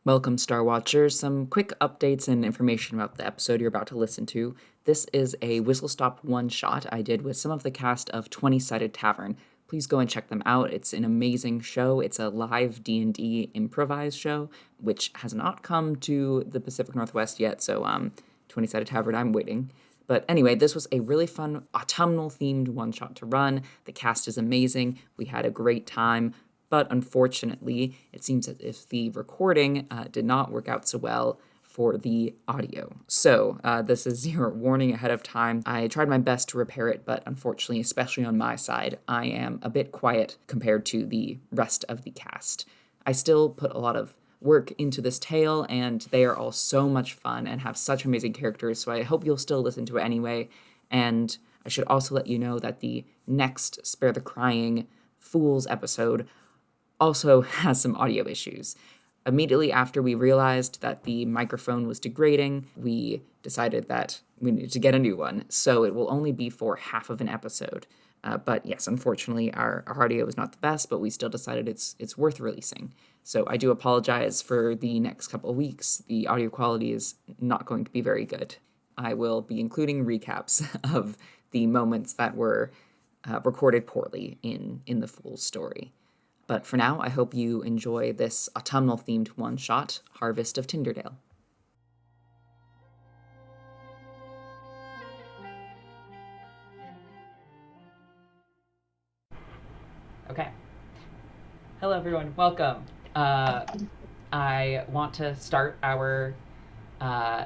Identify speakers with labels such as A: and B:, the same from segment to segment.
A: Welcome, Star Watchers. Some quick updates and information about the episode you're about to listen to. This is a Whistlestop one-shot I did with some of the cast of 20-Sided Tavern. Please go and check them out. It's an amazing show. It's a live D&D improvised show, which has not come to the Pacific Northwest yet, so 20-Sided Tavern, I'm waiting. But anyway, this was a really fun autumnal-themed one-shot to run. The cast is amazing. We had a great time. But unfortunately, it seems as if the recording did not work out so well for the audio. So this is your warning ahead of time. I tried my best to repair it, but unfortunately, especially on my side, I am a bit quiet compared to the rest of the cast. I still put a lot of work into this tale, and they are all so much fun and have such amazing characters, so I hope you'll still listen to it anyway. And I should also let you know that the next Spare the Crying Fools episode also has some audio issues. Immediately after we realized that the microphone was degrading, we decided that we needed to get a new one, so it will only be for half of an episode. But yes, unfortunately, our audio is not the best, but we still decided it's worth releasing. So I do apologize for the next couple of weeks. The audio quality is not going to be very good. I will be including recaps of the moments that were recorded poorly in the full story. But for now, I hope you enjoy this autumnal-themed one-shot, Harvest of Tinderdale. Okay. Hello, everyone. Welcome. I want to start our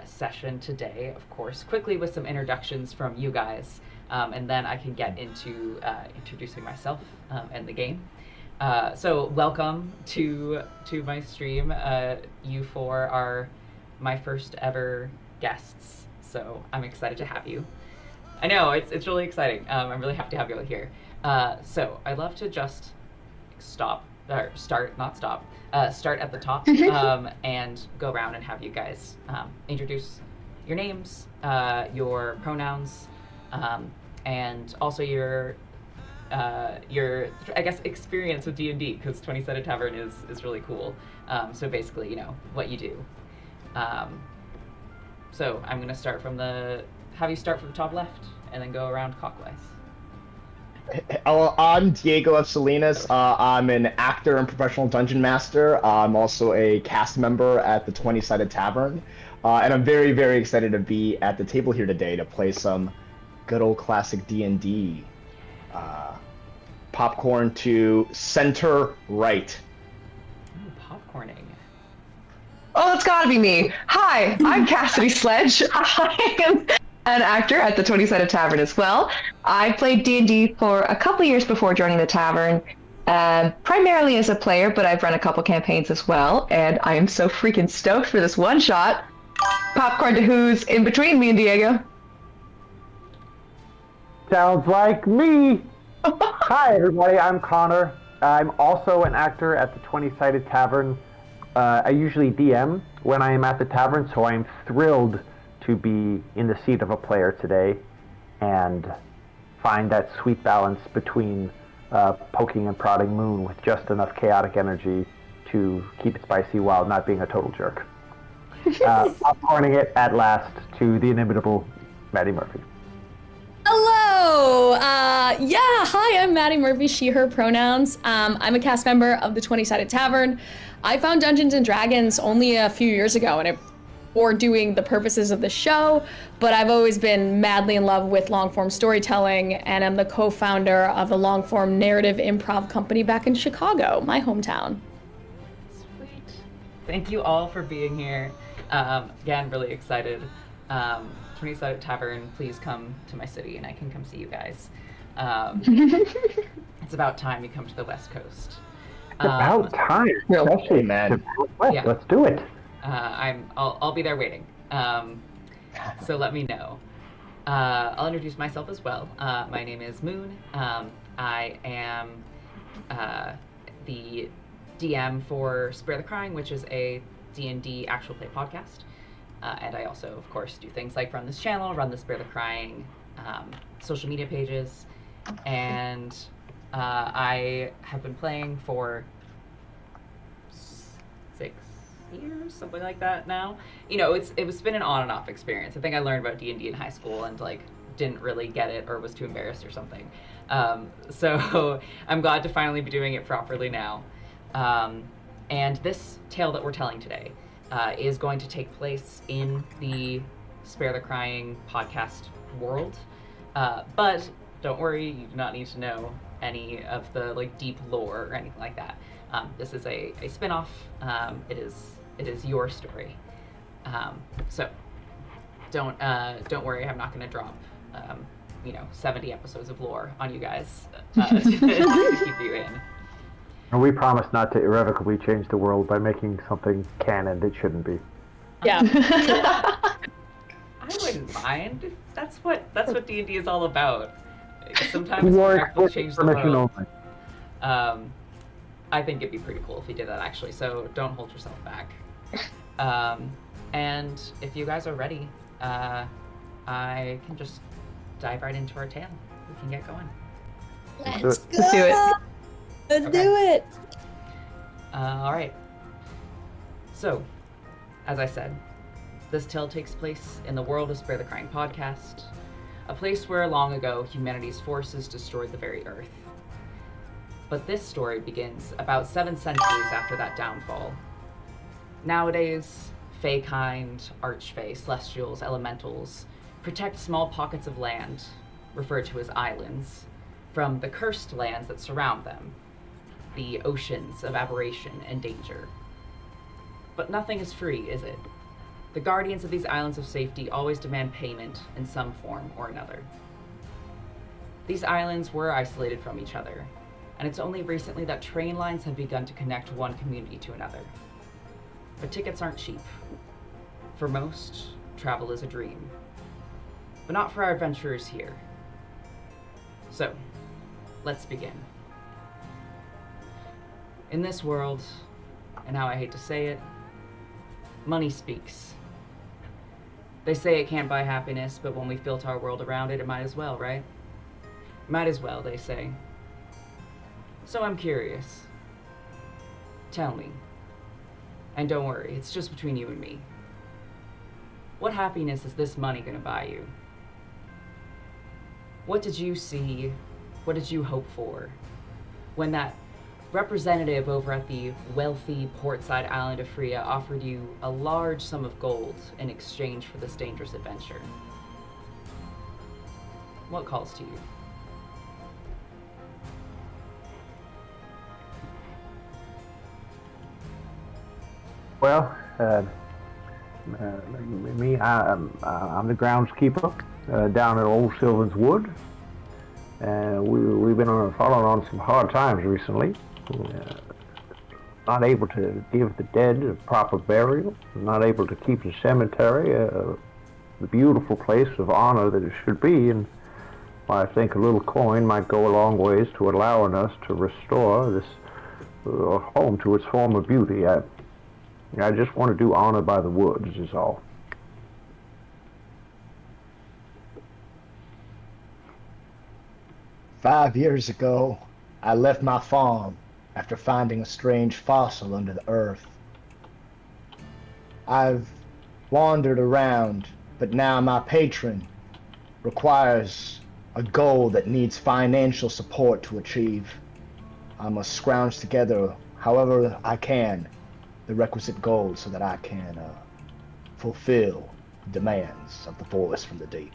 A: session today, of course, quickly with some introductions from you guys, and then I can get into introducing myself and the game. So welcome to my stream. You four are my first ever guests, so I'm excited to have you. I know, it's really exciting. I'm really happy to have you all here. So I'd love to just start at the top and go around and have you guys introduce your names, your pronouns, and also your I guess experience with D&D, because 20-Sided Tavern is really cool. So basically, you know, what you do. So I'm gonna have you start from the top left and then go around clockwise.
B: I'm Diego F. Salinas. I'm an actor and professional dungeon master. I'm also a cast member at the 20-Sided Tavern. And I'm very, very excited to be at the table here today to play some good old classic D&D. Popcorn to center right.
A: Ooh, popcorning.
C: Oh, it's gotta be me. Hi, I'm Cassidy Sledge. I am an actor at the 20-Sided Tavern as well. I played D&D for a couple years before joining the tavern, primarily as a player, but I've run a couple campaigns as well, and I am so freaking stoked for this one-shot. Popcorn to who's in between me and Diego?
D: Sounds like me! Hi everybody, I'm Connor. I'm also an actor at the 20-Sided Tavern. I usually DM when I am at the tavern, so I'm thrilled to be in the seat of a player today and find that sweet balance between poking and prodding Moon with just enough chaotic energy to keep it spicy while not being a total jerk. Popcorning it at last to the inimitable Maddie Murphy.
E: Hello! Hi, I'm Maddie Murphy, she, her pronouns. I'm a cast member of the 20-Sided Tavern. I found Dungeons & Dragons only a few years ago, for doing the purposes of the show, but I've always been madly in love with long-form storytelling, and I'm the co-founder of the long-form narrative improv company back in Chicago, my hometown.
A: Sweet. Thank you all for being here. Again, really excited. 20-Sided Tavern, please come to my city and I can come see you guys. It's about time you come to the West Coast.
D: About time, especially, man.
A: Yeah.
D: Let's do it.
A: I'll be there waiting. So let me know. I'll introduce myself as well. My name is Moon. I am the DM for Spare the Crying, which is a D&D actual play podcast. And I also, of course, do things like run this channel, run the Spare the Crying social media pages, and I have been playing for years, something like that now. You know, it was been an on and off experience. I think I learned about D&D in high school and like didn't really get it or was too embarrassed or something. So I'm glad to finally be doing it properly now. And this tale that we're telling today is going to take place in the Spare the Crying podcast world. But don't worry, you do not need to know any of the like deep lore or anything like that. This is a spin-off. It is your story. So don't worry, I'm not going to drop 70 episodes of lore on you guys to keep you in.
D: And we promise not to irrevocably change the world by making something canon that shouldn't be.
E: Yeah.
A: I wouldn't mind. That's what D&D is all about. Sometimes we practically change the world. I think it'd be pretty cool if you did that, actually, so don't hold yourself back. And if you guys are ready, I can just dive right into our tale. We can get going.
E: Let's go.
C: Let's do it.
E: Let's do it.
A: All right. So, as I said, this tale takes place in the world of Spare the Crying podcast, a place where long ago humanity's forces destroyed the very earth. But this story begins about 7 centuries after that downfall. Nowadays, Fey-kind, Archfey, Celestials, Elementals protect small pockets of land, referred to as islands, from the cursed lands that surround them, the oceans of aberration and danger. But nothing is free, is it? The guardians of these islands of safety always demand payment in some form or another. These islands were isolated from each other, and it's only recently that train lines have begun to connect one community to another. But tickets aren't cheap. For most, travel is a dream. But not for our adventurers here. So, let's begin. In this world, and how I hate to say it, money speaks. They say it can't buy happiness, but when we've built our world around it, it might as well, right? Might as well, they say. So I'm curious. Tell me. And don't worry, it's just between you and me. What happiness is this money gonna buy you? What did you see? What did you hope for when that representative over at the wealthy portside island of Freya offered you a large sum of gold in exchange for this dangerous adventure? What calls to you?
D: Well, I'm the groundskeeper down at Old Sylvan's Wood. We've been falling on some hard times recently. Not able to give the dead a proper burial, not able to keep the cemetery the beautiful place of honor that it should be, and I think a little coin might go a long ways to allowing us to restore this home to its former beauty. I just want to do honor by the woods, is all.
B: "5 years ago, I left my farm after finding a strange fossil under the earth. I've wandered around, but now my patron requires a goal that needs financial support to achieve. I must scrounge together, however I can, the requisite gold so that I can fulfill the demands of the voice from the deep."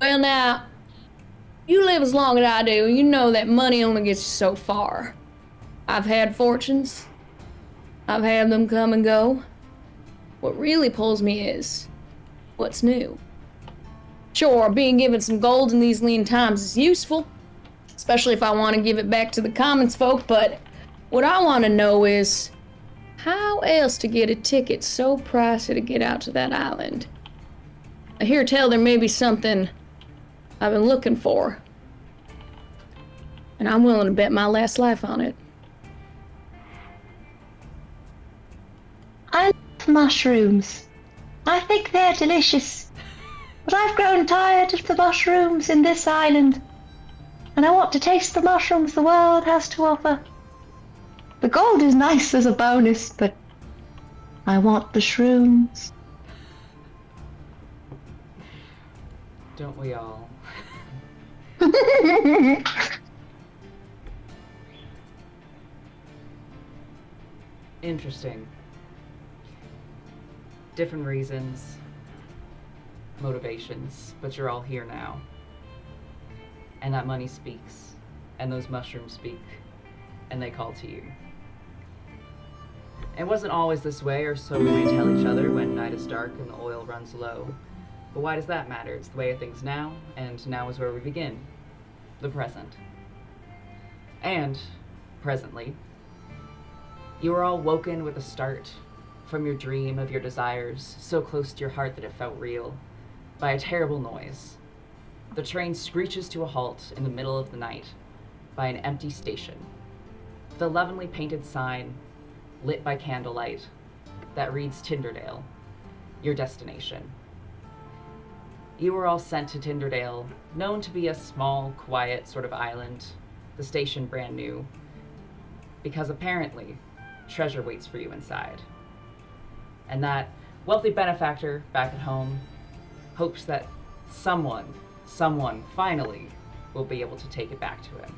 E: Well, now, you live as long as I do, you know that money only gets you so far. I've had fortunes. I've had them come and go. What really pulls me is what's new. Sure, being given some gold in these lean times is useful, especially if I want to give it back to the commons folk, but what I want to know is how else to get a ticket so pricey to get out to that island. I hear tell there may be something I've been looking for, and I'm willing to bet my last life on it.
C: I love mushrooms. I think they're delicious. But I've grown tired of the mushrooms in this island. and I want to taste the mushrooms the world has to offer. The gold is nice as a bonus, but I want the shrooms.
A: Don't we all? Interesting. Different reasons, motivations, but you're all here now. And that money speaks, and those mushrooms speak, and they call to you. It wasn't always this way, or so we may tell each other when night is dark and the oil runs low. But why does that matter? It's the way of things now, and now is where we begin. The present. And, presently, you are all woken with a start from your dream of your desires, so close to your heart that it felt real, by a terrible noise. The train screeches to a halt in the middle of the night by an empty station. The lovingly painted sign, lit by candlelight, that reads Tinderdale, your destination. You were all sent to Tinderdale, known to be a small, quiet sort of island, the station brand new, because apparently treasure waits for you inside. And that wealthy benefactor back at home hopes that someone finally will be able to take it back to him.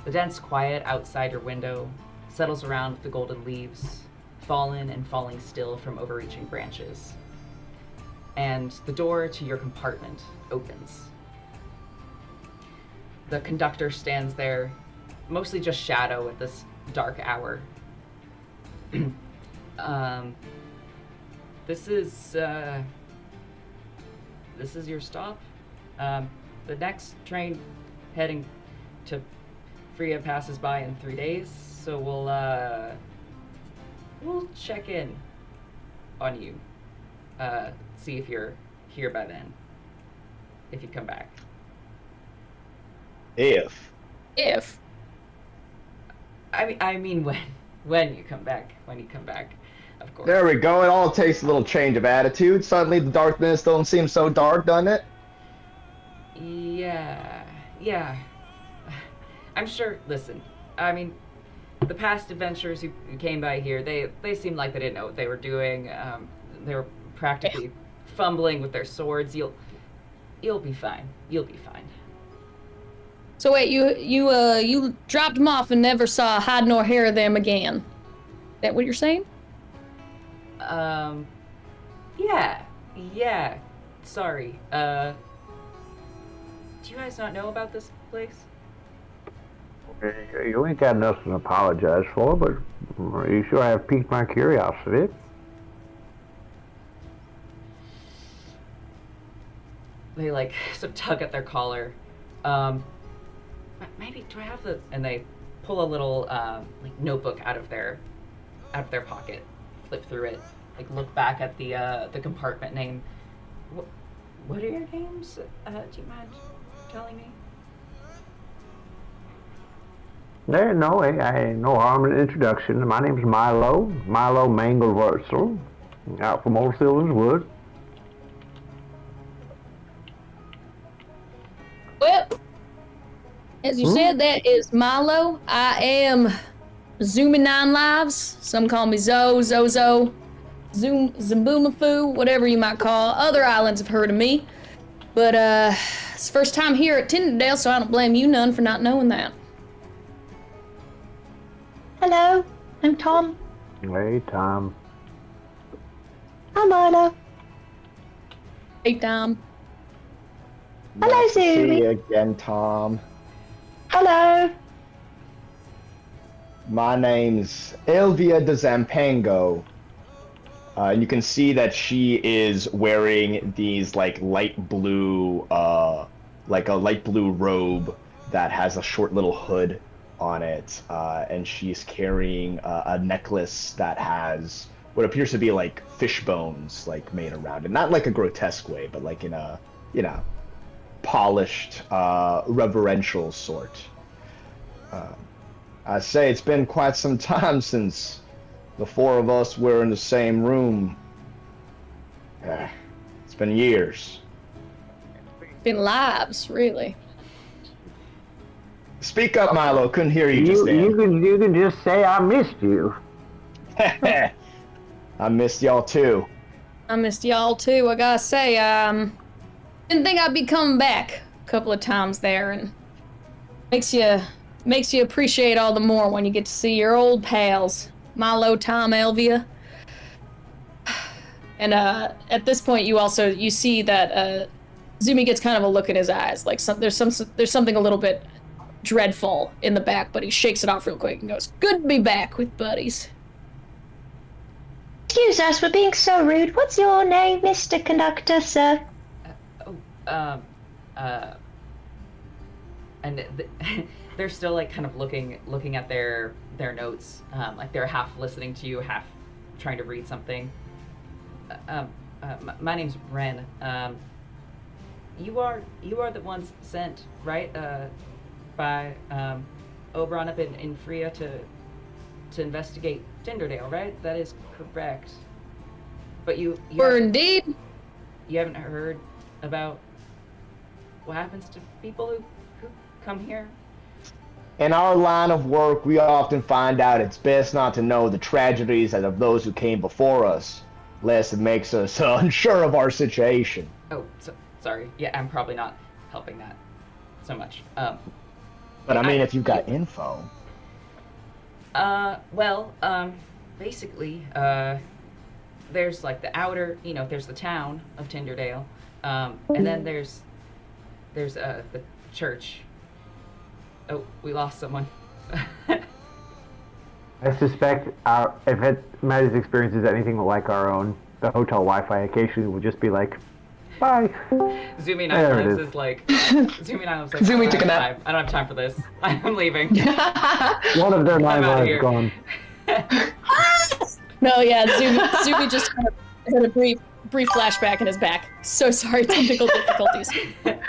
A: The dense quiet outside your window settles around with the golden leaves, fallen and falling still from overreaching branches. And the door to your compartment opens. The conductor stands there, mostly just shadow at this dark hour. This is your stop. The next train heading to Freya passes by in 3 days, so we'll check in on you. See if you're here by then. If you come back.
B: If.
A: I mean when you come back. When you come back, of course.
B: There we go. It all takes a little change of attitude. Suddenly the darkness don't seem so dark, doesn't it?
A: Yeah. I'm sure, listen, I mean, the past adventurers who came by here, they seemed like they didn't know what they were doing. They were practically fumbling with their swords. You'll be fine. You'll be fine.
E: So wait, you dropped them off and never saw hide nor hair of them again. That what you're saying?
A: Yeah. Sorry. Do you guys not know about this place?
D: You ain't got nothing to apologize for, but you sure have piqued my curiosity.
A: They like sort of tug at their collar. Maybe do I have the? And they pull a little like notebook out of their pocket, flip through it, like look back at the compartment name. What are your names? Do you mind telling me?
D: No, I no harm in introduction. My name's Milo Mangelwurzel, out from Old Sylvan's Wood.
E: Well, as you said, that is Milo. I am Zoomy Nine Lives. Some call me Zozo, Zoom, Zamboomafu, whatever you might call. Other islands have heard of me. But it's the first time here at Tinderdale, so I don't blame you none for not knowing that.
C: Hello, I'm Tom.
D: Hey, Tom.
C: Hi, Milo.
E: Hey, Tom.
C: Hello,
B: Nice to see
C: Zoe.
B: you again, Tom.
C: Hello.
B: My name's Elvia de Zampango. And you can see that she is wearing these like light blue, like a light blue robe that has a short little hood on it, and she's carrying a necklace that has what appears to be like fish bones, like made around it. Not like a grotesque way, but like in a, polished, reverential sort. I say it's been quite some time since the four of us were in the same room. It's been years.
E: Been lives, really.
B: Speak up, Milo. Couldn't hear you just
D: You
B: then.
D: you can just say I missed you.
B: I missed y'all too.
E: I missed y'all too. I gotta say, didn't think I'd be coming back a couple of times there, and makes you appreciate all the more when you get to see your old pals, Milo, Tom, Elvia. And at this point, you see that Zumi gets kind of a look in his eyes, like there's something a little bit dreadful in the back, but he shakes it off real quick and goes, "Good to be back with buddies."
C: Excuse us for being so rude. What's your name, Mr. Conductor, sir?
A: And they're still like kind of looking at their notes, like they're half listening to you, half trying to read something. My name's Ren. You are the ones sent, right? By Oberon up in Freya to investigate Tinderdale, right? That is correct. But you
E: Indeed.
A: You haven't heard about what happens to people who come here?
B: In our line of work, we often find out it's best not to know the tragedies of those who came before us, lest it makes us unsure of our situation.
A: Oh, sorry. Yeah, I'm probably not helping that so much.
B: But I mean, if you've got info.
A: Basically, there's like the outer, there's the town of Tinderdale, and then there's the church. Oh, we lost someone.
D: I suspect if Maddie's experience is anything like our own, the hotel Wi-Fi occasionally will just be like, bye.
A: Zumi Nine is like, Zumi Nine is like,
C: Zumi took a nap.
A: I don't have time for this. I'm leaving.
D: One of their 9
A: I'm outta
D: lives
A: here.
D: gone.
E: No, yeah, Zumi just kind of had a brief flashback in his back. So sorry, technical difficulties. Sorry.
A: It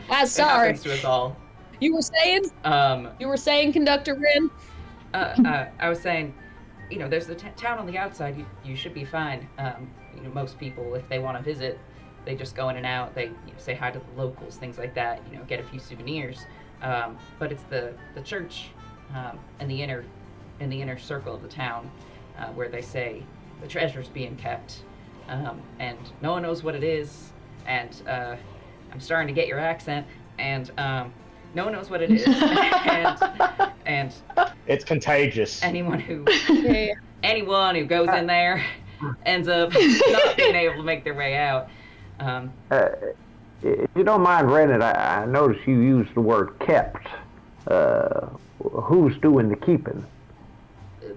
A: happens to us all.
E: You were saying, Conductor Rin?
A: I was saying, there's the town on the outside. You should be fine. Most people, if they want to visit, they just go in and out. They say hi to the locals, things like that. Get a few souvenirs. But it's the church in the inner circle of the town where they say the treasure's being kept, and no one knows what it is. And I'm starting to get your accent, and no one knows what it is. and
B: It's contagious.
A: anyone who goes in there ends up not being able to make their way out.
D: If you don't mind, Reddit, I noticed you used the word kept. Who's doing the keeping?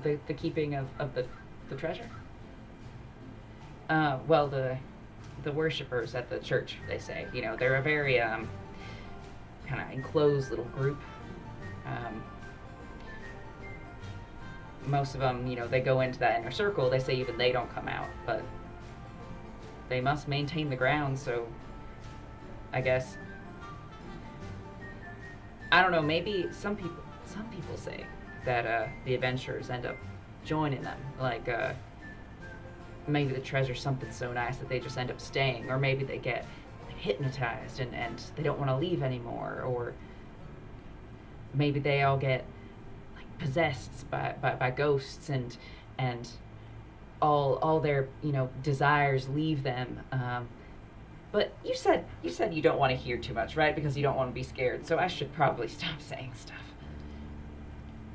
A: The keeping of the treasure? Well, the worshippers at the church, they say. They're a very kind of enclosed little group. Most of them, they go into that inner circle. They say even they don't come out, but they must maintain the grounds, so I guess, I don't know, maybe some people say that the adventurers end up joining them, like maybe the treasure's something so nice that they just end up staying, or maybe they get hypnotized and they don't want to leave anymore, or maybe they all get like possessed by ghosts and all their desires leave them. But you said you don't want to hear too much, right? Because you don't want to be scared. So I should probably stop saying stuff.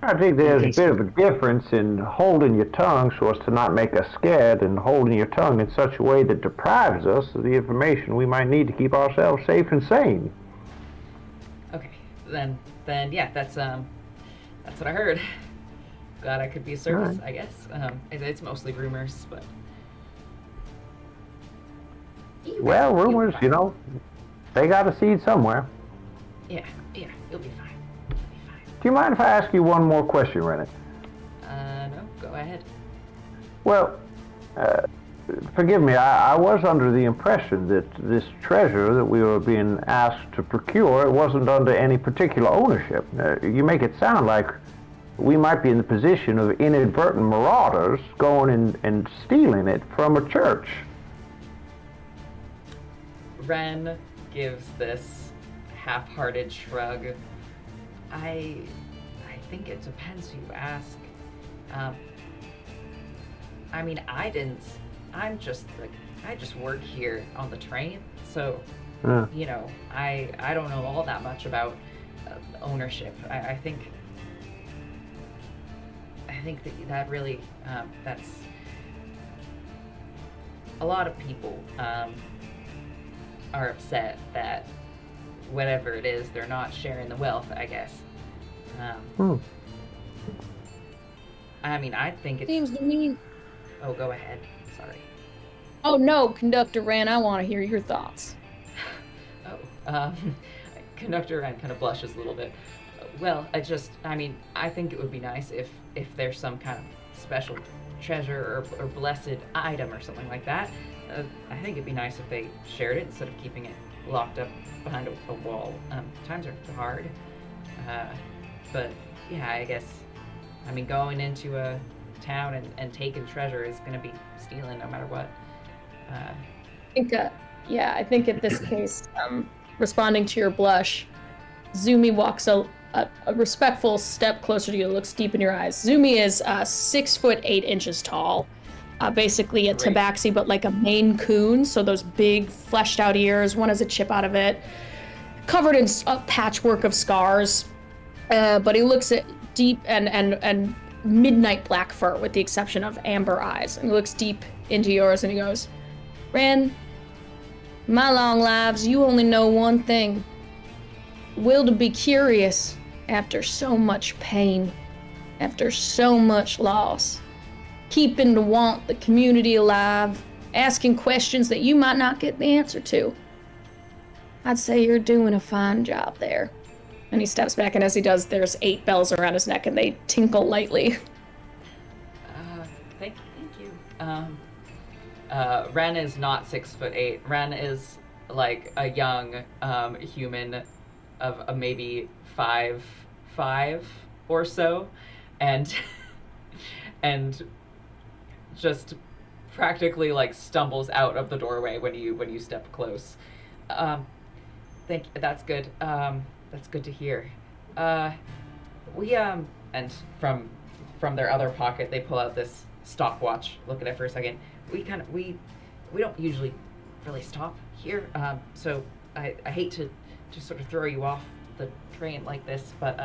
D: I think there's a bit of a difference in holding your tongue so as to not make us scared, and holding your tongue in such a way that deprives us of the information we might need to keep ourselves safe and sane.
A: Okay, then yeah, that's what I heard. Glad I could be of service,
D: Right.
A: I guess. It's mostly rumors, but.
D: Well, rumors, they got a seed somewhere.
A: Yeah, you'll be fine.
D: Do you mind if I ask you one more question, Rennet?
A: No, go ahead.
D: Well, forgive me, I was under the impression that this treasure that we were being asked to procure, it wasn't under any particular ownership. You make it sound like we might be in the position of inadvertent marauders going and stealing it from a church.
A: Ren gives this half-hearted shrug.
F: I think it depends who you ask. I mean, I just work here on the train, so you know, I don't know all that much about ownership. I think that really that's a lot of people are upset that whatever it is, they're not sharing the wealth, I guess. I mean, I think it's...
E: Seems to me...
F: Oh, go ahead. Sorry.
E: Oh no, Conductor Ren, I want to hear your thoughts.
F: Conductor Ren kind of blushes a little bit. Well, I mean, I think it would be nice if there's some kind of special treasure or blessed item or something like that. I think it'd be nice if they shared it instead of keeping it locked up behind a wall. Times are hard. But yeah, I guess, I mean, going into a town and taking treasure is going to be stealing no matter what.
E: I think in this case, responding to your blush, Zumi walks a respectful step closer to you, looks deep in your eyes. Zumi is 6'8" tall, basically a tabaxi, but like a Maine Coon, so those big fleshed out ears, one has a chip out of it, covered in a patchwork of scars, but he looks at deep and midnight black fur with the exception of amber eyes, and he looks deep into yours and he goes, Ren, my long lives, you only know one thing. Will to be curious after so much pain, after so much loss. Keeping to want the community alive, asking questions that you might not get the answer to. I'd say you're doing a fine job there. And he steps back, and as he does, there's 8 bells around his neck, and they tinkle lightly.
F: Thank you. Ren is not 6'8". Ren is like a young human of maybe 5'5" or so, and just practically like stumbles out of the doorway when you step close. Thank you. That's good. That's good to hear. We and from their other pocket they pull out this stopwatch. Look at it for a second. We don't usually really stop here. So I hate to just sort of throw you off the train like this, but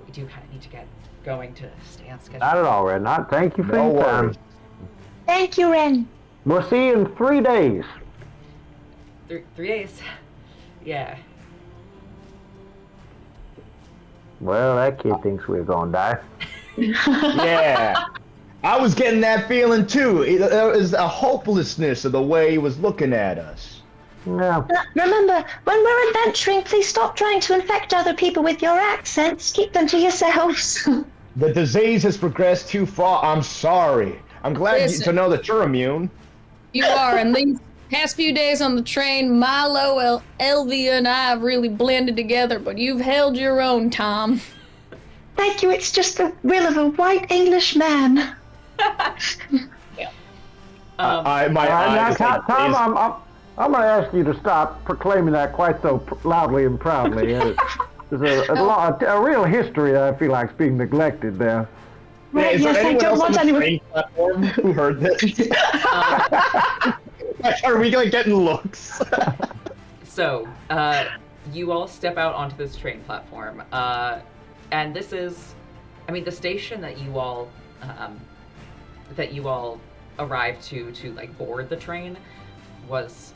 F: we do kind of need to get going to stay on schedule.
D: Not at all, Ren. Thank you for your time.
C: Thank you, Ren.
D: We'll see you in 3 days.
F: 3 days. Yeah.
D: Well, that kid thinks we're gonna die.
B: Yeah. I was getting that feeling too. There was a hopelessness of the way he was looking at us.
D: No.
C: Remember, when we're adventuring, please stop trying to infect other people with your accents. Keep them to yourselves.
B: The disease has progressed too far. I'm sorry. I'm glad to know that you're immune.
E: You are, and these past few days on the train, Milo, Elvia, and I have really blended together, but you've held your own, Tom.
C: Thank you, it's just the will of a white English man.
F: Yeah.
D: Tom, I'm going to ask you to stop proclaiming that quite so loudly and proudly. There's a real history that I feel like is being neglected there.
C: Right,
B: yeah,
C: yes, I don't want anyone.
B: Platform who heard this? Are we like getting looks?
F: So, you all step out onto this train platform, and this is, I mean, the station that you all arrived to like board the train was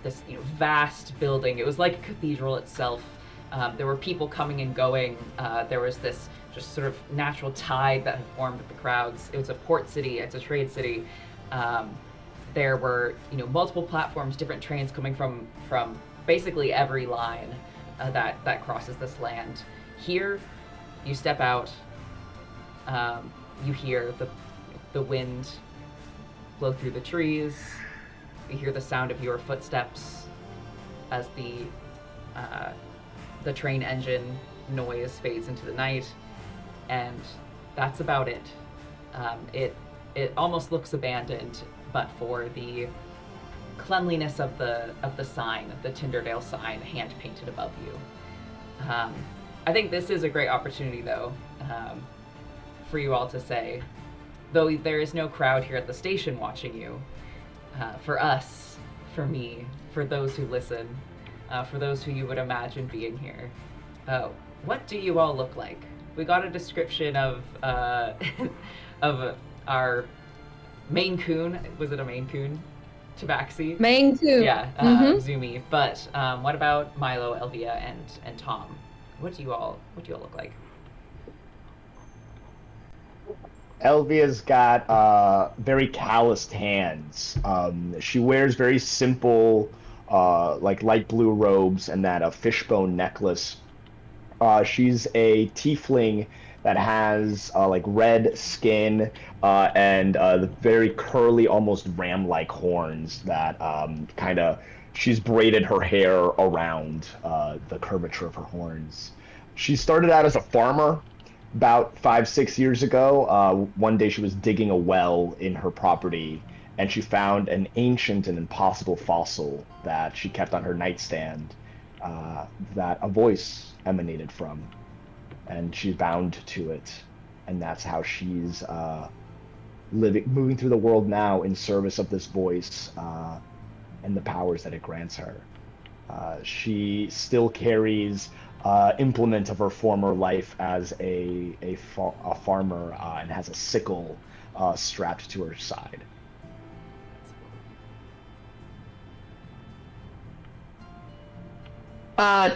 F: this vast building. It was like a cathedral itself. There were people coming and going. There was this just sort of natural tide that had formed with the crowds. It was a port city. It's a trade city. There were multiple platforms, different trains coming from basically every line that crosses this land. Here, you step out. You hear the wind blow through the trees. You hear the sound of your footsteps as the train engine noise fades into the night, and that's about it. It almost looks abandoned, but for the cleanliness of the sign, the Tinderdale sign, hand painted above you. I think this is a great opportunity, though, for you all to say, though there is no crowd here at the station watching you, for us, for me, for those who listen, for those who you would imagine being here, what do you all look like? We got a description of of our Maine Coon. Was it a Maine Coon? Tabaxi?
E: Maine Coon.
F: Yeah, Zumi. But what about Milo, Elvia, and Tom? What do you all look like?
B: Elvia's got very calloused hands. She wears very simple, like light blue robes and that fishbone necklace. She's a tiefling that has like red skin and the very curly, almost ram-like horns that she's braided her hair around the curvature of her horns. She started out as a farmer about 5-6 years ago. One day she was digging a well in her property and she found an ancient and impossible fossil that she kept on her nightstand that a voice emanated from. And she's bound to it, and that's how she's moving through the world now in service of this voice and the powers that it grants her. She still carries implement of her former life as a farmer and has a sickle strapped to her side.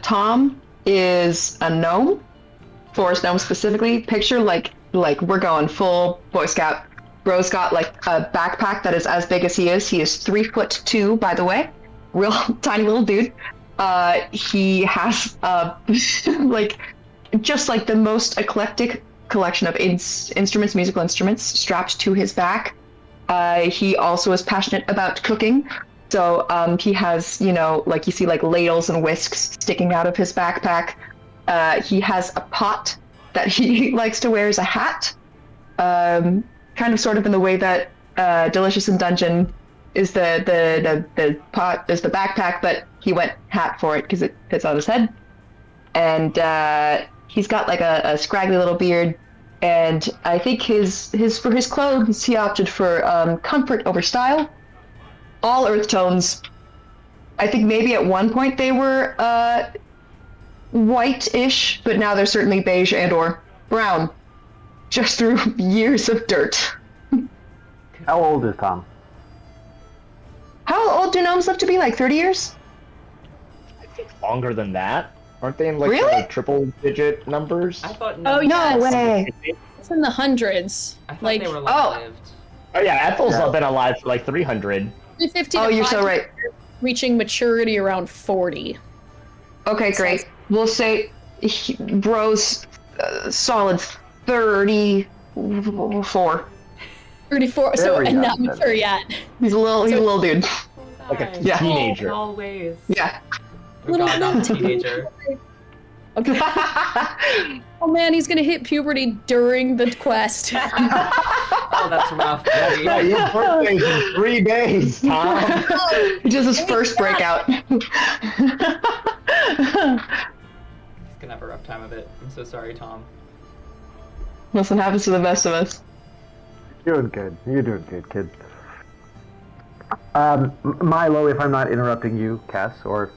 C: Tom is a gnome. Forest gnome specifically. Picture like we're going full Boy Scout. Bro's got like a backpack that is as big as he is. He is 3'2", by the way. Real tiny little dude. He has like just like the most eclectic collection of instruments, musical instruments, strapped to his back. He also is passionate about cooking. So he has, like you see like ladles and whisks sticking out of his backpack. He has a pot that he likes to wear as a hat, kind of sort of in the way that Delicious in Dungeon is the pot is the backpack, but he went hat for it because it fits on his head. And he's got like a scraggly little beard, and I think his for his clothes he opted for comfort over style. All earth tones. I think maybe at one point they were white-ish, but now they're certainly beige and or brown, just through years of dirt.
D: How old is Tom?
C: How old do gnomes live to be? Like 30 years?
B: I think longer than that. Aren't they in like
C: Really?
B: triple-digit numbers?
F: I thought
C: Oh, no way.
E: It's in the hundreds.
F: I thought
E: Like
F: they were long-lived.
B: Oh yeah, Ethel's been alive for like 300.
E: 50
C: Oh,
E: to
C: you're so
E: 5
C: right.
E: reaching maturity around 40.
C: Okay, great. We'll say Bro's solid 34.
E: 34, so
D: Very young,
E: not mature yet.
C: He's a little dude.
B: Like a
C: Yeah.
B: teenager.
F: Always.
C: Yeah.
F: Oh god, not a teenager.
E: Okay. Oh man, he's gonna hit puberty during the quest.
F: Oh, that's rough. buddy.
B: Yeah, your birthday's in 3 days, Tom.
C: Just his first breakout.
F: He's gonna have a rough time of it. I'm so sorry, Tom.
C: Listen, happens to the best of us.
D: You're doing good. You're doing good, kid. Milo, if I'm not interrupting you, Cass, or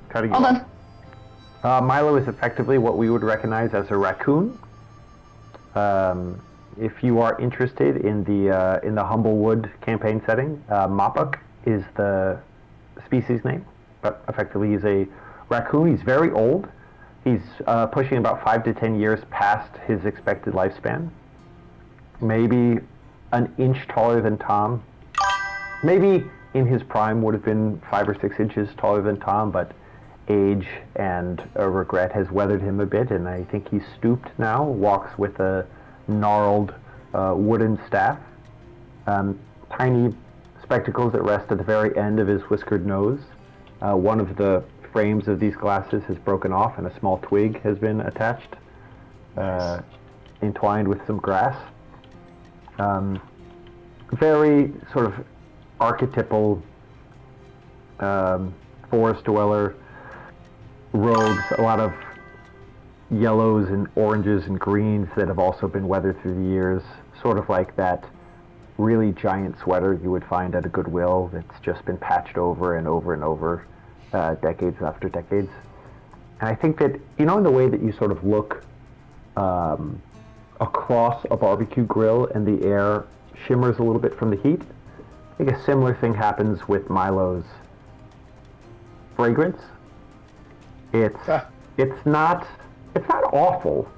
D: cutting you
C: Hold
D: off.
C: on.
D: Milo is effectively what we would recognize as a raccoon. If you are interested in the Humblewood campaign setting, Mopuk is the species name, but effectively he's a raccoon. He's very old. He's pushing about 5 to 10 years past his expected lifespan. Maybe an inch taller than Tom. Maybe in his prime would have been 5 or 6 inches taller than Tom, but age and regret has weathered him a bit, and I think he's stooped now, walks with a gnarled wooden staff, tiny spectacles that rest at the very end of his whiskered nose. One of the frames of these glasses has broken off and a small twig has been attached, entwined with some grass. Very sort of archetypal forest dweller, robes, a lot of yellows and oranges and greens that have also been weathered through the years, sort of like that really giant sweater you would find at a Goodwill that's just been patched over and over and over, decades after decades. And I think that, in the way that you sort of look across a barbecue grill and the air shimmers a little bit from the heat, I think a similar thing happens with Milo's fragrance. It's not awful.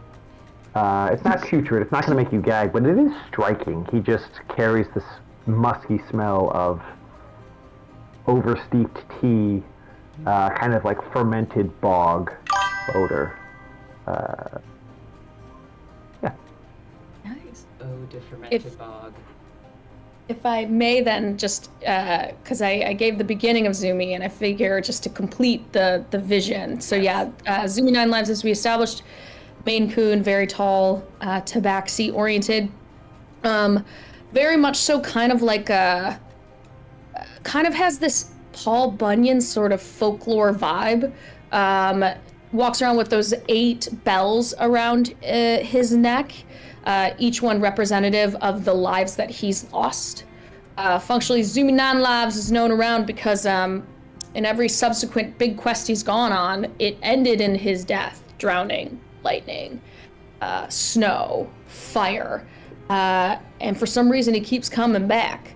D: It's not putrid. It's not going to make you gag, but it is striking. He just carries this musky smell of oversteeped tea, kind of like fermented bog odor. Yeah.
E: Nice.
F: Oh, de fermented bog.
E: If I may then just, because I gave the beginning of Zumi, and I figure just to complete the vision. So yeah, Zumi 9 Lives, as we established, Maine Coon, very tall, tabaxi oriented. Very much so kind of like kind of has this Paul Bunyan sort of folklore vibe. Walks around with those 8 bells around his neck. Each one representative of the lives that he's lost. Functionally, Zumi 9 Lives is known around because in every subsequent big quest he's gone on, it ended in his death. Drowning, lightning, snow, fire. And for some reason he keeps coming back.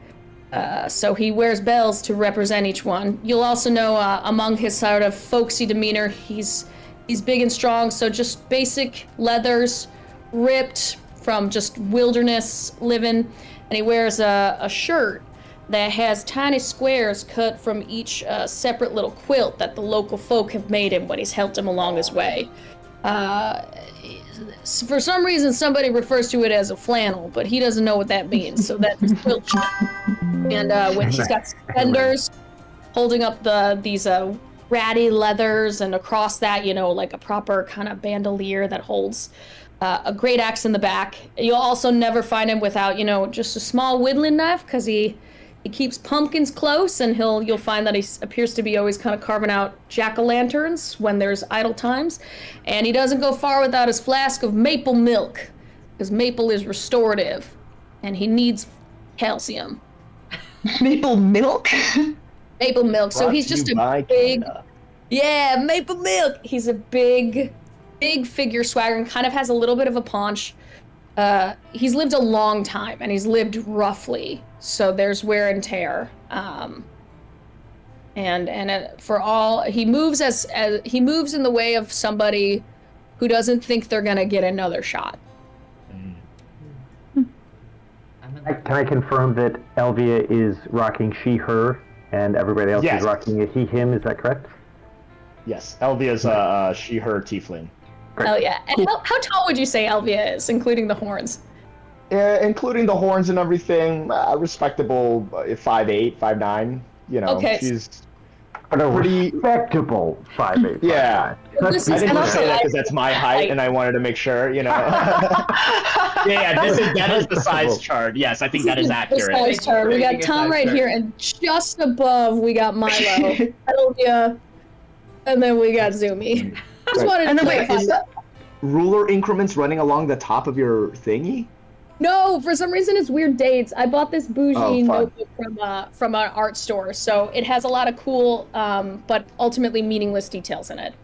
E: So he wears bells to represent each one. You'll also know among his sort of folksy demeanor, he's big and strong, so just basic leathers, ripped, from just wilderness living, and he wears a shirt that has tiny squares cut from each separate little quilt that the local folk have made him when he's helped him along his way. For some reason, somebody refers to it as a flannel, but he doesn't know what that means, so that's his quilt shirt. And when he's got suspenders holding up these ratty leathers, and across that, like a proper kind of bandolier that holds a great axe in the back. You'll also never find him without, just a small whittling knife, because he keeps pumpkins close, and you'll find that he appears to be always kind of carving out jack-o'-lanterns when there's idle times. And he doesn't go far without his flask of maple milk, because maple is restorative, and he needs calcium.
C: Maple milk?
E: Maple milk. So he's just a big... Yeah, maple milk! He's a big figure, swaggering, kind of has a little bit of a paunch. He's lived a long time, and he's lived roughly, so there's wear and tear. For all, he moves as he moves in the way of somebody who doesn't think they're gonna get another shot.
D: Can I confirm that Elvia is rocking she/her, and everybody else is rocking a he/him? Is that correct?
B: Yes, Elvia's a she/her tiefling.
D: Great.
E: Oh yeah. And how tall would you say Elvia is, including the horns?
B: Including the horns and everything, respectable 5'8", 5'9".
E: Okay.
B: She's
D: But a
B: pretty
D: respectable 5'8".
B: Yeah.
E: Well, this
B: I
E: is
B: didn't just say that
E: also
B: because that's my height, and I wanted to make sure, that is the size chart. Yes, I think that is accurate.
E: The size chart. We got Tom right here, and just above we got Milo, Elvia, and then we got Zumi. Just wanted to clarify.
B: Is that ruler increments running along the top of your thingy?
E: No, for some reason it's weird dates. I bought this bougie
B: fun.
E: notebook from an art store, so it has a lot of cool, but ultimately meaningless details in it.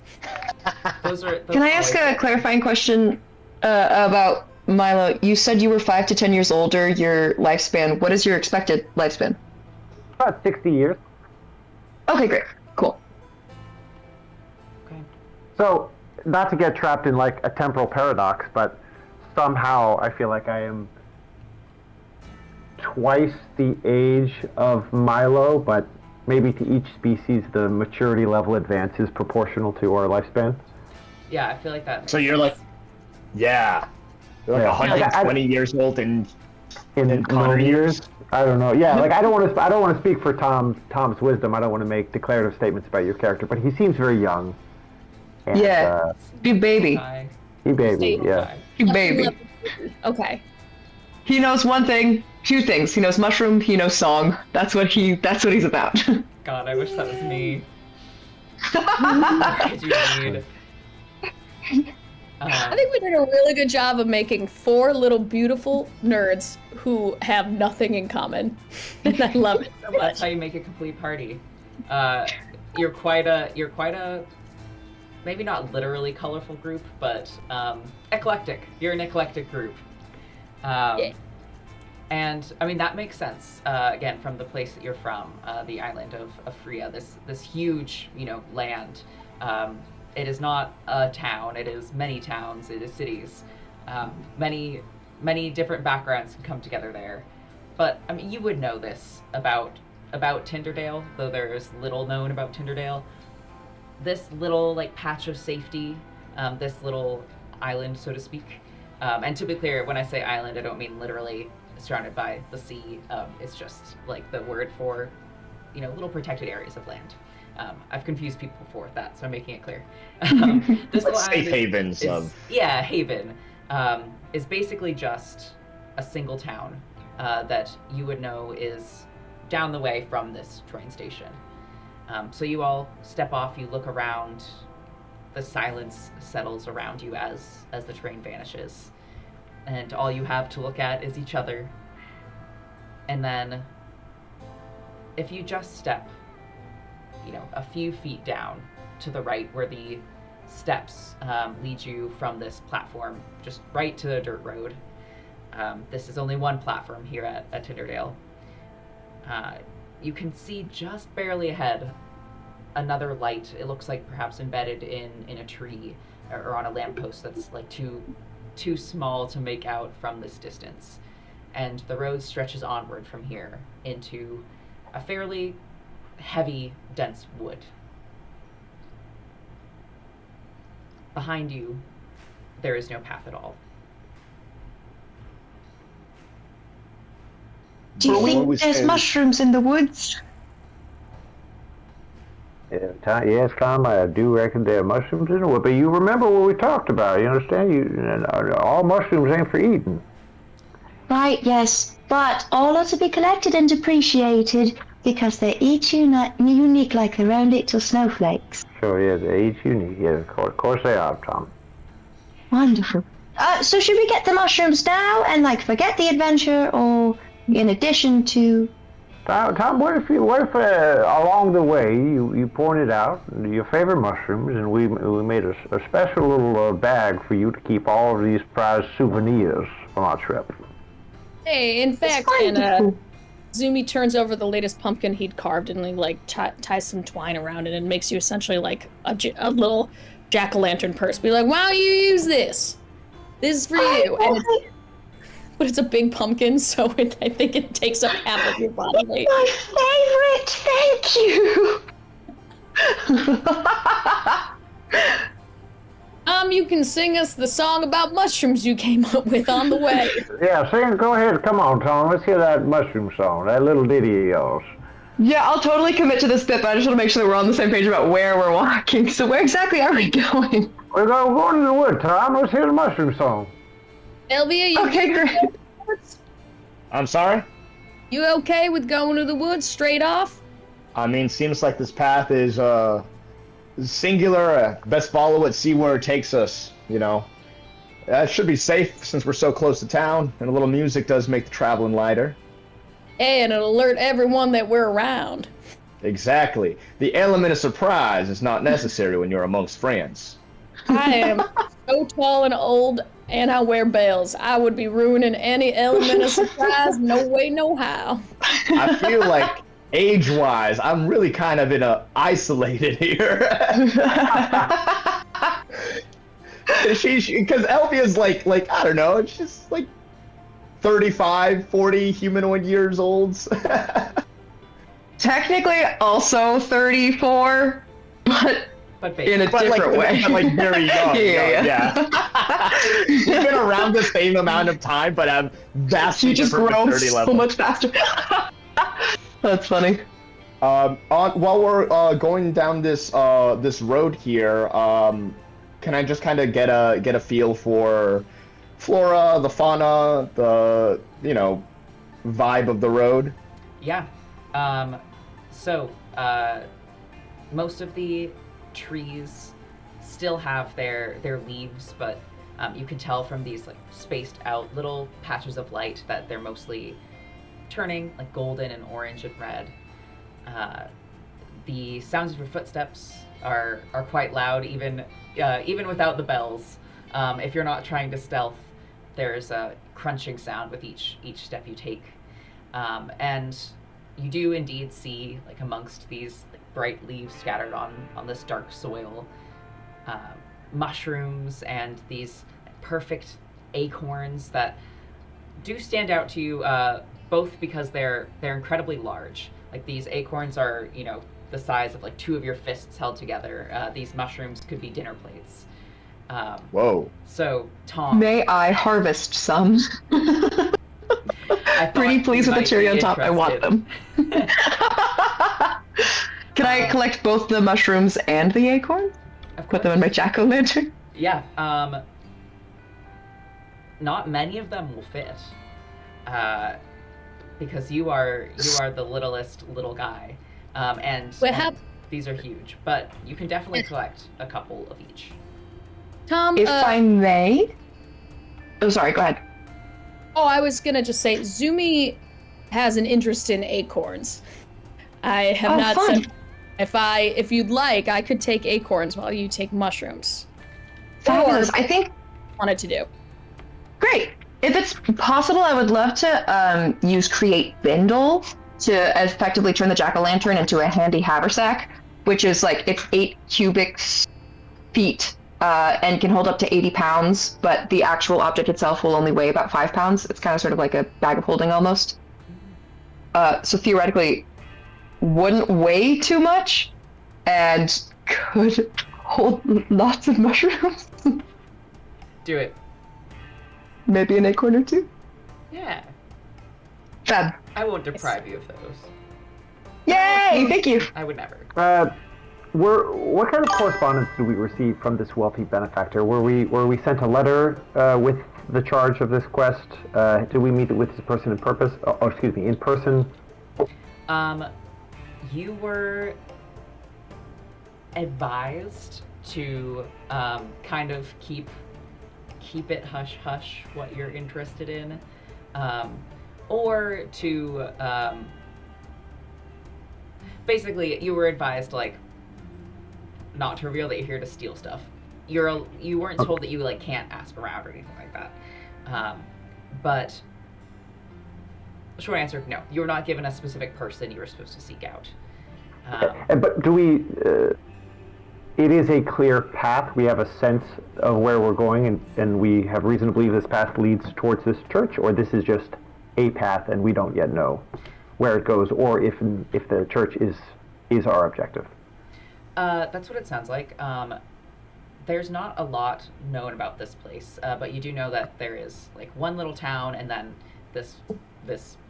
C: Can I ask a clarifying question about Milo? You said you were 5 to 10 years older. Your lifespan. What is your expected lifespan?
D: About 60 years.
C: Okay, great, cool.
F: Okay.
D: So, not to get trapped in like a temporal paradox, but somehow I feel like I am twice the age of Milo, but maybe to each species the maturity level advances proportional to our lifespan.
F: Yeah, I feel like that.
B: So you're like, you're like 120 years old in Connor years.
D: I don't know. Yeah, like I don't want to speak for Tom's wisdom. I don't want to make declarative statements about your character, but he seems very young. And,
C: you baby.
F: Hi.
D: He baby, yeah.
F: Hi.
C: You baby.
E: Okay.
C: He knows two things. He knows mushroom, he knows song. That's what he's about.
F: God, I wish that was me. What could you need?
E: I think we did a really good job of making 4 little beautiful nerds who have nothing in common, and I love it so much.
F: That's how you make a complete party. You're quite a maybe not literally colorful group, but eclectic. You're an eclectic group.
E: Yeah.
F: And I mean that makes sense. Again, from the place that you're from, the island of Freya, this huge, land. It is not a town. It is many towns. It is cities. Many different backgrounds can come together there. But I mean, you would know this about Tinderdale, though there is little known about Tinderdale. This little patch of safety, this little island, so to speak. And to be clear, when I say island, I don't mean literally surrounded by the sea. It's just the word for, little protected areas of land. I've confused people before with that, so I'm making it clear. This little
B: safe havens
F: haven is basically just a single town that you would know is down the way from this train station. So you all step off, you look around, the silence settles around you as the train vanishes, and all you have to look at is each other. And then if you just step a few feet down to the right where the steps lead you from this platform just right to the dirt road. This is only one platform here at Tinderdale. You can see just barely ahead another light. It looks like perhaps embedded in a tree or on a lamppost that's too small to make out from this distance. And the road stretches onward from here into a fairly heavy, dense wood. Behind you, there is no path at all.
C: Do you think there's mushrooms in the woods?
D: Yes, Tom, I do reckon there are mushrooms in the wood. But you remember what we talked about, you understand? All mushrooms ain't for eating.
G: Right, yes, but all are to be collected and appreciated because they're each unique like the round little snowflakes.
D: Sure, yeah, they're each unique. Yeah, of course they are, Tom.
G: Wonderful. So should we get the mushrooms now and forget the adventure, or in addition to?
D: Tom, what if along the way you pointed out your favorite mushrooms, and we made a special little bag for you to keep all of these prized souvenirs from our trip.
E: Hey, in fact, Zumi turns over the latest pumpkin he'd carved and ties some twine around it and makes you essentially a little jack-o'-lantern purse. Be like, why don't you use this? This is for you. But it's a big pumpkin, so I think it takes up half of your body weight.
G: My favorite, thank you.
E: You can sing us the song about mushrooms you came up with on the way.
D: Yeah, sing. Go ahead. Come on, Tom. Let's hear that mushroom song, that little ditty of yours.
C: Yeah, I'll totally commit to this bit, but I just want to make sure that we're on the same page about where we're walking. So where exactly are we going?
D: We're going to the wood, Tom. Let's hear the mushroom song.
E: Elvia, you
C: okay, great.
B: I'm sorry?
E: You okay with going to the woods straight off?
B: I mean, seems like this path is singular. Best follow it, see where it takes us, It should be safe since we're so close to town, and a little music does make the traveling lighter.
E: And it'll alert everyone that we're around.
B: Exactly. The element of surprise is not necessary when you're amongst friends.
E: I am so tall and old, and I wear bells. I would be ruining any element of surprise. No way, no how.
B: I feel like age-wise, I'm really kind of isolated here. Because Elvia's like I don't know, it's just 35, 40 humanoid years old.
C: Technically also 34, but in a different way.
B: Very young.
C: Yeah.
B: You've been around the same amount of time, but have vastly different maturity levels.
C: So much faster. That's funny.
B: While we're going down this road here, can I just kind of get a feel for flora, the fauna, the vibe of the road?
F: Yeah. So most of the trees still have their leaves, but you can tell from these like spaced out little patches of light that they're mostly turning like golden and orange and red. The sounds of your footsteps are quite loud, even without the bells. If you're not trying to stealth, there's a crunching sound with each step you take, and you do indeed see, like amongst these like, bright leaves scattered on this dark soil, mushrooms and these perfect acorns that do stand out to you, both because they're incredibly large. Like these acorns are, the size of like two of your fists held together. These mushrooms could be dinner plates.
B: Whoa.
F: So, Tom.
C: May I harvest some? Pretty pleased with the cherry on top. I want them. Can I collect both the mushrooms and the acorn? Put them in my jack-o'-lantern?
F: Yeah. Not many of them will fit. Because you are the littlest little guy. And these are huge. But you can definitely collect a couple of each.
E: Tom,
C: if I may. Oh, sorry. Go ahead.
E: Oh, I was gonna just say, Zumi has an interest in acorns. I have not
C: fun.
E: said if you'd like, I could take acorns while you take mushrooms.
C: Fabulous.
E: Or
C: I think
E: wanted to do.
C: Great. If it's possible, I would love to use Create Bindle to effectively turn the jack-o'-lantern into a handy haversack, which is like it's 8 cubic feet. And can hold up to 80 pounds, but the actual object itself will only weigh about 5 pounds. It's kind of sort of like a bag of holding almost. So theoretically, wouldn't weigh too much, and could hold lots of mushrooms.
F: Do it.
C: Maybe an acorn or two?
F: Yeah.
C: Fab.
F: I won't deprive you of those.
C: Yay! Thank you.
F: I would never.
D: What kind of correspondence do we receive from this wealthy benefactor? Were we sent a letter with the charge of this quest? Did we meet with this person in person?
F: You were advised to kind of keep it hush hush what you're interested in, or to basically you were advised like not to reveal that you're here to steal stuff. You weren't told that you like can't ask around or anything like that. But short answer, no. You were not given a specific person you were supposed to seek out.
D: But do we? It is a clear path. We have a sense of where we're going, and we have reason to believe this path leads towards this church, or this is just a path, and we don't yet know where it goes, or if the church is our objective.
F: That's what it sounds like. There's not a lot known about this place, but you do know that there is like one little town, and then this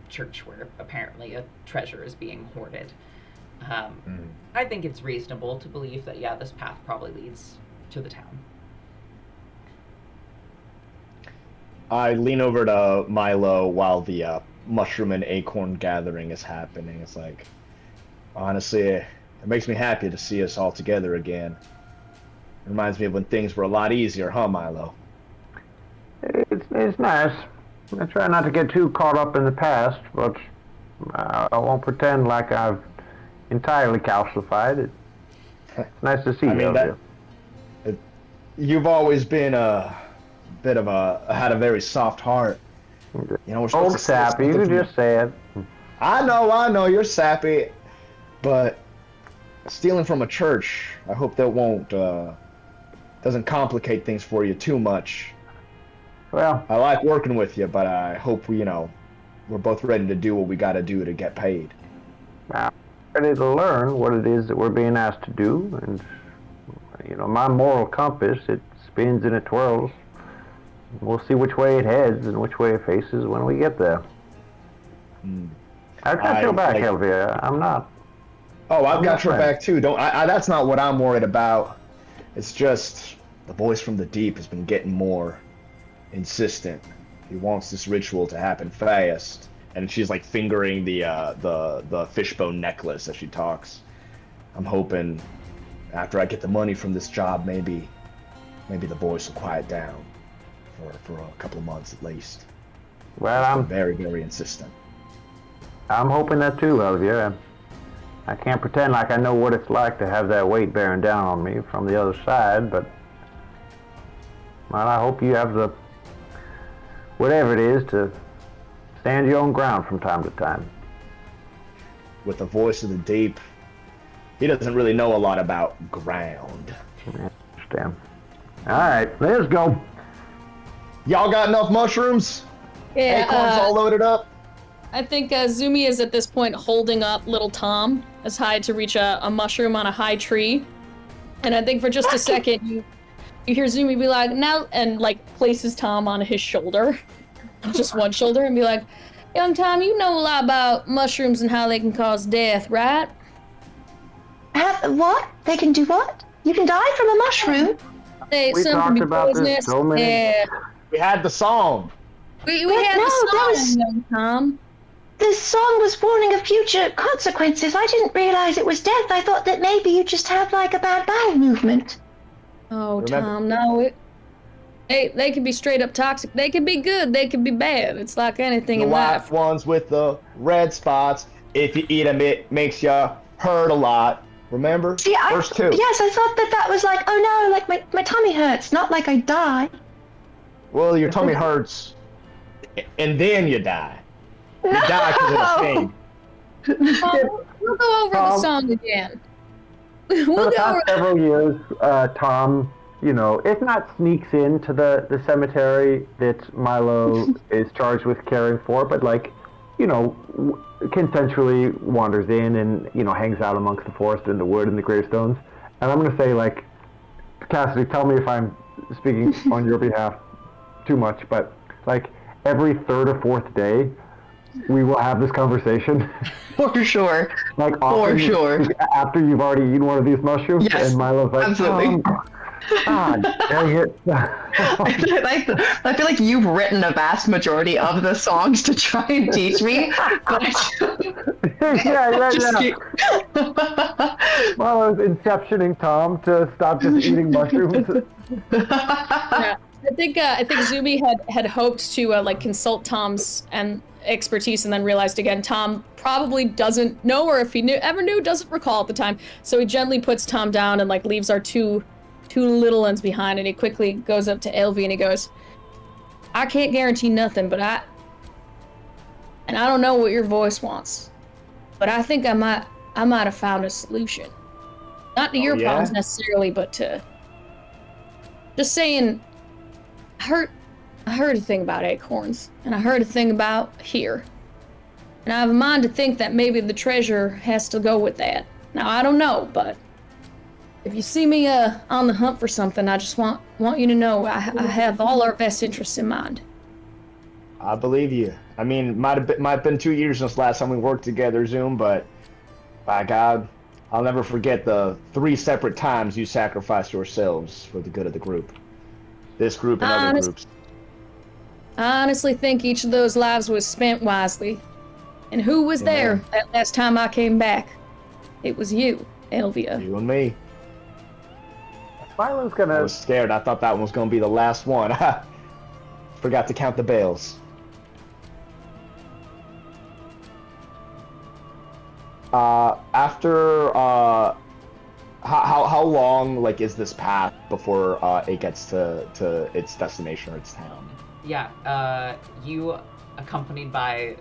F: church where apparently a treasure is being hoarded. I think it's reasonable to believe that this path probably leads to the town.
B: I lean over to Milo while the mushroom and acorn gathering is happening. It's like, honestly, it makes me happy to see us all together again. It reminds me of when things were a lot easier, huh, Milo?
D: It's nice. I try not to get too caught up in the past, but I won't pretend like I've entirely calcified. It's nice to see you.
B: You've always been had a very soft heart. You know, we're supposed
D: old sappy. You can just say it.
B: I know. You're sappy, but stealing from a church, I hope that doesn't complicate things for you too much.
D: Well,
B: I like working with you, but I hope we're both ready to do what we got to do to get paid.
D: I'm ready to learn what it is that we're being asked to do, and my moral compass, it spins and it twirls. We'll see which way it heads and which way it faces when we get there. I've got your back, Elvia. I'm not.
B: Oh, I've got your back too. That's not what I'm worried about. It's just the voice from the deep has been getting more insistent. He wants this ritual to happen fast, and she's like fingering the fishbone necklace as she talks. I'm hoping after I get the money from this job, maybe the voice will quiet down for a couple of months at least.
D: Well,
B: I'm
D: I'm
B: very, very insistent.
D: hoping that too, Elvia. I can't pretend like I know what it's like to have that weight bearing down on me from the other side, but well, I hope you have the whatever it is to stand your own ground from time to time.
B: With the voice of the deep, he doesn't really know a lot about ground.
D: I understand. All right, let's go.
B: Y'all got enough mushrooms?
E: Yeah,
B: Acorns all loaded up?
E: I think Zumi is at this point holding up little Tom as high to reach a mushroom on a high tree. And I think for just a second, you hear Zumi be like, now, and like places Tom on his shoulder, just one shoulder, and be like, young Tom, you know a lot about mushrooms and how they can cause death, right?
G: What? They can do what? You can die from a mushroom?
E: They,
D: We
E: some can
D: talked
E: be
D: about this
E: poisonous.
D: so many-
E: Yeah.
B: We had the song.
E: We
G: But
E: had
G: no,
E: the
G: that
E: song,
G: was-
E: young Tom.
G: This song was warning of future consequences. I didn't realize it was death. I thought that maybe you just have like a bad bowel movement.
E: Oh,
B: Remember-
E: Tom, no. They can be straight up toxic. They can be good. They can be bad. It's like anything
B: The
E: in
B: white
E: life.
B: ones with the red spots. If you eat them, it makes you hurt a lot. Remember?
G: See,
B: Verse 2.
G: Yes, I thought that was like, oh no, like my tummy hurts, not like I die.
B: Well, your tummy hurts, and then you die. You die because of the sting.
E: We'll go over the
D: Tom.
E: song again.
D: For
E: We'll
D: the
E: go
D: past
E: over.
D: several years, Tom, if not sneaks into the cemetery that Milo is charged with caring for, but consensually wanders in and, hangs out amongst the forest and the wood and the gravestones. And I'm going to say, Cassidy, tell me if I'm speaking on your behalf too much, but, every third or fourth day, we will have this conversation.
C: For sure.
D: Often,
C: sure.
D: After you've already eaten one of these mushrooms,
C: Yes,
D: and Milo's like,
C: absolutely.
D: God dang it.
C: I feel like you've written a vast majority of the songs to try and teach me, but
D: yeah.
C: just keep...
D: Milo's inceptioning Tom to stop just eating mushrooms.
E: Yeah. I think Zumi had hoped to consult Tom's and expertise, and then realized again Tom probably doesn't know, or if he ever knew, doesn't recall at the time. So he gently puts Tom down and leaves our two little ones behind, and he quickly goes up to Elvie and he goes, I can't guarantee nothing, but I don't know what your voice wants, but I think I might have found a solution. Not to your
B: yeah?
E: problems necessarily, but to just saying, I heard a thing about acorns, and I heard a thing about here. And I have a mind to think that maybe the treasure has to go with that. Now, I don't know, but if you see me on the hunt for something, I just want you to know I have all our best interests in mind.
B: I believe you. I mean, might have been 2 years since last time we worked together, Zoom, but by God, I'll never forget the 3 separate times you sacrificed yourselves for the good of the group. This group and other groups.
E: I honestly think each of those lives was spent wisely. And who was there that last time I came back? It was you, Elvia.
B: You and me.
D: Milo's
B: I
D: gonna...
B: was scared. I thought that one was going to be the last one. Forgot to count the bells. After how long is this path before it gets to its destination or its town?
F: Yeah, you, accompanied by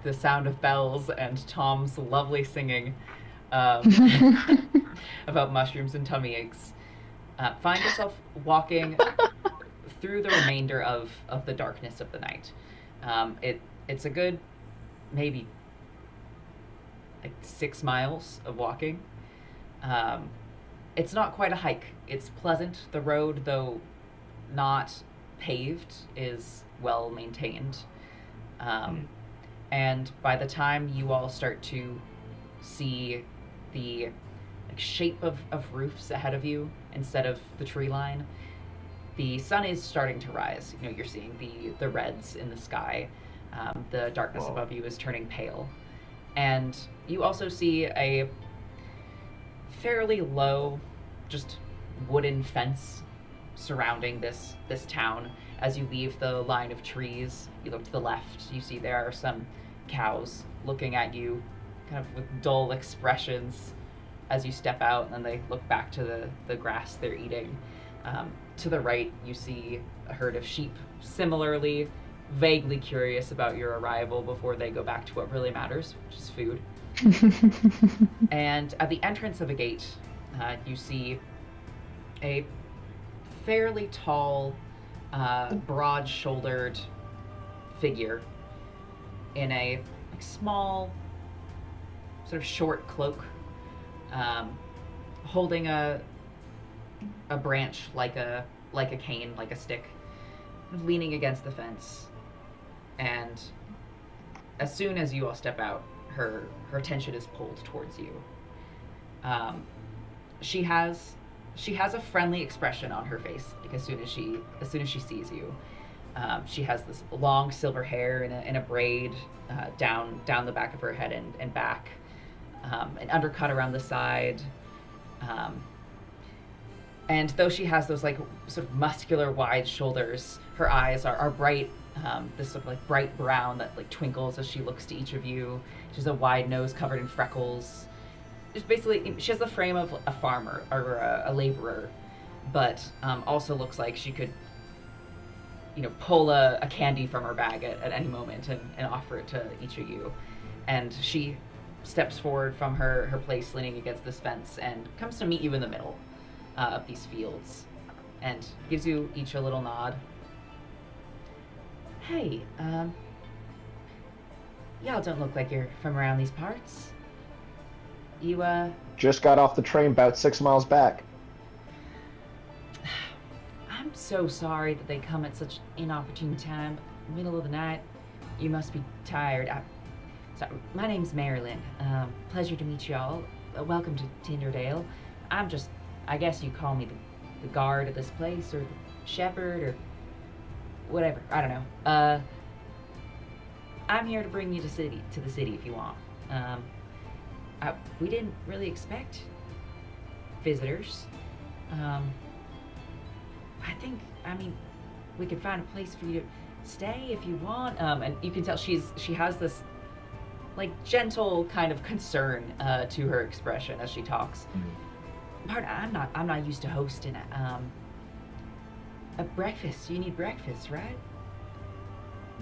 F: the sound of bells and Tom's lovely singing about mushrooms and tummy aches, find yourself walking through the remainder of the darkness of the night. It's a good maybe 6 miles of walking. It's not quite a hike. It's pleasant. The road, though not paved, is well maintained. And by the time you all start to see the shape of roofs ahead of you instead of the tree line, the sun is starting to rise. You're seeing the reds in the sky. The darkness above you is turning pale. And you also see fairly low, just wooden fence surrounding this town. As you leave the line of trees, you look to the left, you see there are some cows looking at you kind of with dull expressions as you step out, and then they look back to the grass they're eating. To the right, you see a herd of sheep, similarly vaguely curious about your arrival before they go back to what really matters, which is food. And at the entrance of a gate, you see a fairly tall, broad-shouldered figure in a small, sort of short cloak, holding a branch like a cane, like a stick, leaning against the fence. And as soon as you all step out, her attention is pulled towards you. She has a friendly expression on her face, like as soon as she sees you. She has this long silver hair in a braid down the back of her head and back, an undercut around the side. And though she has those like sort of muscular wide shoulders, her eyes are bright, this sort of like bright brown that like twinkles as she looks to each of you. She has a wide nose covered in freckles. Just basically, she has the frame of a farmer or a laborer, but also looks like she could, pull a candy from her bag at any moment and offer it to each of you. And she steps forward from her place leaning against this fence and comes to meet you in the middle of these fields and gives you each a little nod. Hey, y'all don't look like you're from around these parts. You,
B: Just got off the train about 6 miles back.
F: I'm so sorry that they come at such inopportune time, middle of the night. You must be tired. Sorry, my name's Marilyn. Pleasure to meet y'all. Welcome to Tinderdale. I guess you call me the guard of this place, or the shepherd, or whatever. I don't know. I'm here to bring you to the city if you want. We didn't really expect visitors. We could find a place for you to stay if you want. And you can tell she has this like gentle kind of concern to her expression as she talks. Pardon, I'm not used to hosting a breakfast. You need breakfast, right?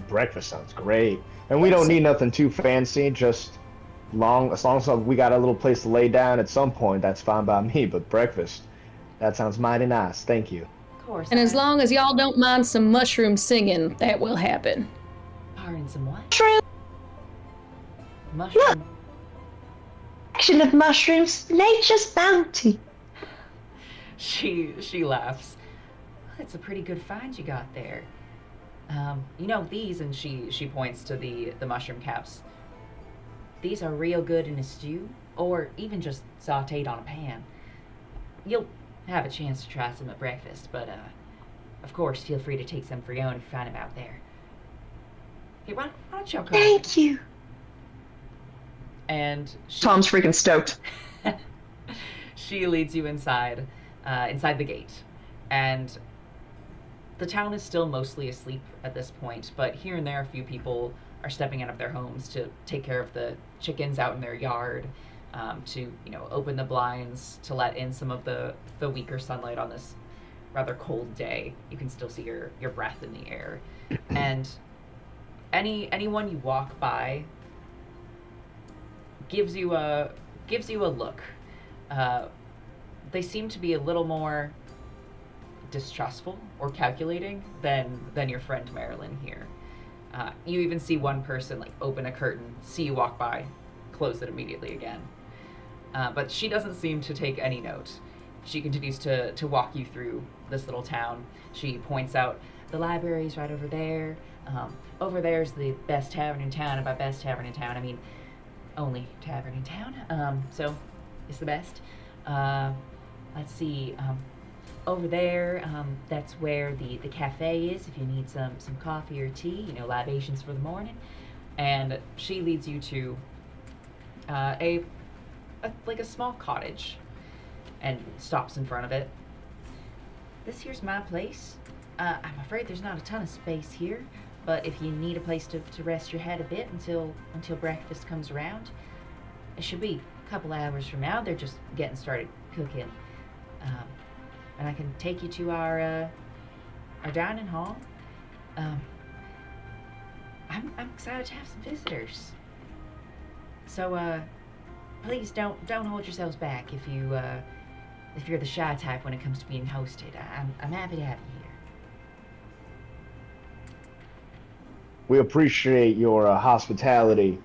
B: Breakfast sounds great. And we don't need nothing too fancy, just as long as we got a little place to lay down at some point, that's fine by me. But breakfast, that sounds mighty nice. Thank you.
F: Of course.
E: And as long as y'all don't mind some mushroom singing, that will happen.
F: Pardon, some what?
G: Mushroom.
F: Mushroom.
G: Action of mushrooms, nature's bounty.
F: She laughs. That's a pretty good find you got there. These, and she points to the mushroom caps. These are real good in a stew, or even just sautéed on a pan. You'll have a chance to try some at breakfast, but of course, feel free to take some for your own if you find them out there. Hey, why don't y'all come?
G: Thank you.
F: And
C: Tom's freaking stoked.
F: she leads you inside the gate, and the town is still mostly asleep at this point, but here and there a few people are stepping out of their homes to take care of the chickens out in their yard, to open the blinds to let in some of the weaker sunlight on this rather cold day. You can still see your breath in the air, and anyone you walk by gives you a look. They seem to be a little more distrustful or calculating than your friend Marilyn here. You even see one person like open a curtain, see you walk by, close it immediately again. But she doesn't seem to take any note. She continues to walk you through this little town. She points out the library's right over there. Over there's the best tavern in town, and by best tavern in town I mean only tavern in town. So it's the best. Let's see. Over there, that's where the cafe is if you need some coffee or tea, libations for the morning. And she leads you to a small cottage. and stops in front of it. This here's my place. I'm afraid there's not a ton of space here, but if you need a place to rest your head a bit until breakfast comes around, it should be a couple hours from now. They're just getting started cooking. And I can take you to our dining hall. I'm excited to have some visitors. So please don't hold yourselves back if you're the shy type when it comes to being hosted. I'm happy to have you here.
B: We appreciate your hospitality.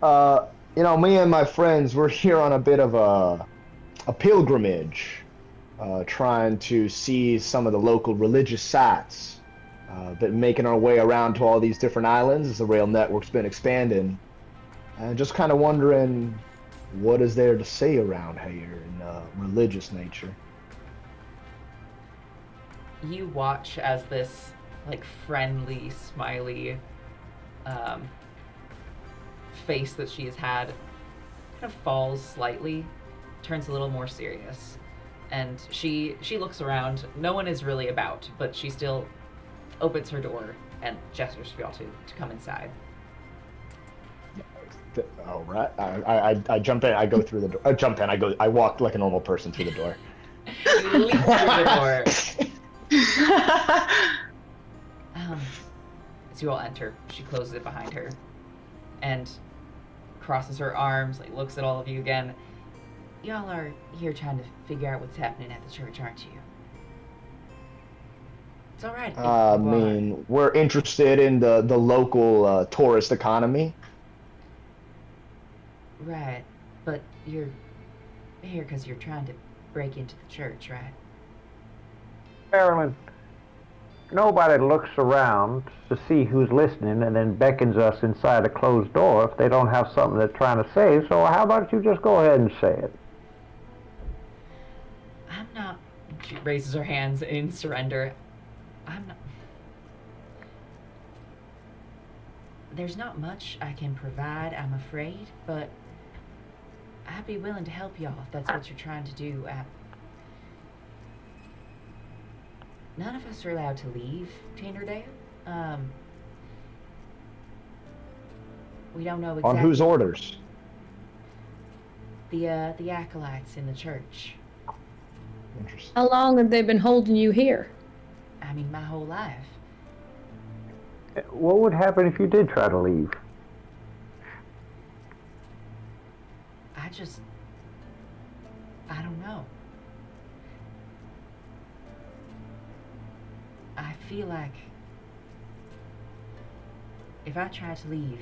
B: Me and my friends, we're here on a bit of a pilgrimage, trying to see some of the local religious sites. Been making our way around to all these different islands as the rail network's been expanding. And just kind of wondering what is there to say around here in religious nature.
F: You watch as this like friendly, smiley face that she has had kind of falls slightly, turns a little more serious, and she looks around. No one is really about, but she still opens her door and gestures for y'all to come inside.
B: All right. I jump in. I go through the door. I jump in. I walk like a normal person through the door.
F: You leap through the door. As you all enter, she closes it behind her and crosses her arms, like looks at all of you again. Y'all are here trying to figure out what's happening at the church, aren't you? It's all right.
B: We're interested in the local tourist economy.
F: Right, but you're here because you're trying to break into the church, right?
D: Marilyn, nobody looks around to see who's listening and then beckons us inside a closed door if they don't have something they're trying to say, so how about you just go ahead and say it?
F: I'm not... She raises her hands in surrender. I'm not... There's not much I can provide, I'm afraid, but I'd be willing to help y'all if that's what you're trying to do. None of us are allowed to leave Tinderdale. We don't know exactly...
B: On whose orders?
F: The acolytes in the church.
B: Interesting.
E: How long have they been holding you here?
F: I mean, my whole life.
D: What would happen if you did try to leave?
F: I don't know. I feel like if I tried to leave,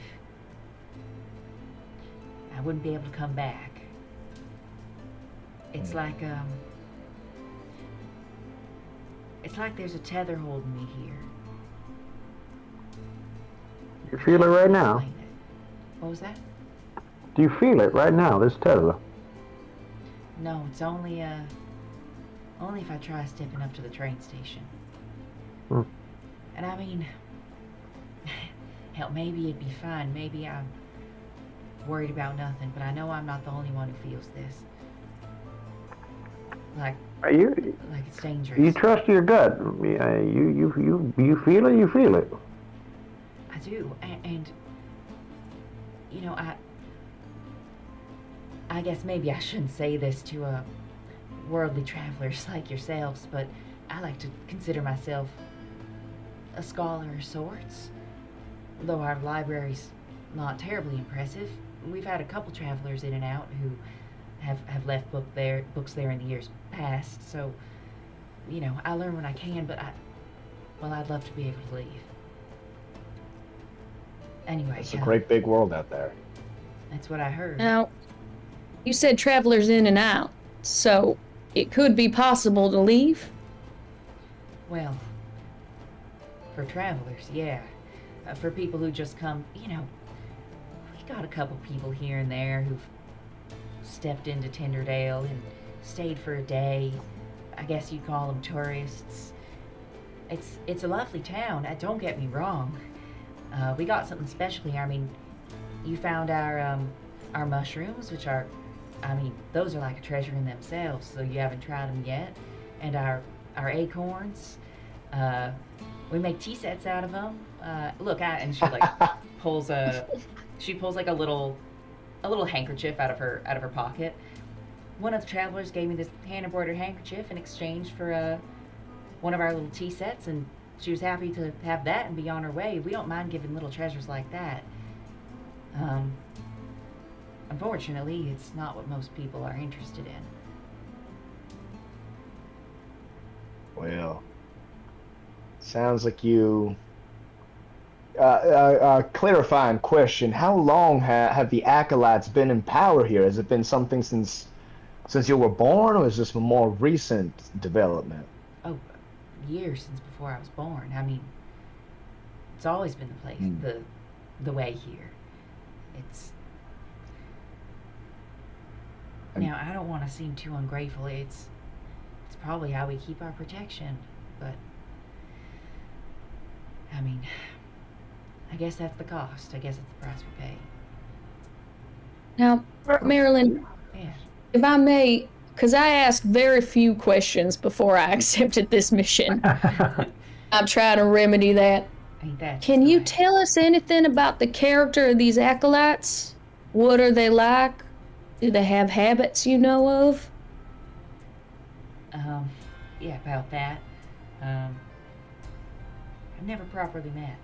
F: I wouldn't be able to come back. It's like there's a tether holding me here.
D: You feel it right now?
F: What was that?
D: Do you feel it right now, this tether?
F: No, it's only if I try stepping up to the train station. And I mean, hell, maybe it'd be fine. Maybe I'm worried about nothing, but I know I'm not the only one who feels this. Like it's dangerous.
D: You trust your gut. You feel it. You feel it.
F: I do, and you know, I guess maybe I shouldn't say this to worldly travelers like yourselves, but I like to consider myself a scholar of sorts. Though our library's not terribly impressive, we've had a couple travelers in and out who have left books there in the years past. So, you know, I learn when I can, but I'd love to be able to leave. Anyway,
B: it's a great big world out there.
F: That's what I heard.
E: Now, you said travelers in and out, so it could be possible to leave?
F: Well, for travelers, yeah. For people who just come, you know, we got a couple people here and there who've stepped into Tinderdale and stayed for a day. I guess you'd call them tourists. It's a lovely town, don't get me wrong. We got something special here. I mean, you found our mushrooms, which are I mean, those are like a treasure in themselves, so you haven't tried them yet. And our acorns, we make tea sets out of them. Look, and she like pulls like a little handkerchief out of her pocket. One of the travelers gave me this hand embroidered handkerchief in exchange for one of our little tea sets, and she was happy to have that and be on her way. We don't mind giving little treasures like that. Unfortunately, it's not what most people are interested in.
B: Well, sounds like you. Clarifying question: how long have the acolytes been in power here? Has it been something since you were born, or is this a more recent development?
F: Oh, years since before I was born. I mean, it's always been the place, the way here. It's. Now, I don't want to seem too ungrateful. It's probably how we keep our protection, but I mean, I guess that's the cost. I guess it's the price we pay.
E: Now, Marilyn,
F: Yeah.
E: if I may, because I asked very few questions before I accepted this mission. I'm trying to remedy that.
F: Ain't that
E: Can
F: just the
E: you
F: way?
E: tell us anything about the character of these acolytes? What are they like? Do they have habits you know of?
F: Yeah, about that. I've never properly met.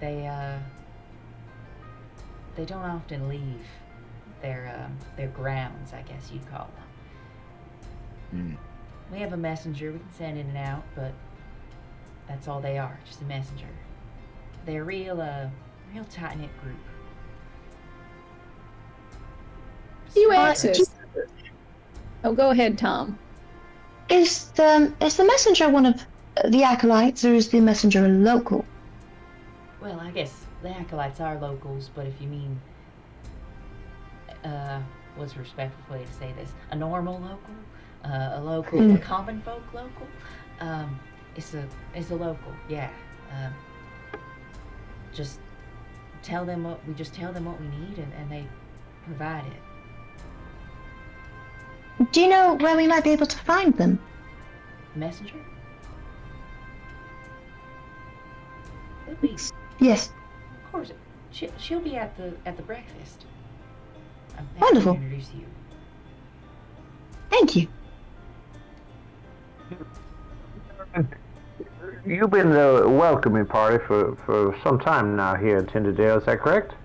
F: They don't often leave their grounds, I guess you'd call them. We have a messenger we can send in and out, but that's all they are, just a messenger. They're a real tight-knit group.
E: You
G: Uh,
E: answers. Oh, go ahead, Tom.
G: Is the messenger one of the acolytes, or is the messenger a local?
F: Well, I guess the acolytes are locals, but if you mean, what's a respectful way to say this? A normal local? A local, a common folk local? It's a local, yeah. Just tell them what we need, and they provide it.
G: Do you know where we might be able to find them?
F: Messenger? It'll be,
G: Yes.
F: of course, she'll be at the breakfast. I'm happy
G: Wonderful.
F: to introduce you.
G: Thank you.
D: You've been the welcoming party for some time now here in Tinderdale, is that correct?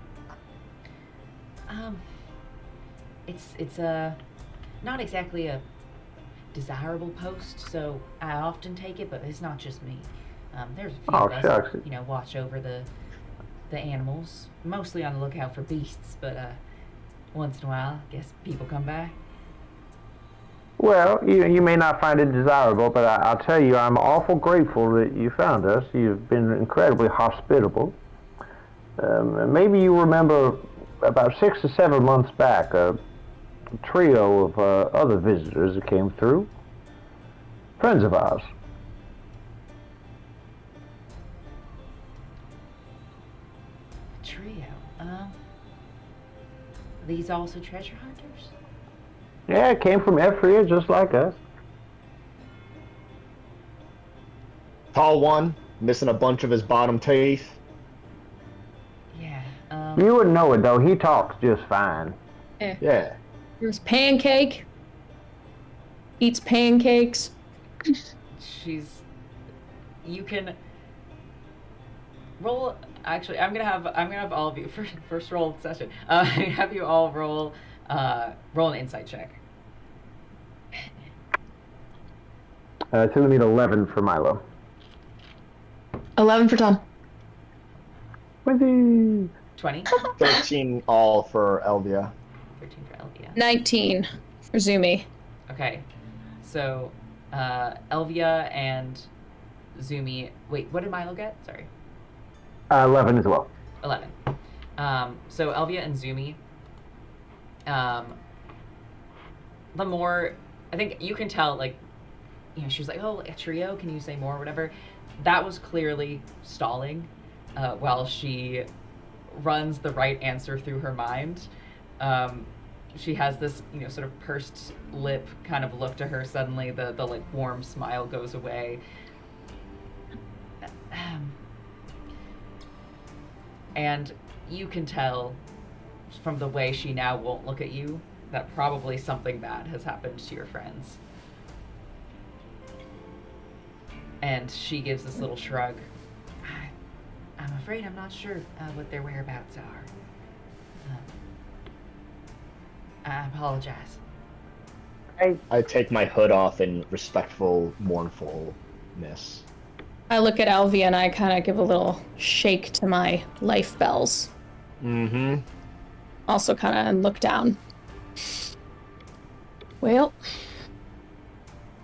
F: It's not exactly a desirable post, so I often take it, but it's not just me. There's a few
D: Oh,
F: of us
D: shucks.
F: that, watch over the animals, mostly on the lookout for beasts, but once in a while, I guess people come by.
D: Well, you may not find it desirable, but I'll tell you, I'm awful grateful that you found us. You've been incredibly hospitable. Maybe you remember about 6 to 7 months back, a trio of other visitors that came through. Friends of ours.
F: A trio. These also treasure hunters?
D: Yeah, it came from Ephria, just like us.
B: Tall one, missing a bunch of his bottom teeth.
F: Yeah.
D: You wouldn't know it, though. He talks just fine.
B: Yeah.
E: There's Pancake. Eats pancakes.
F: You can roll. Actually, I'm gonna have all of you first roll of the session. Have you all roll an insight check.
D: It's going to need 11 for Milo.
C: 11 for Tom.
D: Wizzy!
F: 20.
B: 13 all for Elvia.
F: 13 for Elvia.
E: 19 for Zumi.
F: Okay, so Elvia and Zumi. Wait, what did Milo get? Sorry.
D: 11 as well.
F: 11. So Elvia and Zumi. The more, I think you can tell, like, she was like, oh, a trio, can you say more or whatever. That was clearly stalling while she runs the right answer through her mind. she has this, sort of pursed lip kind of look to her. Suddenly, the like warm smile goes away. And you can tell from the way she now won't look at you that probably something bad has happened to your friends. And she gives this little shrug. I'm afraid I'm not sure what their whereabouts are. I apologize.
B: I take my hood off in respectful mournfulness.
E: I look at Alvia and I kind of give a little shake to my life bells.
B: Mm-hmm.
E: Also kind of look down. Well.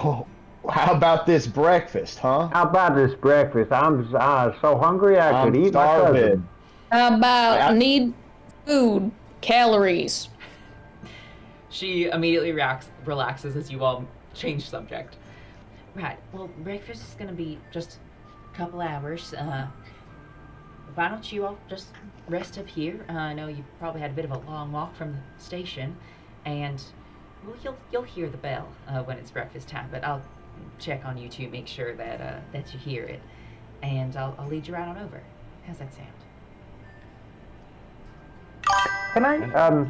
B: Oh, how about this breakfast, huh?
D: How about this breakfast? I'm so hungry I could eat my cousin.
E: How about need food, calories?
F: She immediately relaxes as you all change subject. Right, well, breakfast is going to be just a couple hours. Why don't you all just rest up here? I know you probably had a bit of a long walk from the station, and well, you'll hear the bell when it's breakfast time, but I'll check on you to make sure that you hear it, and I'll lead you right on over. How's that sound?
D: Can I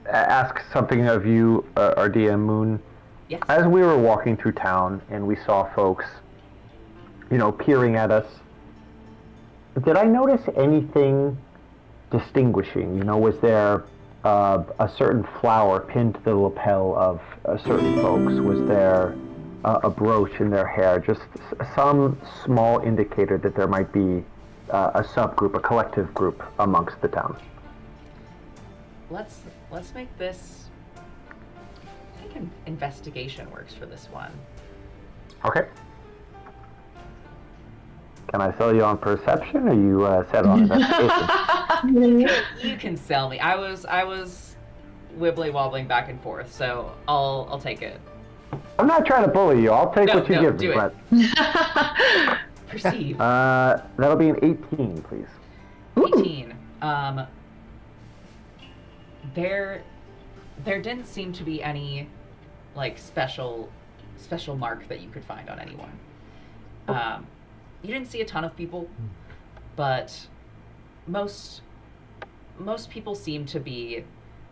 D: ask something of you, our DM Moon?
F: Yes.
D: As we were walking through town and we saw folks, peering at us, did I notice anything distinguishing? Was there a certain flower pinned to the lapel of certain folks? Was there a brooch in their hair? Just some small indicator that there might be a subgroup, a collective group amongst the town.
F: Let's make this. I think investigation works for this one.
D: Okay. Can I sell you on perception, or you set on investigation?
F: You can sell me. I was wibbly wobbling back and forth, so I'll take it.
D: I'm not trying to bully you. I'll take what you give me.
F: But perceive.
D: That'll be an 18, please.
F: 18. There didn't seem to be any like special mark that you could find on anyone. You didn't see a ton of people, but most people seem to be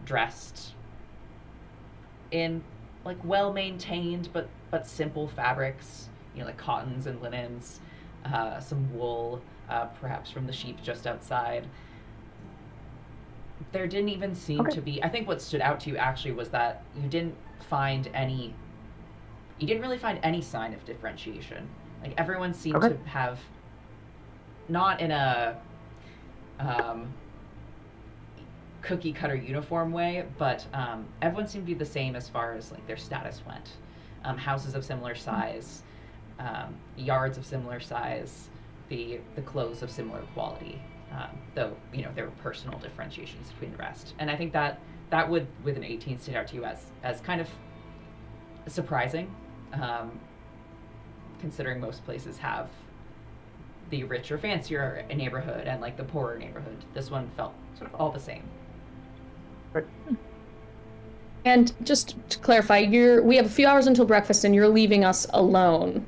F: dressed in like well-maintained but simple fabrics, like cottons and linens, some wool, perhaps from the sheep just outside. There didn't even seem to be. I think what stood out to you actually was that you didn't really find any sign of differentiation. Like everyone seemed to have, not in a cookie cutter uniform way, but everyone seemed to be the same as far as like their status went. Houses of similar size, yards of similar size, the clothes of similar quality. Though there were personal differentiations between the rest, and I think that would, with an 18, stand out to you as kind of surprising, considering most places have the richer, fancier neighborhood and like the poorer neighborhood. This one felt sort of all the same.
D: Right.
E: And just to clarify, we have a few hours until breakfast, and you're leaving us alone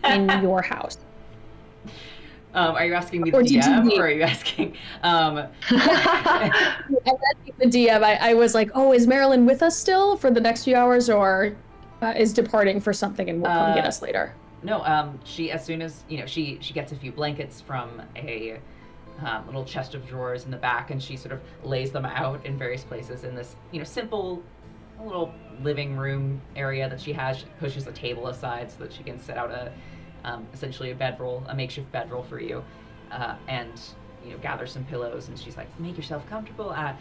E: in your house.
F: Are you asking me the DM, or are you asking?
E: The DM, I was like, oh, is Marilyn with us still for the next few hours, or is departing for something and will come get us later?
F: No, she, as soon as, she gets a few blankets from a little chest of drawers in the back, and she sort of lays them out in various places in this, simple little living room area that she has. She pushes a table aside so that she can set out essentially a makeshift bedroll for you, and gather some pillows. And she's like, make yourself comfortable. I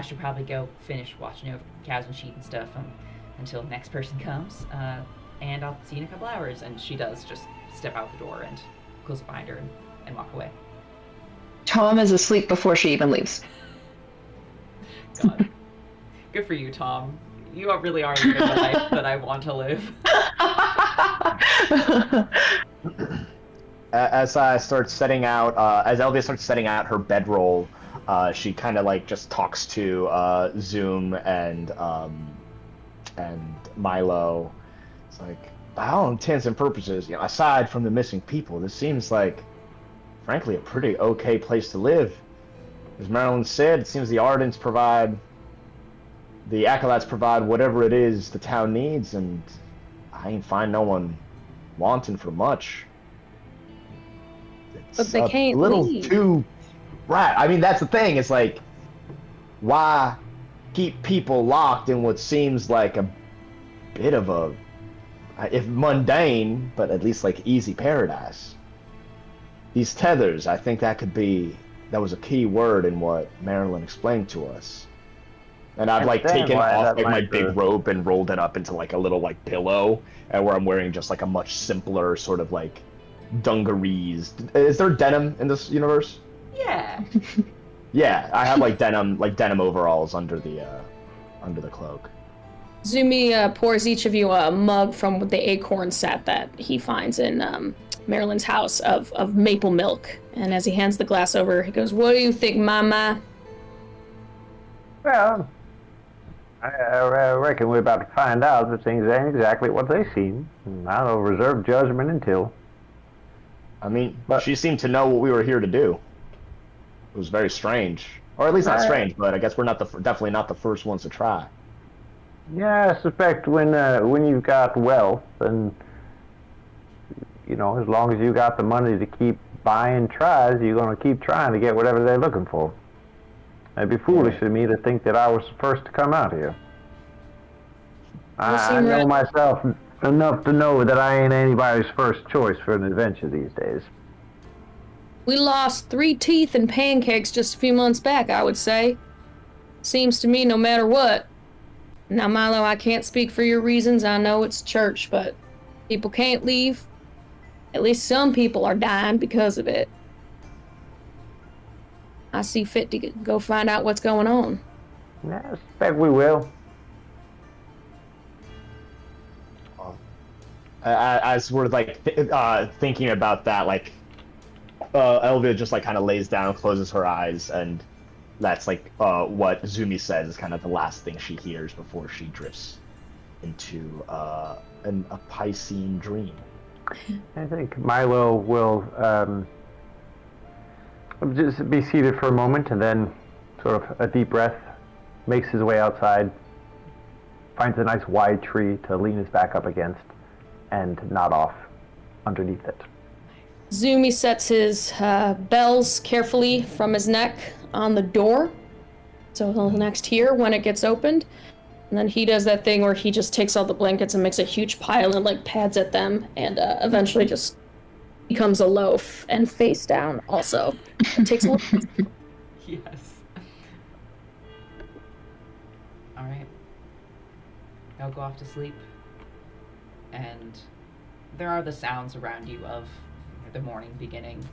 F: should probably go finish watching over cows and sheep and stuff until the next person comes, and I'll see you in a couple hours. And she does just step out the door and close it behind her and walk away.
C: Tom is asleep before she even leaves.
F: God. Good for you, Tom. You really are living the life that I want to live.
B: As I start setting out, as Elvia starts setting out her bedroll, she kind of like just talks to Zoom and Milo. It's like, by all intents and purposes, aside from the missing people, this seems like, frankly, a pretty okay place to live. As Marilyn said, it seems the Acolytes provide whatever it is the town needs, and I ain't find no one wanting for much. It's
E: But they can't
B: a little
E: leave.
B: too... Right, I mean, that's the thing. It's like, why keep people locked in what seems like a bit of a, if mundane, but at least like easy paradise? These tethers, I think that was a key word in what Marilyn explained to us. And I've like
D: Understand
B: taken
D: why
B: off
D: that
B: like my
D: might
B: big
D: be.
B: robe and rolled it up into like a little like pillow, and where I'm wearing just like a much simpler sort of like dungarees. Is there denim in this universe?
F: Yeah.
B: Yeah, I have like denim overalls under the cloak.
E: Zumi pours each of you a mug from the acorn set that he finds in Marilyn's house of maple milk. And as he hands the glass over, he goes, "What do you think, Mama?"
D: Well, I reckon we're about to find out that things ain't exactly what they seem. And I'll reserve judgment until.
B: I mean,
D: But-
B: she seemed to know what we were here to do. It was very strange, or at least not strange, but I guess we're definitely not the first ones to try.
D: Yeah, I suspect when you've got wealth, and as long as you got the money to keep buying tries, you're gonna keep trying to get whatever they're looking for. It'd be foolish of me to think that I was the first to come out here. I
E: seem
D: know
E: right.
D: myself enough to know that I ain't anybody's first choice for an adventure these days.
E: We lost 3 teeth in pancakes just a few months back, I would say. Seems to me no matter what. Now, Milo, I can't speak for your reasons. I know it's church, but people can't leave. At least some people are dying because of it. I see fit to go find out what's going on.
D: Yeah, I suspect we will.
B: As we're like thinking about that, like Elvia just like kind of lays down, closes her eyes, and that's like what Zumi says is kind of the last thing she hears before she drifts into a Piscean dream.
D: I think Milo will just be seated for a moment and then sort of a deep breath, makes his way outside, finds a nice wide tree to lean his back up against, and nod off underneath it.
E: Zumi sets his bells carefully from his neck on the door, so he'll next hear when it gets opened. And then he does that thing where he just takes all the blankets and makes a huge pile and like pads at them, and eventually just becomes a loaf and face down also. And takes a look.
F: Yes. All right. I'll go off to sleep. And there are the sounds around you of the morning beginning.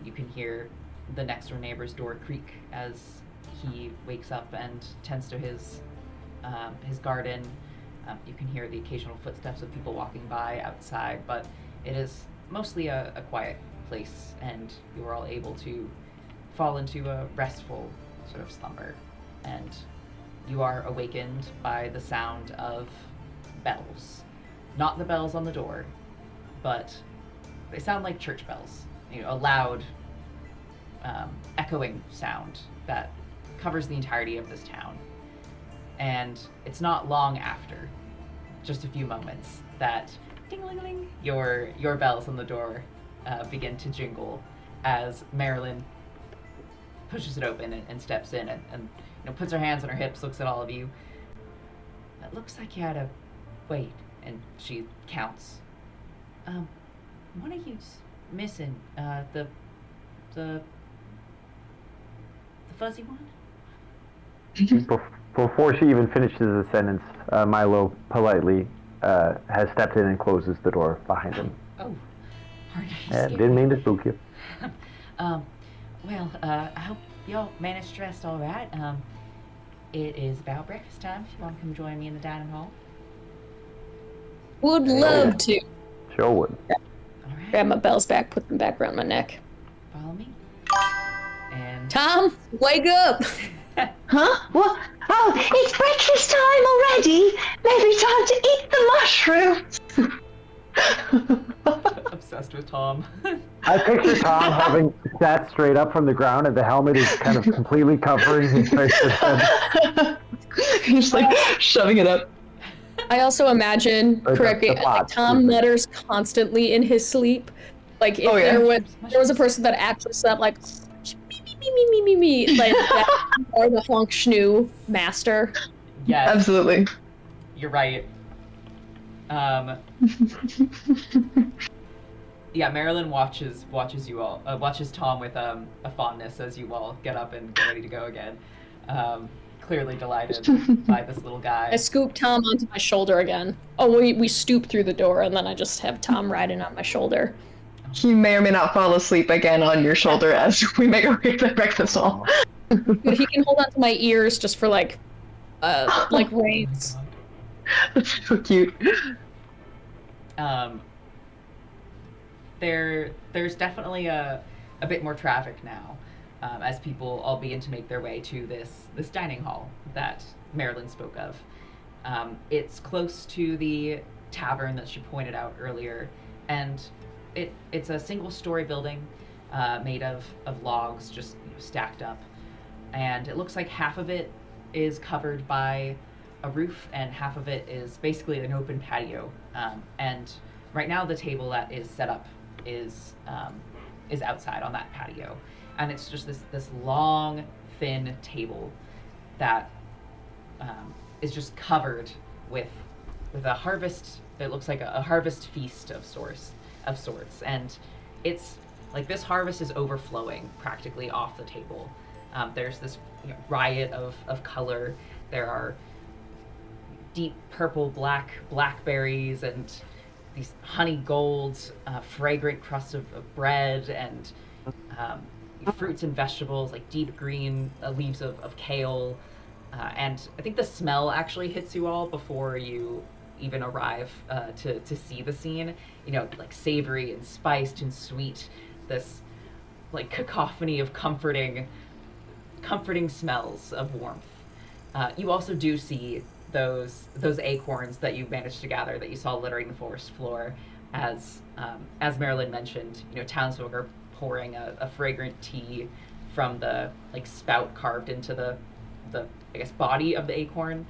F: You can hear the next door neighbor's door creak as he wakes up and tends to his garden. You can hear the occasional footsteps of people walking by outside, but it is mostly a quiet place, and you are all able to fall into a restful sort of slumber. And you are awakened by the sound of bells. Not the bells on the door, but they sound like church bells. A loud, echoing sound that covers the entirety of this town. And it's not long after, just a few moments, that ding-a-ling-a-ling, your bells on the door begin to jingle as Marilyn pushes it open and steps in and puts her hands on her hips, looks at all of you. It looks like you had a wait, and she counts. One of you's missing. The fuzzy one?
D: Before she even finishes the sentence, Milo politely has stepped in and closes the door behind him.
F: Oh, pardon.
D: Didn't mean to spook you.
F: Well, I hope y'all managed to rest all right. It is about breakfast time. If you want to come join me in the dining hall.
E: Would love to.
D: Sure would.
F: All right.
E: Grab my bells back, put them back around my neck.
F: Follow me. And
E: Tom, wake up!
G: Huh? What? Oh, it's breakfast time already! Maybe time to eat the mushrooms!
F: Obsessed with Tom.
D: I picture Tom having sat straight up from the ground, and the helmet is kind of completely covering his face and head.
C: He's like shoving it up.
E: I also imagine,
D: Or
E: correct me,
D: the pot,
E: like Tom
D: excuse me.
E: mutters constantly in his sleep. Like if there was a person that actually slept like me, like that, or the honk schnoo master.
F: Yes,
C: Absolutely.
F: you're right. Yeah, Marilyn watches you all, watches Tom with a fondness as you all get up and get ready to go again. Clearly delighted by this little guy.
E: I scoop Tom onto my shoulder again. Oh, we stoop through the door, and then I just have Tom riding on my shoulder.
C: He may or may not fall asleep again on your shoulder as we make our way to the breakfast hall.
E: But he can hold onto my ears just for like reins.
C: That's so cute.
F: There's definitely a bit more traffic now, as people all begin to make their way to this dining hall that Marilyn spoke of. It's close to the tavern that she pointed out earlier, and it's a single-story building made of logs just stacked up, and it looks like half of it is covered by a roof and half of it is basically an open patio. And right now the table that is set up is outside on that patio, and it's just this long, thin table that is just covered with a harvest. It looks like a harvest feast of sorts, and it's like this harvest is overflowing practically off the table. There's this riot of color. There are deep purple, blackberries and these honey golds, fragrant crusts of bread, and fruits and vegetables like deep green leaves of kale. And I think the smell actually hits you all before you even arrive to see the scene. Like savory and spiced and sweet, this like cacophony of comforting smells of warmth. You also do see those acorns that you managed to gather that you saw littering the forest floor, as Marilyn mentioned. Townsfolk are pouring a fragrant tea from the like spout carved into the I guess body of the acorn,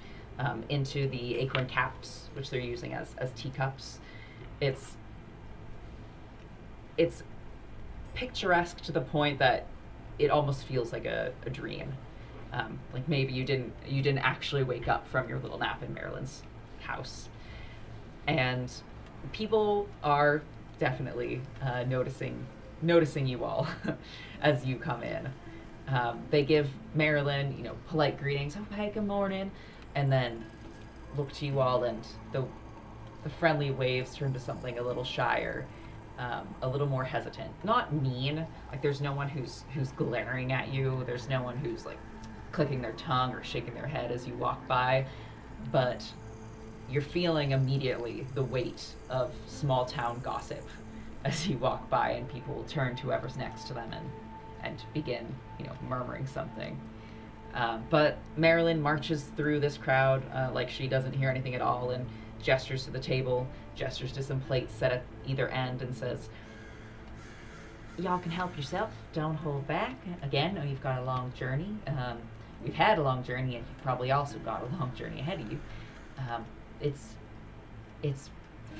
F: into the acorn caps, which they're using as teacups. It's picturesque to the point that it almost feels like a dream. Like maybe you didn't actually wake up from your little nap in Marilyn's house. And people are definitely noticing you all as you come in. They give Marilyn, polite greetings. Oh, hey, good morning. And then look to you all, and the friendly waves turn to something a little shyer, a little more hesitant. Not mean, like there's no one who's glaring at you. There's no one who's like clicking their tongue or shaking their head as you walk by, but you're feeling immediately the weight of small town gossip as you walk by, and people turn to whoever's next to them and begin, murmuring something. But Marilyn marches through this crowd like she doesn't hear anything at all, and gestures to the table, gestures to some plates set at either end, and says, y'all can help yourself, don't hold back. Again, I know you've got a long journey. We've had a long journey, and you've probably also got a long journey ahead of you. It's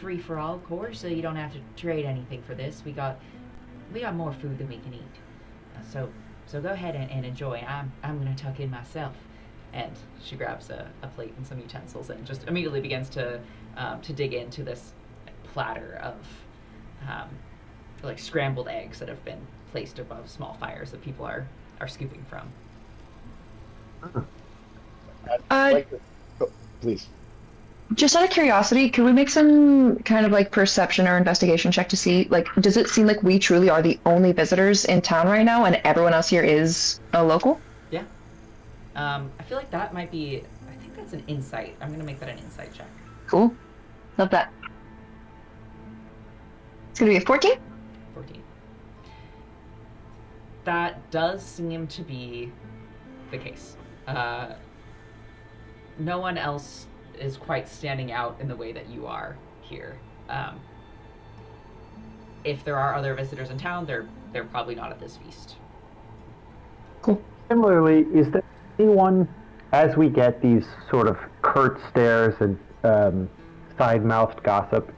F: free for all, of course, so you don't have to trade anything for this. We got more food than we can eat. So go ahead and enjoy. I'm gonna tuck in myself. And she grabs a plate and some utensils and just immediately begins to dig into this platter of like scrambled eggs that have been placed above small fires that people are scooping from.
B: Please.
C: Just out of curiosity, could we make some kind of like perception or investigation check to see, like, does it seem like we truly are the only visitors in town right now and everyone else here is a local?
F: Yeah. I feel like that might be, I think that's an insight. I'm going to make that an insight check.
C: Cool. Love that. It's going to be a 14?
F: 14. That does seem to be the case. No one else is quite standing out in the way that you are here. If there are other visitors in town, they're probably not at this feast.
D: Cool. Similarly, is there anyone, as we get these sort of curt stares and side-mouthed gossip,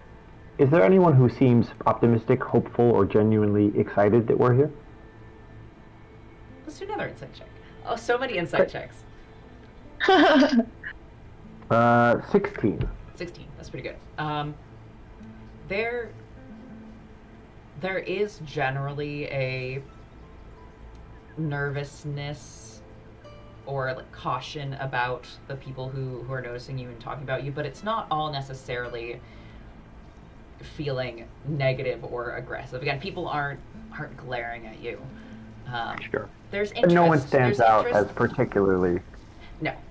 D: is there anyone who seems optimistic, hopeful, or genuinely excited that we're here?
F: Let's do another insight check. Oh, so many insight checks.
D: 16.
F: 16. That's pretty good. There is generally a nervousness or like caution about the people who are noticing you and talking about you, but it's not all necessarily feeling negative or aggressive. Again, people aren't glaring at you.
D: Sure.
F: There's interest.
D: But no one stands out
F: interest.
D: as particularly.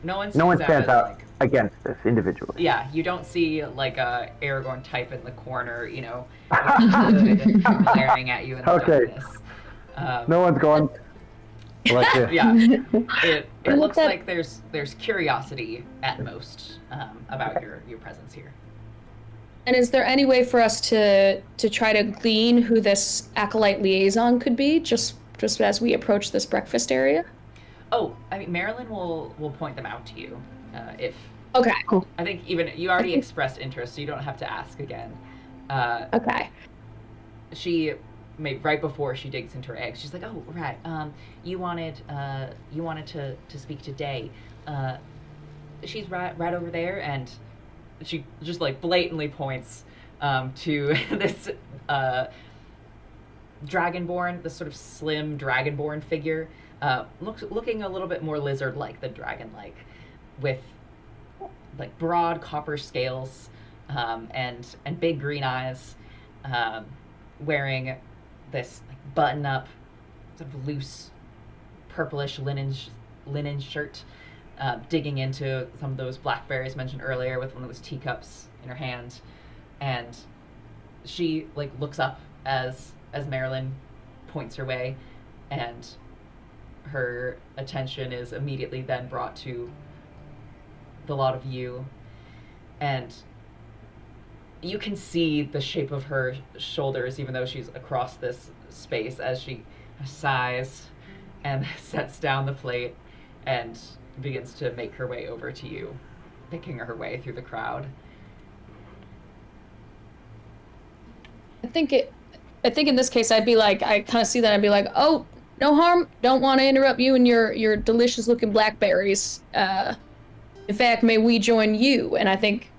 F: No one
D: stands out
F: like,
D: against this individually.
F: yeah, you don't see like a Aragorn type in the corner, glaring at you in the darkness.
D: No one's going like this.
F: Yeah, it looks like there's curiosity at most about your presence here.
E: And is there any way for us to try to glean who this acolyte liaison could be, just as we approach this breakfast area?
F: Oh, I mean, Marilyn will point them out to you if.
E: Okay, cool.
F: I think even you already expressed interest, so you don't have to ask again.
E: Okay.
F: She right before she digs into her eggs, she's like, "Oh, right. You wanted to speak to Day. She's right over there," and she just like blatantly points to this dragonborn, this sort of slim dragonborn figure, looking a little bit more lizard-like than dragon-like, with like broad copper scales and big green eyes, wearing this like button-up, sort of loose purplish linen shirt, digging into some of those blackberries mentioned earlier with one of those teacups in her hand, and she like looks up as Marilyn points her way, and her attention is immediately then brought to the lot of you, and you can see the shape of her shoulders even though she's across this space as she sighs and sets down the plate and begins to make her way over to you, picking her way through the crowd.
E: I think in this case I'd be like, I kind of see that, I'd be like, oh, no harm, don't want to interrupt you and your delicious looking blackberries. In fact, may we join you? And I think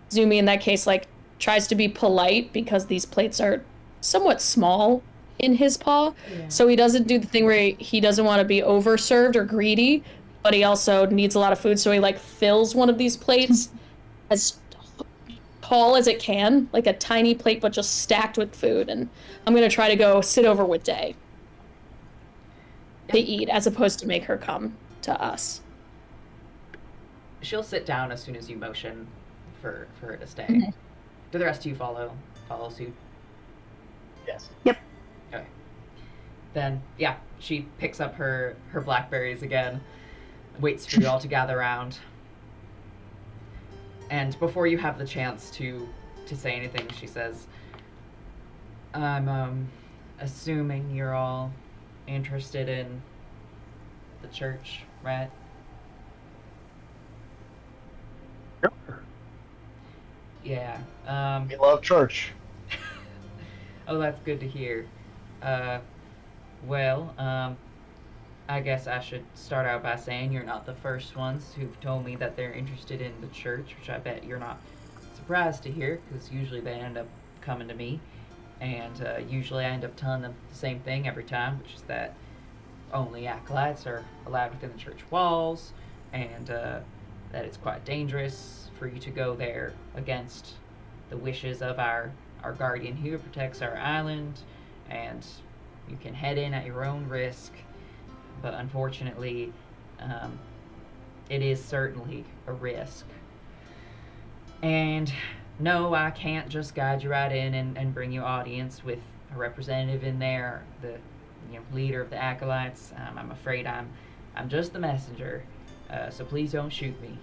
E: Zumi in that case like tries to be polite because these plates are somewhat small in his paw. Yeah. So he doesn't do the thing where he doesn't want to be overserved or greedy, but he also needs a lot of food, so he like fills one of these plates as tall as it can, like a tiny plate but just stacked with food, and I'm gonna try to go sit over with Day to eat as opposed to make her come to us.
F: She'll sit down as soon as you motion for her to stay.
E: Okay.
F: Do the rest of you follow suit?
B: Yes.
C: Yep.
F: Okay. Then, yeah, she picks up her blackberries again, waits for you all to gather around. And before you have the chance to say anything, she says, I'm assuming you're all interested in the church, right? Yeah.
B: We love church.
F: Oh, that's good to hear. Well, I guess I should start out by saying you're not the first ones who've told me that they're interested in the church, which I bet you're not surprised to hear, because usually they end up coming to me, and usually I end up telling them the same thing every time, which is that only acolytes are allowed within the church walls, and that it's quite dangerous for you to go there against the wishes of our guardian who protects our island, and you can head in at your own risk. But unfortunately, it is certainly a risk. And no, I can't just guide you right in and bring you audience with a representative in there. The leader of the acolytes. I'm afraid I'm just the messenger, so please don't shoot me.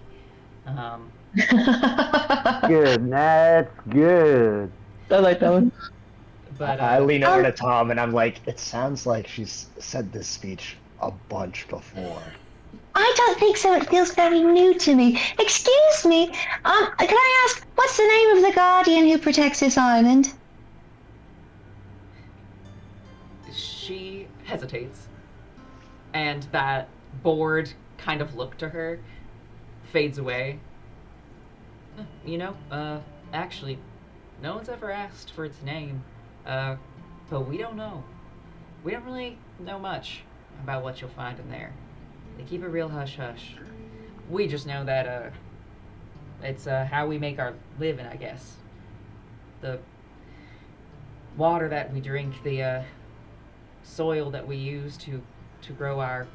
D: Good. That's good.
C: I like that one.
F: But
B: I lean over to Tom and I'm like, it sounds like she's said this speech a bunch before.
G: I don't think so. It feels very new to me. Excuse me. Can I ask, what's the name of the guardian who protects this island?
F: she hesitates, and that bored kind of look to her fades away. Actually, no one's ever asked for its name, but we don't know. We don't really know much about what you'll find in there. They keep it real hush-hush. We just know that, it's how we make our living, I guess. The water that we drink, the soil that we use to grow our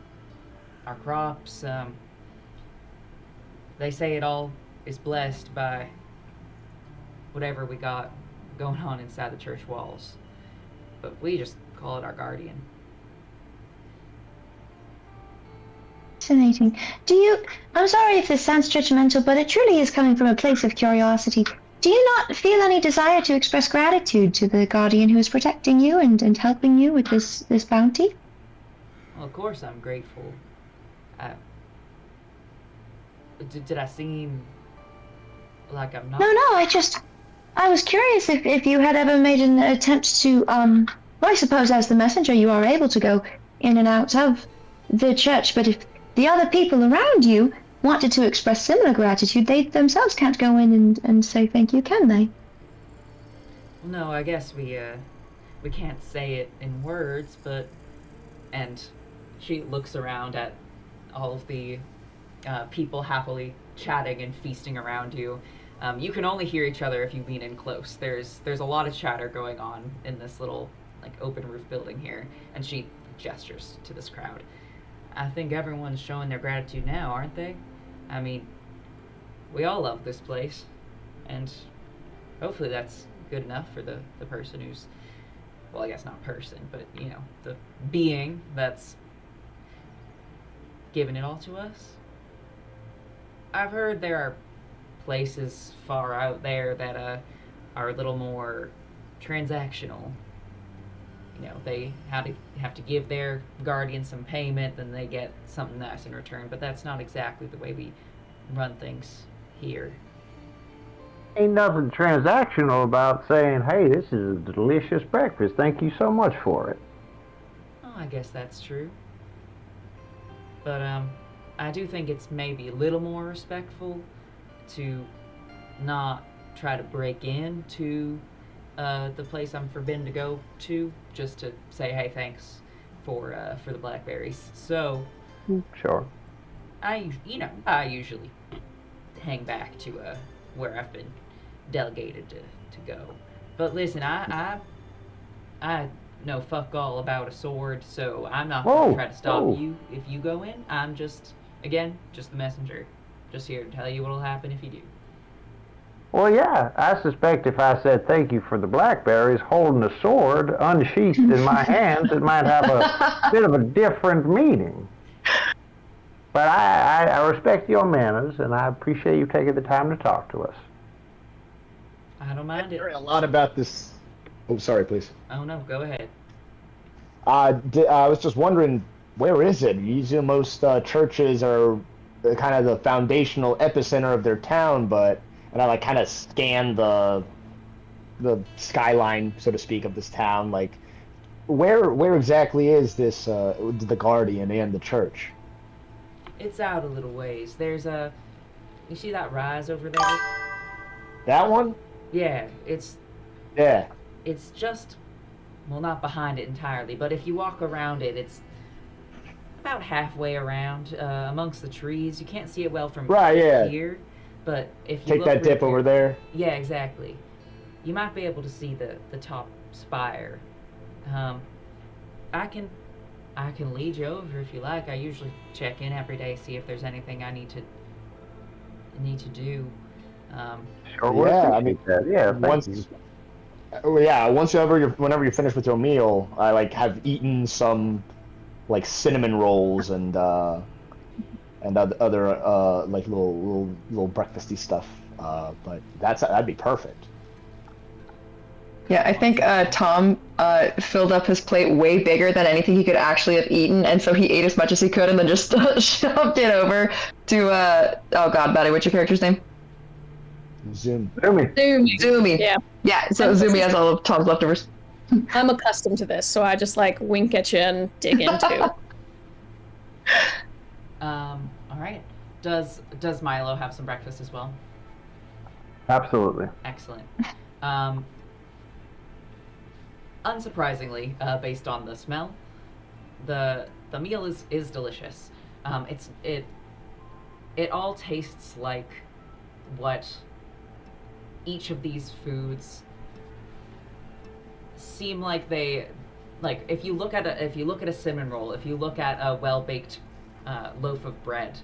F: crops. They say it all is blessed by whatever we got going on inside the church walls. But we just call it our guardian.
G: Fascinating. I'm sorry if this sounds judgmental, but it truly is coming from a place of curiosity. Do you not feel any desire to express gratitude to the guardian who is protecting you and helping you with this bounty?
F: Well, of course I'm grateful. Did I seem like I'm not?
G: No, I was curious if you had ever made an attempt to, well, I suppose as the messenger you are able to go in and out of the church, but if the other people around you wanted to express similar gratitude, they themselves can't go in and say thank you, can they?
F: Well, no, I guess we can't say it in words, and she looks around at all of the people happily chatting and feasting around you. You can only hear each other if you lean in close. There's a lot of chatter going on in this little open roof building here, and she gestures to this crowd. I think everyone's showing their gratitude now, aren't they? I mean, we all love this place, and hopefully that's good enough for the person who's, well, I guess not person, but, the being that's given it all to us. I've heard there are places far out there that are a little more transactional. They have to give their guardian some payment, then they get something nice in return. But that's not exactly the way we run things here.
D: Ain't nothing transactional about saying, hey, this is a delicious breakfast. Thank you so much for it.
F: Oh, I guess that's true. But I do think it's maybe a little more respectful to not try to break into the place I'm forbidden to go to, just to say, hey, thanks for the blackberries. So,
D: sure.
F: I usually hang back to where I've been delegated to go. But listen, I know fuck all about a sword, so I'm not gonna try to stop you if you go in. I'm just the messenger, just here to tell you what'll happen if you do.
D: Well, yeah, I suspect if I said thank you for the blackberries holding a sword unsheathed in my hands, it might have a bit of a different meaning. But I respect your manners, and I appreciate you taking the time to talk to us.
F: I don't mind it.
B: A lot about this. Oh, sorry, please.
F: Oh, no, go ahead.
B: I was just wondering, where is it? Usually most churches are kind of the foundational epicenter of their town, and I kind of scan the skyline, so to speak, of this town. Where exactly is this the Guardian and the church?
F: It's out a little ways. There's you see that rise over there?
B: That one?
F: Yeah, it's just, well, not behind it entirely, but if you walk around it, it's about halfway around amongst the trees. You can't see it well from here. But if you
B: take that dip over there.
F: Yeah, exactly. You might be able to see the top spire. I can lead you over if you like. I usually check in every day, see if there's anything I need to do.
D: Sure.
B: Yeah, I mean,
D: yeah.
B: once Well, yeah, whenever you're finished with your meal, I like have eaten some like cinnamon rolls and other like little breakfasty stuff. But that'd be perfect.
C: Yeah, I think Tom filled up his plate way bigger than anything he could actually have eaten, and so he ate as much as he could and then just shoved it over to oh god, Maddie, what's your character's name?
B: Zoom.
C: Zoomy.
E: Yeah.
C: Yeah, so Zoomy has all of Tom's leftovers.
E: I'm accustomed to this, so I just like wink at you and dig in too.
F: All right. Does Milo have some breakfast as well?
D: Absolutely.
F: Excellent. Unsurprisingly, based on the smell, the meal is delicious. It all tastes like what each of these foods seem like they like. If you look at a cinnamon roll, if you look at a well-baked loaf of bread,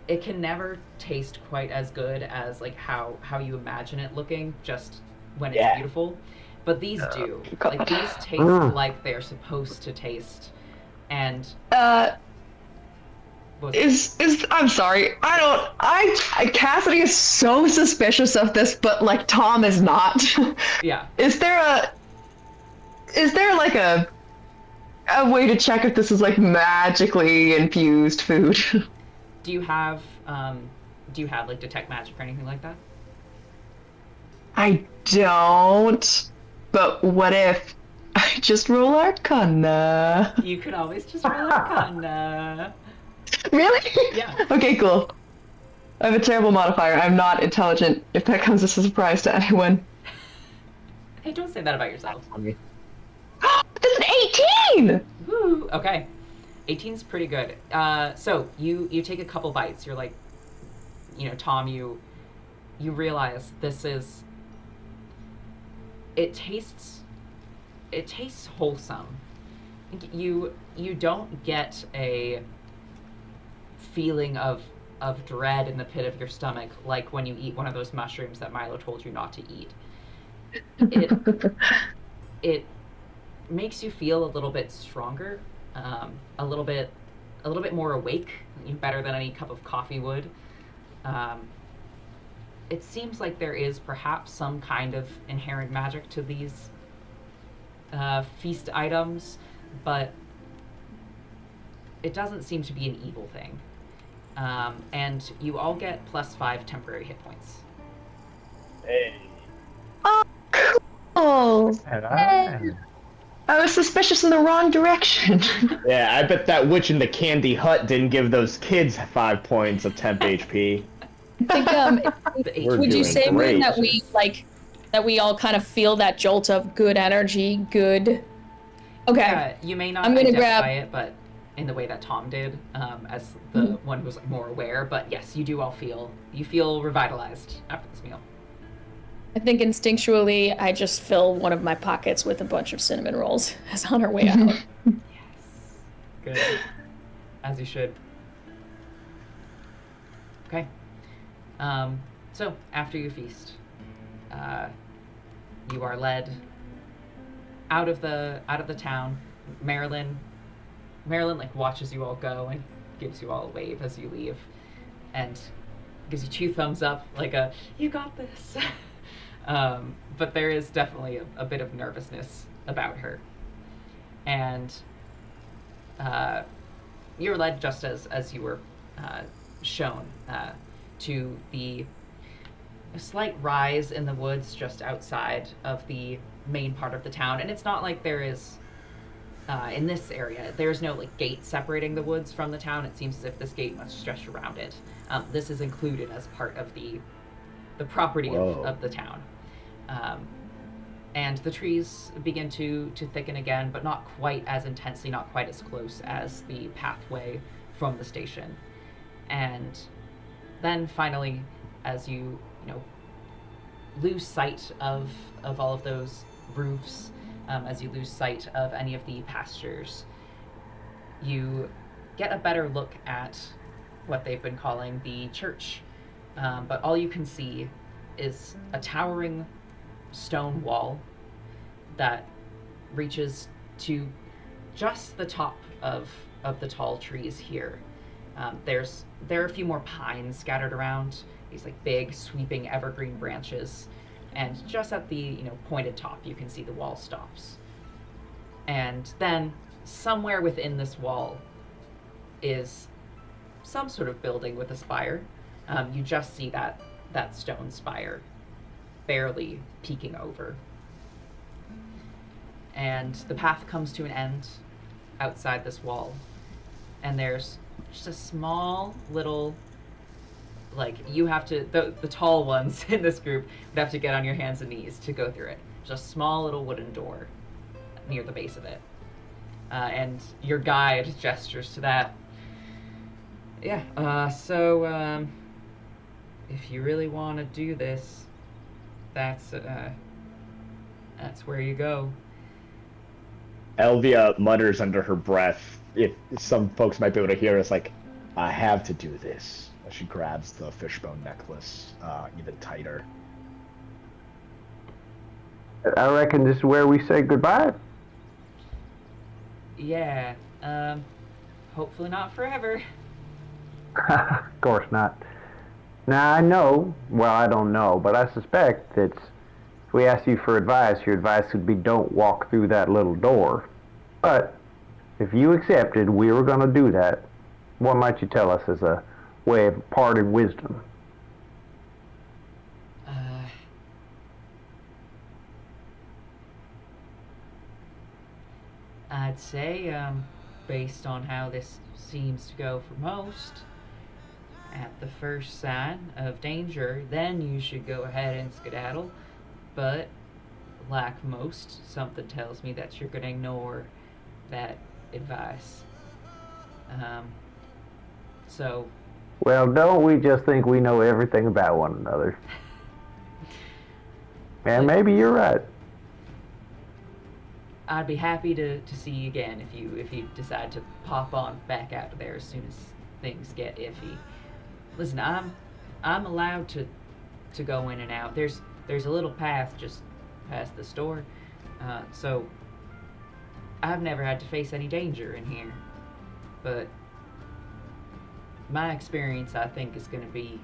F: it can never taste quite as good as like how you imagine it looking just when it's beautiful. But these do. Like these taste like they're supposed to taste. And
C: I'm sorry. Cassidy is so suspicious of this, but like Tom is not.
F: Yeah.
C: Is there like a way to check if this is like magically infused food?
F: Do you have like detect magic or anything like that?
C: I don't. But what if I just roll Arcana?
F: You could always just roll Arcana.
C: Really?
F: Yeah.
C: Okay, cool. I have a terrible modifier. I'm not intelligent, if that comes as a surprise to anyone.
F: Hey, don't say that about yourself.
C: That's an 18!
F: Woo! Okay. 18's pretty good. So you take a couple bites. You're like, Tom, you realize this is... It tastes wholesome. You don't get a feeling of dread in the pit of your stomach like when you eat one of those mushrooms that Milo told you not to eat. It makes you feel a little bit stronger, a little bit more awake, better than any cup of coffee would. It seems like there is perhaps some kind of inherent magic to these feast items, but it doesn't seem to be an evil thing. And you all get +5 temporary hit points.
B: Hey.
C: Oh,
D: And
C: I was suspicious in the wrong direction.
B: Yeah, I bet that witch in the candy hut didn't give those kids 5 points of temp HP.
E: I think,
B: We're
E: would you
B: doing
E: say,
B: great.
E: Moon, that we all kind of feel that jolt of good energy, good... Okay.
F: Yeah, you may not
E: I'm gonna
F: identify it, but in the way that Tom did, as the one who was like more aware. But yes, you do all feel revitalized after this meal.
E: I think instinctually, I just fill one of my pockets with a bunch of cinnamon rolls as on our way out.
F: Good. As you should. Okay. So after you feast, you are led out of the town. Marilyn like watches you all go and gives you all a wave as you leave, and gives you 2 thumbs up, like a "you got this." But there is definitely a bit of nervousness about her, and you're led just as you were shown to a slight rise in the woods just outside of the main part of the town. And it's not like there is in this area there's no like gate separating the woods from the town. It seems as if this gate must stretch around it. This is included as part of the property of the town. And the trees begin to thicken again, but not quite as intensely, not quite as close as the pathway from the station. And then finally, as you lose sight of all of those roofs, as you lose sight of any of the pastures, you get a better look at what they've been calling the church. But all you can see is a towering stone wall that reaches to just the top of the tall trees here. There are a few more pines scattered around, these like big sweeping evergreen branches, and just at the pointed top you can see the wall stops. And then somewhere within this wall is some sort of building with a spire. You just see that stone spire barely peeking over. And the path comes to an end outside this wall. And there's just a small little, like, you have to, the tall ones in this group would have to get on your hands and knees to go through it. Just a small little wooden door near the base of it. And your guide gestures to that. Yeah, so if you really want to do this, that's where you go.
B: Elvia mutters under her breath, if some folks might be able to hear us, like, I have to do this. She grabs the fishbone necklace even tighter.
D: I reckon this is where we say goodbye.
F: Yeah, hopefully not forever.
D: Of course not. Now I know, well I don't know, but I suspect that if we asked you for advice, your advice would be don't walk through that little door. But if you accepted we were going to do that, what might you tell us as a way of parting wisdom?
F: I'd say, based on how this seems to go for most, at the first sign of danger, then you should go ahead and skedaddle. But, like most, something tells me that you're going to ignore that advice. So...
D: Well, don't we just think we know everything about one another? And maybe you're right.
F: I'd be happy to see you again if you decide to pop on back out of there as soon as things get iffy. Listen, I'm allowed to go in and out. There's a little path just past the store, so I've never had to face any danger in here. But my experience, I think, is going to be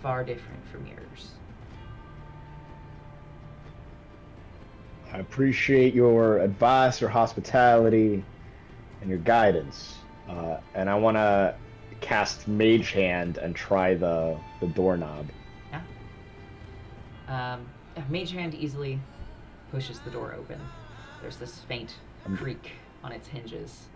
F: far different from yours.
B: I appreciate your advice, your hospitality, and your guidance. And I want to cast Mage Hand and try the doorknob.
F: Yeah. Mage Hand easily pushes the door open. There's this faint creak on its hinges.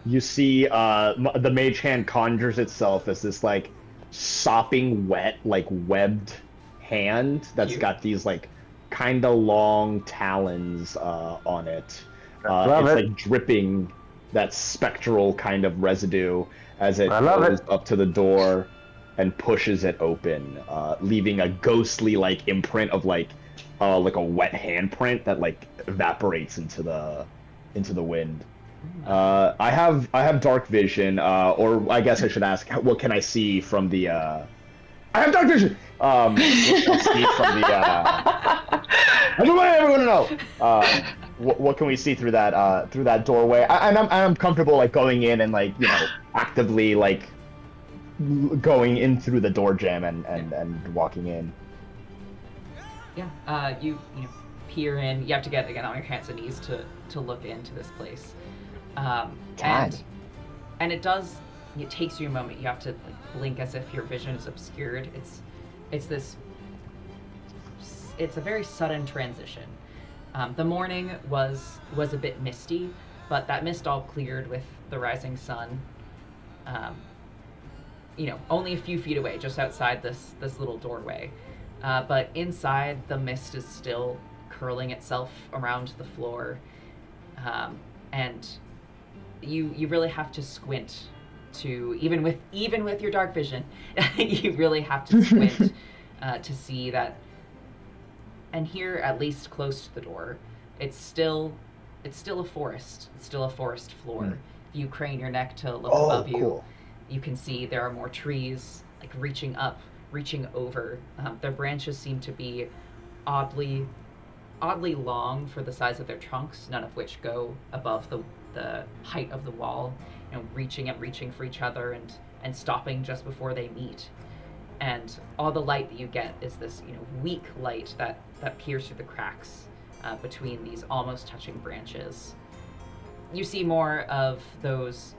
B: You see the Mage Hand conjures itself as this, like, sopping wet, like, webbed hand that's got these, like, kind of long talons on it. It's like dripping that spectral kind of residue as it goes up to the door and pushes it open, leaving a ghostly like imprint of like a wet handprint that like evaporates into the wind. I have dark vision, or I guess I should ask, what can I see from the? I have dark vision. What can I see from the? I don't want everyone to know. What can we see through that doorway? I'm comfortable like going in and like actively like going in through the door jamb and walking in.
F: Yeah. You peer in. You have to get again on your hands and knees to look into this place. And it does. It takes you a moment. You have to like blink as if your vision is obscured. It's a very sudden transition. The morning was a bit misty, but that mist all cleared with the rising sun. Only a few feet away, just outside this little doorway. But inside, the mist is still curling itself around the floor, and you really have to squint to even with your dark vision, you really have to squint to see that. And here, at least close to the door, it's still a forest. It's still a forest floor. If you crane your neck to look above you,
B: cool.
F: You can see there are more trees like reaching up reaching over. Their branches seem to be oddly long for the size of their trunks, none of which go above the height of the wall, reaching for each other and stopping just before they meet. And all the light that you get is this, weak light that peers through the cracks between these almost touching branches. You see more of those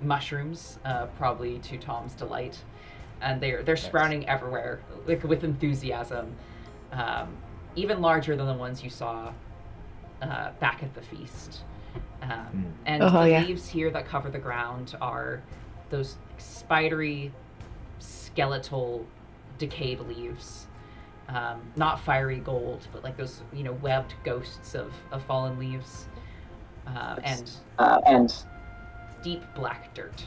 F: mushrooms, probably to Tom's delight, and they're sprouting everywhere, like with enthusiasm, even larger than the ones you saw back at the feast. And leaves here that cover the ground are those spidery, skeletal, decayed leaves. Not fiery gold, but like those, webbed ghosts of fallen leaves. And deep black dirt.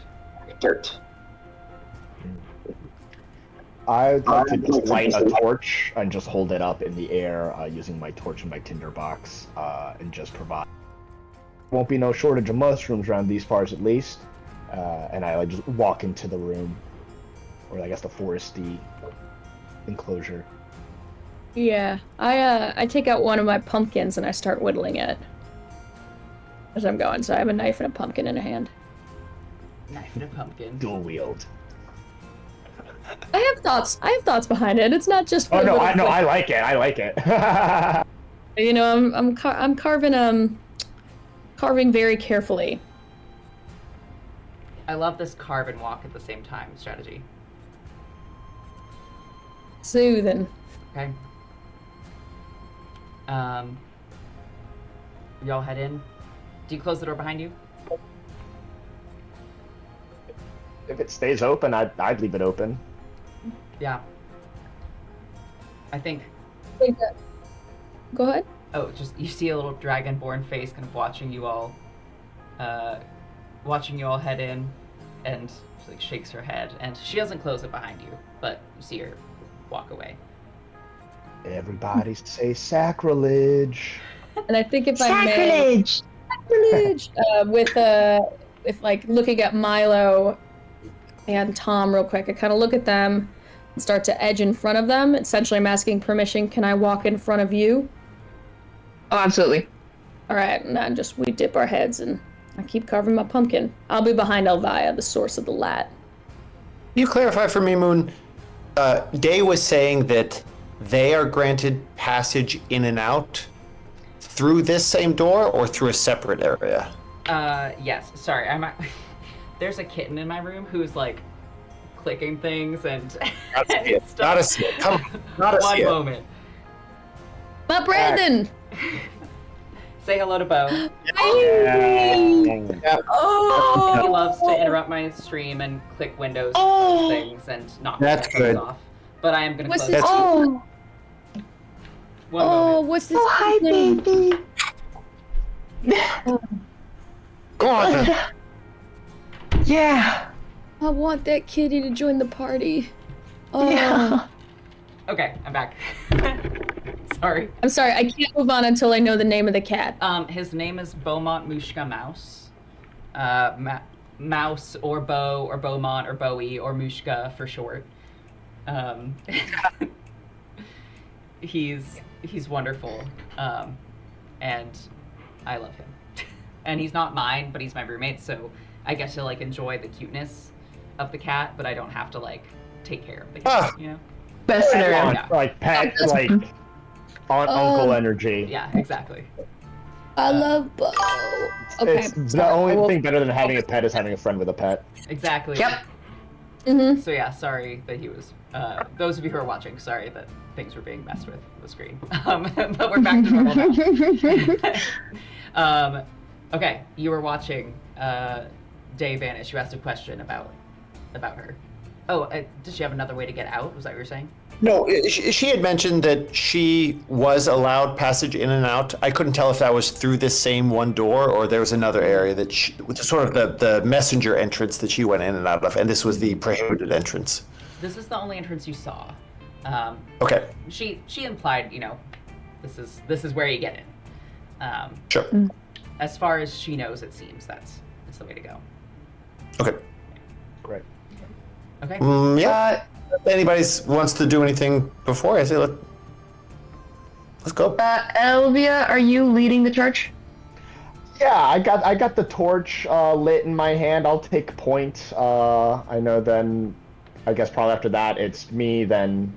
B: I'd like to just light a torch and just hold it up in the air using my torch and my tinder box and just provide. Won't be no shortage of mushrooms around these parts at least. And I just walk into the room, or I guess the foresty enclosure.
E: Yeah, I take out one of my pumpkins and I start whittling it as I'm going. So I have a knife and a pumpkin in a hand.
F: Knife and a pumpkin.
B: Dual wield.
E: I have thoughts behind it. It's not just.
B: Oh no, I like it. I like it.
E: I'm carving very carefully.
F: I love this carve and walk at the same time strategy.
E: Soothing.
F: Okay. Y'all head in. Do you close the door behind you?
B: If it stays open, I'd leave it open.
F: Yeah. I think.
E: Go ahead.
F: Oh, just you see a little dragonborn face kind of watching you all head in, and she like shakes her head, and she doesn't close it behind you, but you see her walk away.
B: Everybody say sacrilege.
E: And I think if
G: Sacrilege!
E: Sacrilege! With like looking at Milo and Tom real quick, I kind of look at them and start to edge in front of them. Essentially, I'm asking permission. Can I walk in front of you?
C: Oh, absolutely.
E: All right, and then we dip our heads and I keep carving my pumpkin. I'll be behind Elvia, the source of the lat.
H: Can you clarify for me, Moon? Day was saying that they are granted passage in and out through this same door or through a separate area?
F: Yes. Sorry, there's a kitten in my room who's like clicking things and stuff.
H: Not a skit. Come on. Not a skit.
F: One moment.
E: But Brandon!
F: Say hello to Bo.
E: Oh!
F: He loves to interrupt my stream and click windows and things and knock
H: That's
F: things
H: good.
F: off. But I am going to
E: What's
F: close
E: this?
F: it.
G: Oh,
F: One moment.
E: What's this?
G: hi,
E: name?
G: baby.
H: Go on.
G: Yeah.
E: I want that kitty to join the party. Oh.
G: Yeah.
F: Okay, I'm back. Sorry.
E: I'm sorry, I can't move on until I know the name of the cat.
F: His name is Beaumont Mushka Mouse. Mouse or Bo or Beaumont or Bowie or Mushka for short. He's wonderful. And I love him. And he's not mine, but he's my roommate, so I get to like enjoy the cuteness of the cat, but I don't have to like take care of the cat, you know?
C: Best scenario.
F: Yeah.
B: Like pet, like uncle energy.
F: Yeah, exactly.
E: I love Bo. Okay.
B: It's the only thing better than having a pet is having a friend with a pet.
F: Exactly.
C: Yep.
E: Mm-hmm.
F: So yeah, sorry that he was. Those of you who are watching, sorry that things were being messed with on the screen. But we're back to normal now. Okay, you were watching Day vanish. You asked a question about her. Oh, did she have another way to get out? Was that what you were saying?
H: No, she had mentioned that she was allowed passage in and out. I couldn't tell if that was through this same one door or there was another area that sort of the messenger entrance that she went in and out of, and this was the prohibited entrance.
F: This is the only entrance you saw.
H: Okay.
F: She implied, this is where you get in.
H: Sure.
F: As far as she knows, it seems it's the way to go.
H: Okay.
B: Great.
F: Okay.
H: Yeah. anybody wants to do anything before, I say let's go.
C: Elvia, are you leading the charge?
B: Yeah, I got the torch lit in my hand. I'll take point. I know then, I guess probably after that it's me, then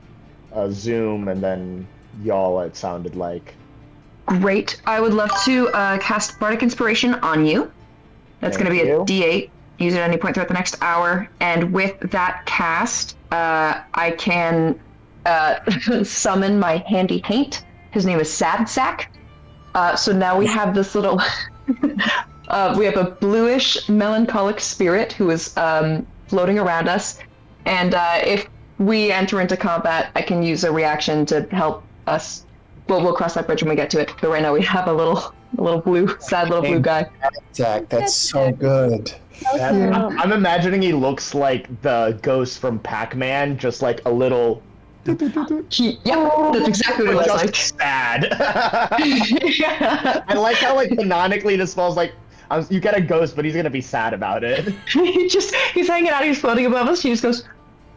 B: Zoom, and then y'all, it sounded like.
C: Great. I would love to cast Bardic Inspiration on you. That's going to be a D8. Use it at any point throughout the next hour. And with that cast, I can summon my handy haint. His name is Sad Sack. So now we have this little... we have a bluish, melancholic spirit who is floating around us. And if we enter into combat, I can use a reaction to help us. Well, we'll cross that bridge when we get to it. But right now we have a little blue, sad little blue guy.
H: Zach, that's so good.
B: I'm imagining he looks like the ghost from Pac-Man, just like a little...
C: Yeah, that's exactly what it looks like.
B: Sad. I like how, like, canonically this smells like you get a ghost, but he's gonna be sad about it.
C: He's hanging out, he's floating above us, he just goes,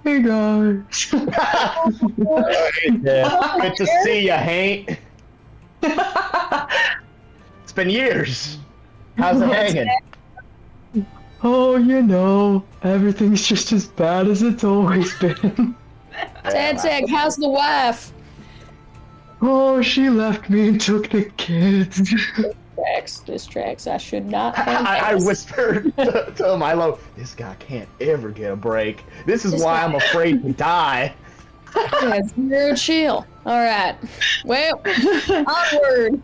C: "Hey guys."
B: Good to see you, Hank. It's been years. How's it hanging?
C: Oh, you know, everything's just as bad as it's always been.
E: Sad, how's the wife?
C: Oh, she left me and took the kids.
E: This tracks. I should not have.
B: I whispered to Milo, this guy can't ever get a break. This is why I'm afraid to die.
E: Yeah, it's real chill. All right. Well, onward.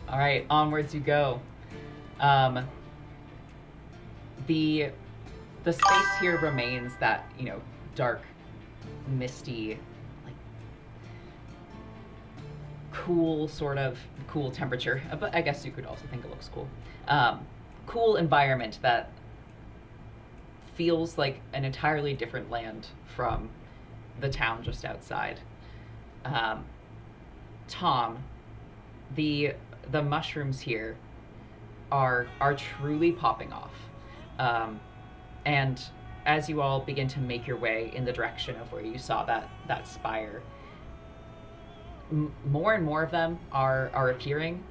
F: All right, onwards you go. The space here remains that, dark, misty, like cool temperature, but I guess you could also think it looks cool. Cool environment that feels like an entirely different land from the town just outside. Tom, the mushrooms here are truly popping off. And as you all begin to make your way in the direction of where you saw that spire, more and more of them are appearing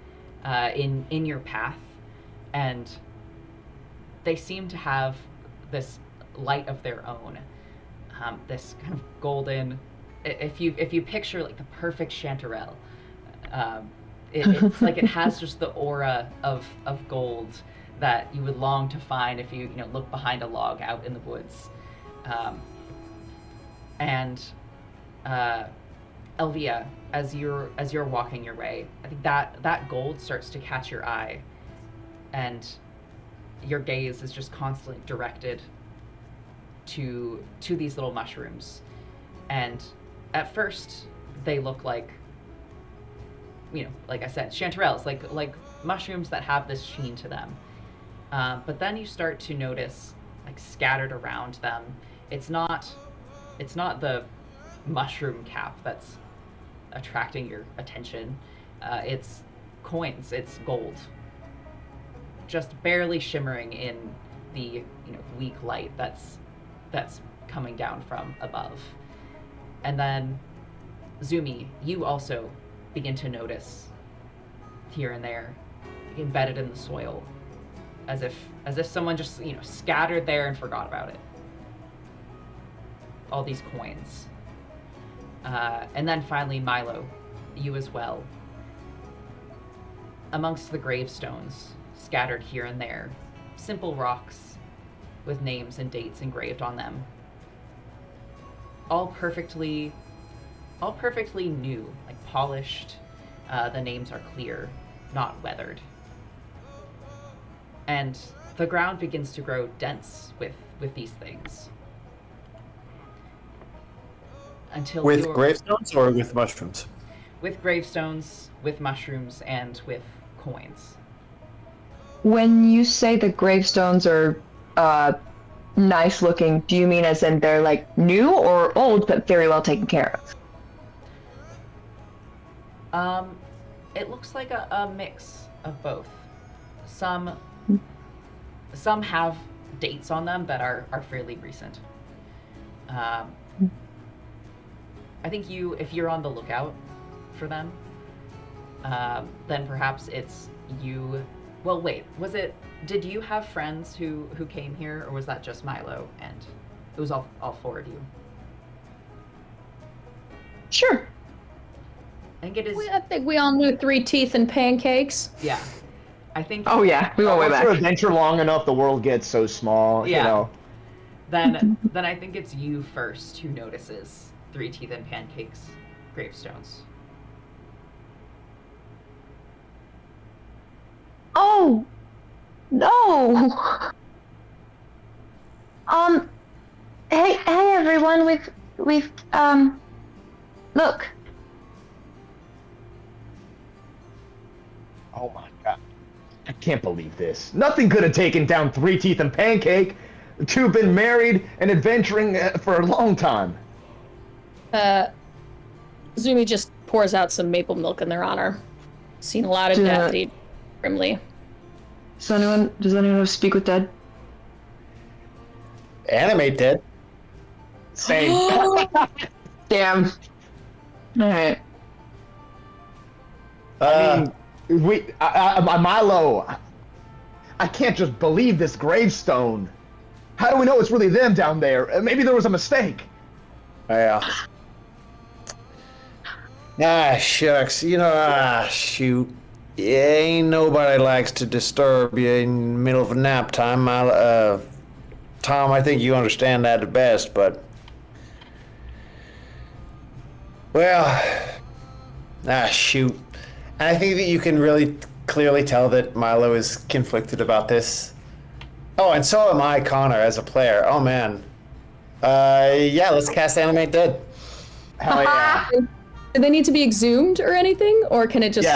F: in your path, and they seem to have this light of their own, this kind of golden. If you picture like the perfect chanterelle, it's like it has just the aura of gold that you would long to find if you look behind a log out in the woods. Elvia, as you're walking your way, I think that gold starts to catch your eye, and your gaze is just constantly directed to these little mushrooms. And at first they look like, like I said, chanterelles, like mushrooms that have this sheen to them. But then you start to notice, like, scattered around them, it's not the mushroom cap that's attracting your attention. It's coins, it's gold, just barely shimmering in the weak light that's coming down from above. And then Zumi, you also begin to notice here and there, embedded in the soil, as if someone just scattered there and forgot about it. All these coins. And then finally, Milo, you as well. Amongst the gravestones, scattered here and there, simple rocks with names and dates engraved on them. All perfectly new, like polished. The names are clear, not weathered. And the ground begins to grow dense with these things. Until
H: with gravestones or with mushrooms?
F: With gravestones, with mushrooms, and with coins.
C: When you say the gravestones are nice looking, do you mean as in they're like new or old but very well taken care of?
F: It looks like a mix of both. Some have dates on them that are fairly recent. I think if you're on the lookout for them, then perhaps it's you. Well, wait, did you have friends who came here, or was that just Milo and it was all four of you?
C: Sure.
F: I think it is.
E: I think we all knew Three Teeth and Pancakes.
F: Yeah. I think.
C: Oh yeah, we went way
B: Once
C: back.
B: you adventure long enough, the world gets so small.
F: Yeah.
B: You know.
F: Then I think it's you first who notices Three Teeth and Pancakes gravestones.
G: Oh, no. Hey, everyone. We've look.
B: Oh my god. I can't believe this. Nothing could have taken down Three Teeth and Pancake. The two have been married and adventuring for a long time.
E: Zumi just pours out some maple milk in their honor. Seen a lot of death, he grimly.
C: Does anyone know speak with dead?
H: Animate did.
B: Same.
C: Damn. Alright.
B: I mean, Milo, I can't just believe this gravestone. How do we know it's really them down there? Maybe there was a mistake.
H: Yeah. Shucks. Shoot. Ain't nobody likes to disturb you in the middle of a nap time. Tom, I think you understand that the best, but... Well... shoot. I think that you can really clearly tell that Milo is conflicted about this. Oh, and so am I, Connor, as a player. Oh, man. Yeah, let's cast Animate Dead.
B: Hell yeah.
E: Do they need to be exhumed or anything? Or can they just...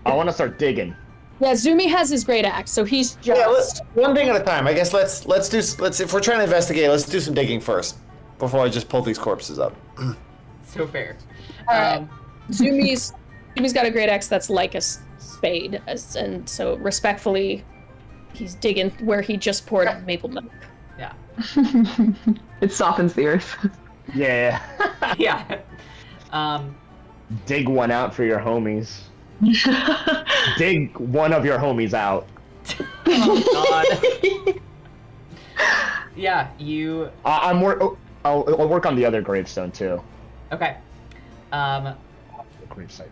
B: I want to start digging.
E: Yeah, Zumi has his great axe, so he's just...
H: Yeah, one thing at a time. I guess let's if we're trying to investigate, let's do some digging first before I just pull these corpses up.
F: So fair.
E: Alright. Zumi's got a great axe that's like a spade, and so respectfully, he's digging where he just poured maple milk.
F: Yeah.
C: It softens the earth.
B: Yeah.
F: Yeah.
B: Dig one out for your homies. Dig one of your homies out.
F: Oh god. Yeah, you.
B: I'll work on the other gravestone too.
F: Okay.
B: The gravesite.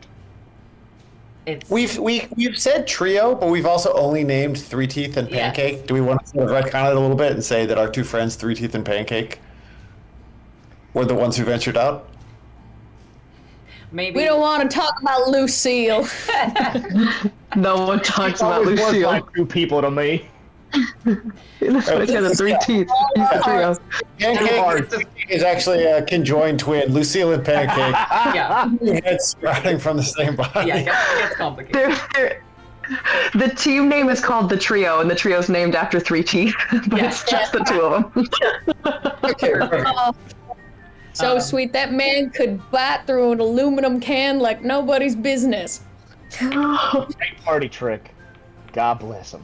F: It's.
H: We've said trio, but we've also only named Three Teeth and Pancake.
F: Yes.
H: Do we want to sort of retcon it a little bit and say that our two friends, Three Teeth and Pancake, were the ones who ventured out?
F: Maybe.
E: We don't want to talk about Lucille.
C: No one talks about
B: Always work
C: Lucille.
B: like two people to me.
C: That's why he has the 3 teeth.
H: Pancake is actually a conjoined twin, Lucille and Pancake.
F: Yeah.
H: Heads sprouting from the same body.
F: Yeah, it gets complicated.
C: The team name is called the Trio, and the trio's named after 3 teeth, but
F: Yes.
C: it's just the two of them.
H: Okay, perfect.
E: So sweet, that man could bite through an aluminum can like nobody's business.
B: Great party trick. God bless him.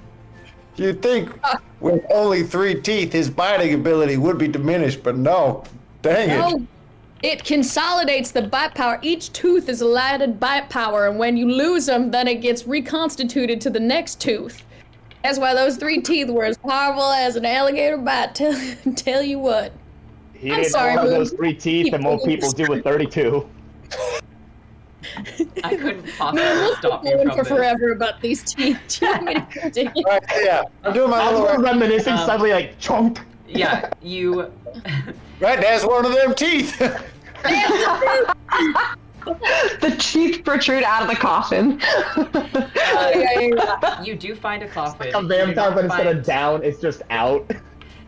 H: You'd think with only 3 teeth, his biting ability would be diminished, but no. Dang it.
E: No, it consolidates the bite power. Each tooth is allotted bite power, and when you lose them, then it gets reconstituted to the next tooth. That's why those 3 teeth were as powerful as an alligator bite. Tell you what.
B: He
E: I'm
B: didn't
E: sorry,
B: have
E: Moon.
B: those 3 teeth, and most people do with 32.
F: I couldn't possibly
E: Man, we'll
F: stop
E: keep
F: you
E: going
F: from
E: for
F: this.
E: forever about these teeth. Do you want me to continue?
H: All right, yeah. I'm doing my
B: As
H: little
B: we're reminiscing,
F: Um,
B: suddenly like, chunk.
F: Yeah, you.
H: Right, there's one of them teeth.
C: The teeth protrude out of the coffin.
F: You do find a coffin.
B: A
F: You do
B: vampire,
F: not
B: but instead of
F: find-
B: down, it's just out.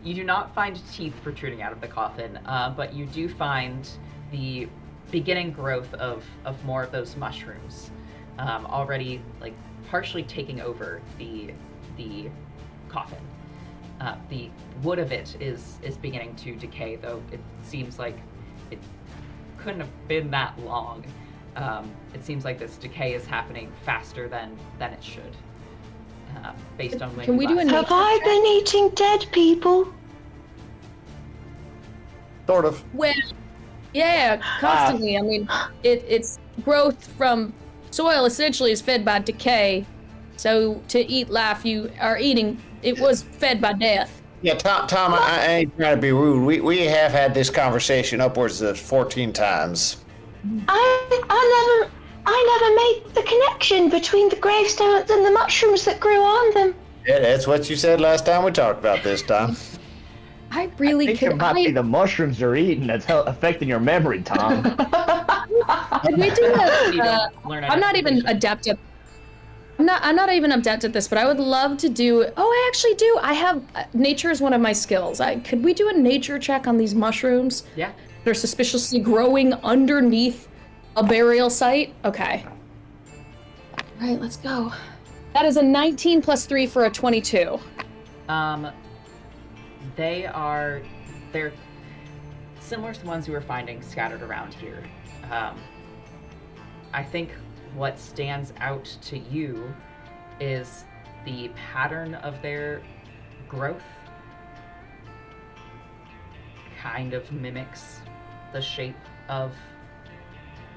F: You do not find teeth protruding out of the coffin, but you do find the beginning growth of more of those mushrooms, already like partially taking over the coffin. The wood of it is beginning to decay, though it seems like it couldn't have been that long. It seems like this decay is happening faster than it should, based on when
E: Can
F: you
E: we do
F: last-
E: a
G: Have I been eating dead people?
H: Sort of.
E: Well, yeah, constantly. I mean, it's growth from soil essentially is fed by decay. So to eat life, you are eating. It was fed by death.
H: Yeah, Tom, I ain't trying to be rude. We have had this conversation upwards of 14 times.
G: I never made the connection between the gravestones and the mushrooms that grew on them.
H: Yeah, that's what you said last time we talked about this, Tom.
E: I really
B: I think it might be the mushrooms you're eating that's affecting your memory, Tom.
E: Could we do that? I'm not even adept at. I'm not even adept at this, but I would love to do. Oh, I actually do. I have nature is one of my skills. Could we do a nature check on these mushrooms?
F: Yeah.
E: They're suspiciously growing underneath a burial site. Okay. All right, let's go. That is a 19 plus 3 for a 22.
F: They're similar to the ones you were finding scattered around here. I think what stands out to you is the pattern of their growth kind of mimics the shape of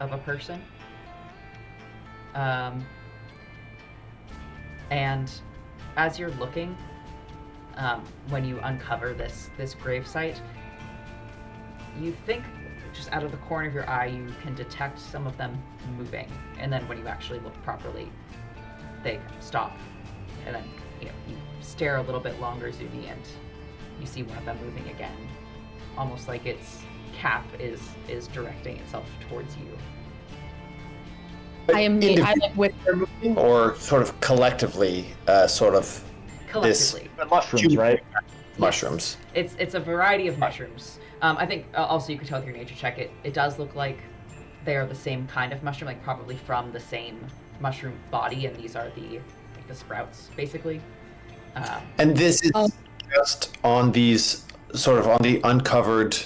F: a person. And as you're looking, when you uncover this gravesite, you think just out of the corner of your eye you can detect some of them moving, and then when you actually look properly, they stop, and then you stare a little bit longer, Zuni, and you see one of them moving again, almost like its cap is directing itself towards you.
E: I am with her.
H: Or sort of collectively,
F: Collectively.
B: Mushrooms, right?
H: Mushrooms.
F: It's a variety of mushrooms. I think also you could tell with your nature check, it does look like they are the same kind of mushroom, like probably from the same mushroom body, and these are the sprouts, basically.
H: And this is just on these, sort of on the uncovered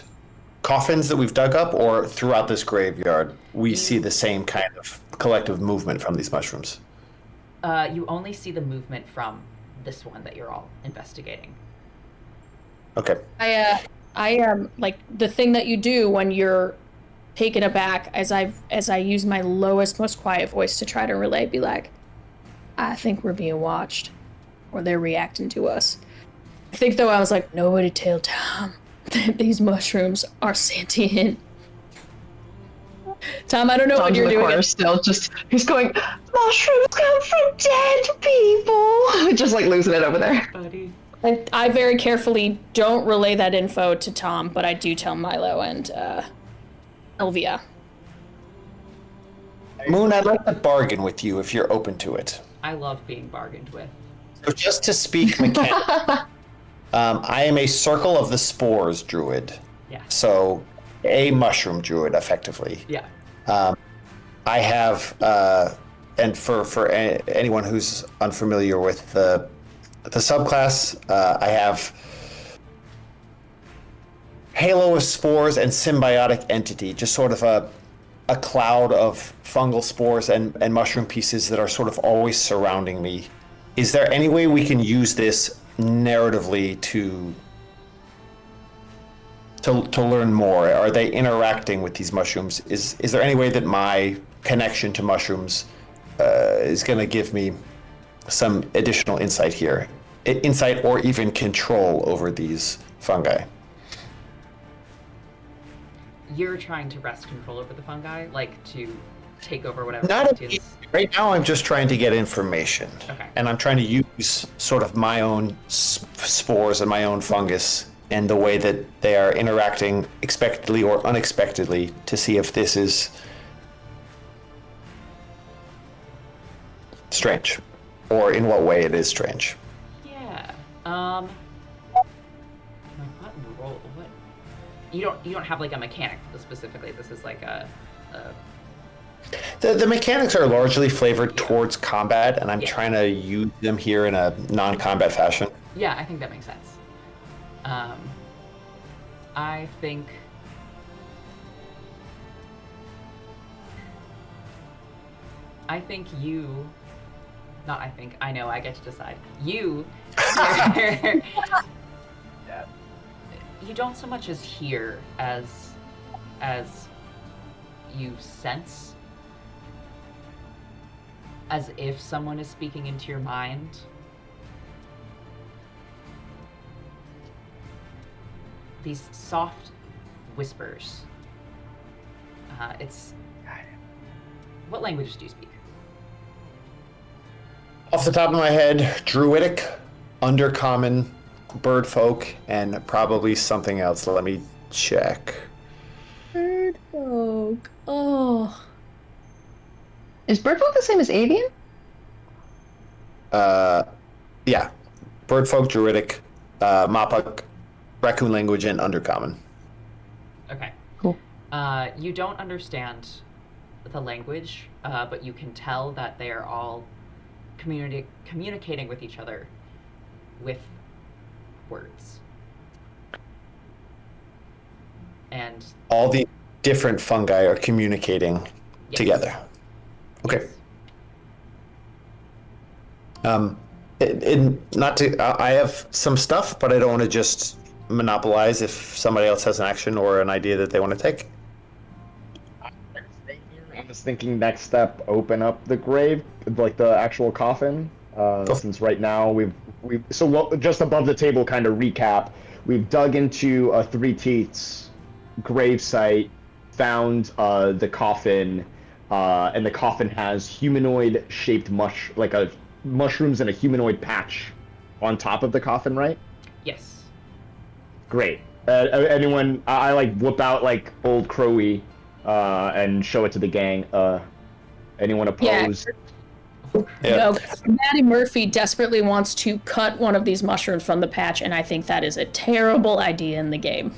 H: coffins that we've dug up, or throughout this graveyard, we see the same kind of collective movement from these mushrooms?
F: You only see the movement from this one that you're all investigating.
H: Okay.
E: I am like the thing that you do when you're taken aback, as I use my lowest, most quiet voice to try to relay, be like, I think we're being watched, or they're reacting to us. I think though I was like, nobody tell Tom that these mushrooms are sentient. Tom, I don't know what you're doing.
C: Still, he's going, mushrooms come from dead people. Just like losing it over there.
F: Buddy.
E: I very carefully don't relay that info to Tom, but I do tell Milo and Elvia.
H: Moon, I'd like to bargain with you if you're open to it.
F: I love being bargained with.
H: So just to speak mechanically, I am a Circle of the Spores druid.
F: Yeah.
H: So a mushroom druid, effectively.
F: Yeah.
H: I have, and for anyone who's unfamiliar with the subclass, I have Halo of Spores and Symbiotic Entity, just sort of a cloud of fungal spores and mushroom pieces that are sort of always surrounding me. Is there any way we can use this narratively to learn more? Are they interacting with these mushrooms? Is there any way that my connection to mushrooms is going to give me some additional insight here? Insight or even control over these fungi?
F: You're trying to wrest control over the fungi, like to take over whatever.
H: Right now I'm just trying to get information.
F: Okay.
H: And I'm trying to use sort of my own spores and my own fungus and the way that they are interacting expectedly or unexpectedly to see if this is strange, or in what way it is strange.
F: Yeah. What role? What? You don't have like a mechanic specifically. This is like a
H: The mechanics are largely flavored towards combat, and I'm trying to use them here in a non-combat fashion.
F: Yeah, I think that makes sense. I know, I get to decide. you don't so much as hear as you sense, as if someone is speaking into your mind. These soft whispers. It's... What languages do you speak?
H: Off the top of my head, Druidic, Undercommon, Birdfolk, and probably something else. Let me check.
E: Birdfolk. Oh.
C: Is Birdfolk the same as Avian?
H: Yeah. Birdfolk, Druidic, Mapuk, Raccoon language, and Undercommon.
F: Okay.
C: Cool.
F: You don't understand the language, but you can tell that they are all communicating with each other with words. And
H: All the different fungi are communicating
F: Yes.
H: together. Okay. Not to. I have some stuff, but I don't want to just monopolize if somebody else has an action or an idea that they want to take.
B: I'm just thinking next step, open up the grave, like the actual coffin. Since right now just above the table, kind of recap, we've dug into a Three Teeth's grave site, found the coffin, and the coffin has humanoid-shaped mushrooms and a humanoid patch on top of the coffin, right?
F: yes.
B: Great. Anyone? I like whip out like old Crowy, and show it to the gang. Anyone opposed?
H: Yeah.
E: No, Maddie Murphy desperately wants to cut one of these mushrooms from the patch, and I think that is a terrible idea in the game.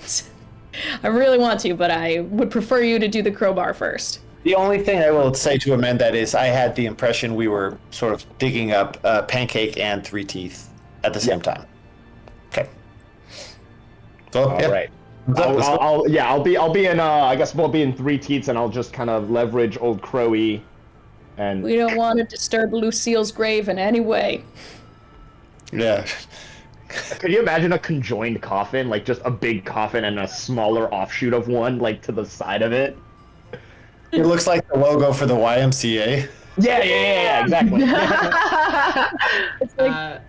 E: I really want to, but I would prefer you to do the crowbar first.
H: The only thing I will say to amend that is I had the impression we were sort of digging up Pancake and Three Teeth at the same time. Okay. So,
B: All right. I'll be in. I guess we'll be in Three Teeths, and I'll just kind of leverage old Crowy. And
E: We don't want to disturb Lucille's grave in any way.
H: Yeah.
B: could you imagine a conjoined coffin, like just a big coffin and a smaller offshoot of one, like to the side of it?
H: It looks like the logo for the YMCA.
B: Yeah, exactly.
E: It's like,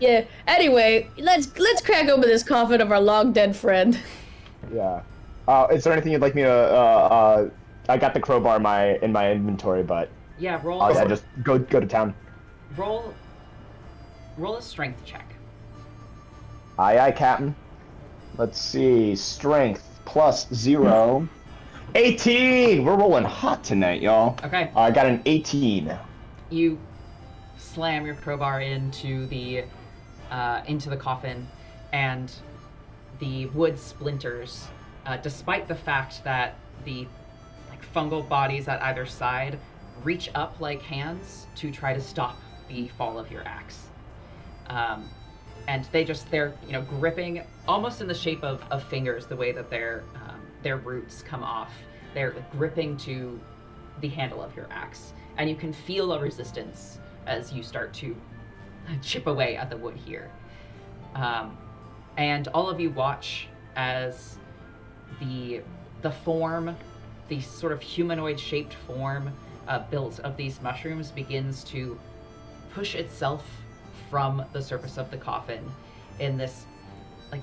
E: yeah. Anyway, let's crack open this coffin of our long dead friend.
B: Yeah. Is there anything you'd like me to? I got the crowbar in my inventory, but
F: Yeah, roll.
B: I'll just go to town.
F: Roll a strength check.
B: Aye, Captain. Let's see. Strength plus 0. 18! We're rolling hot tonight, y'all.
F: Okay.
B: I got an 18.
F: You slam your crowbar into the coffin, and the wood splinters, despite the fact that the fungal bodies at either side reach up like hands to try to stop the fall of your axe. And they're gripping almost in the shape of fingers, the way that their roots come off. They're gripping to the handle of your axe, and you can feel a resistance as you start to chip away at the wood here. And all of you watch as the form, the sort of humanoid-shaped form built of these mushrooms begins to push itself from the surface of the coffin in this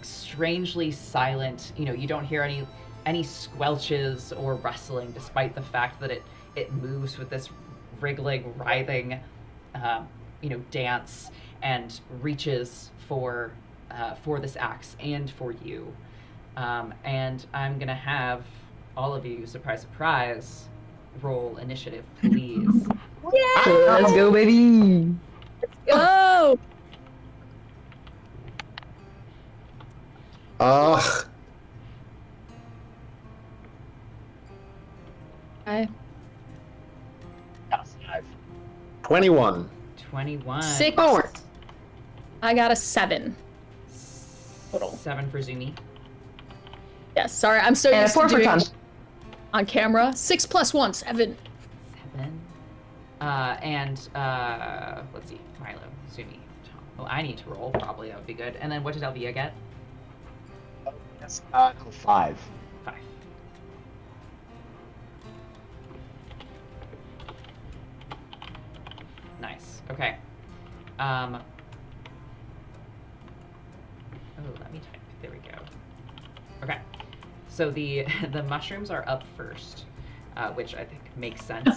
F: strangely silent, you don't hear any squelches or rustling, despite the fact that it moves with this wriggling, writhing dance, and reaches for this axe and for you. And I'm gonna have all of you, surprise, roll initiative, please.
E: Yeah!
C: Let's go, baby!
E: Go!
H: Ugh.
E: I
H: 21.
F: 21.
E: 6. I got a 7 total.
F: 7 for Zumi.
E: Yes, sorry, I'm so
C: And a
E: used to
C: 4 for
E: doing
C: Tom.
E: on camera. 6 plus 1, 7.
F: 7. Let's see, Milo, Zumi, Tom. Oh, I need to roll, probably, that would be good. And then what did Elvia get?
B: Yes. 5.
F: 5. Nice. Okay. Oh, let me type. There we go. Okay. So the the mushrooms are up first, which I think makes sense.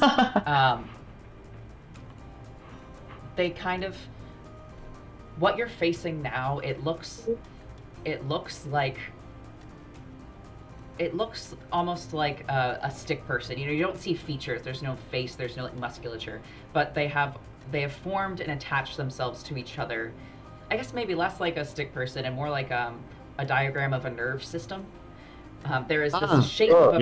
F: They kind of, what you're facing now, it looks almost like a stick person. You know, you don't see features. There's no face. There's no like musculature. But they have formed and attached themselves to each other. I guess maybe less like a stick person and more like a diagram of a nerve system. There is this shape of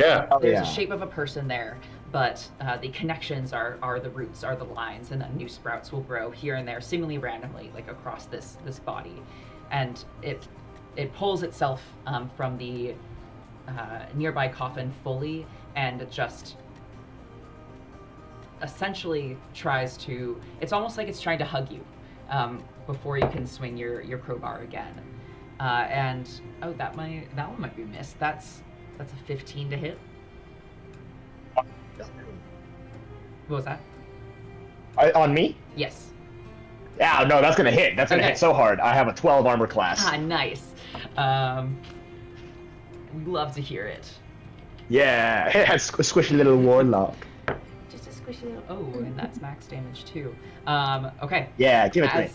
F: a shape of a person there, but the connections are the roots, are the lines, and then new sprouts will grow here and there, seemingly randomly, like across this body, and it pulls itself from the nearby coffin fully, and just essentially tries to. It's almost like it's trying to hug you before you can swing your crowbar again. And that one might be missed. That's a 15 to hit. What was that?
B: On me?
F: Yes.
B: Yeah, no, that's gonna hit. That's gonna hit so hard. I have a 12 armor class.
F: Nice. We love to hear it.
B: Yeah, it has a squishy little warlock.
F: Just a squishy little. Oh, and that's max damage too. Okay.
B: Yeah, give it to me.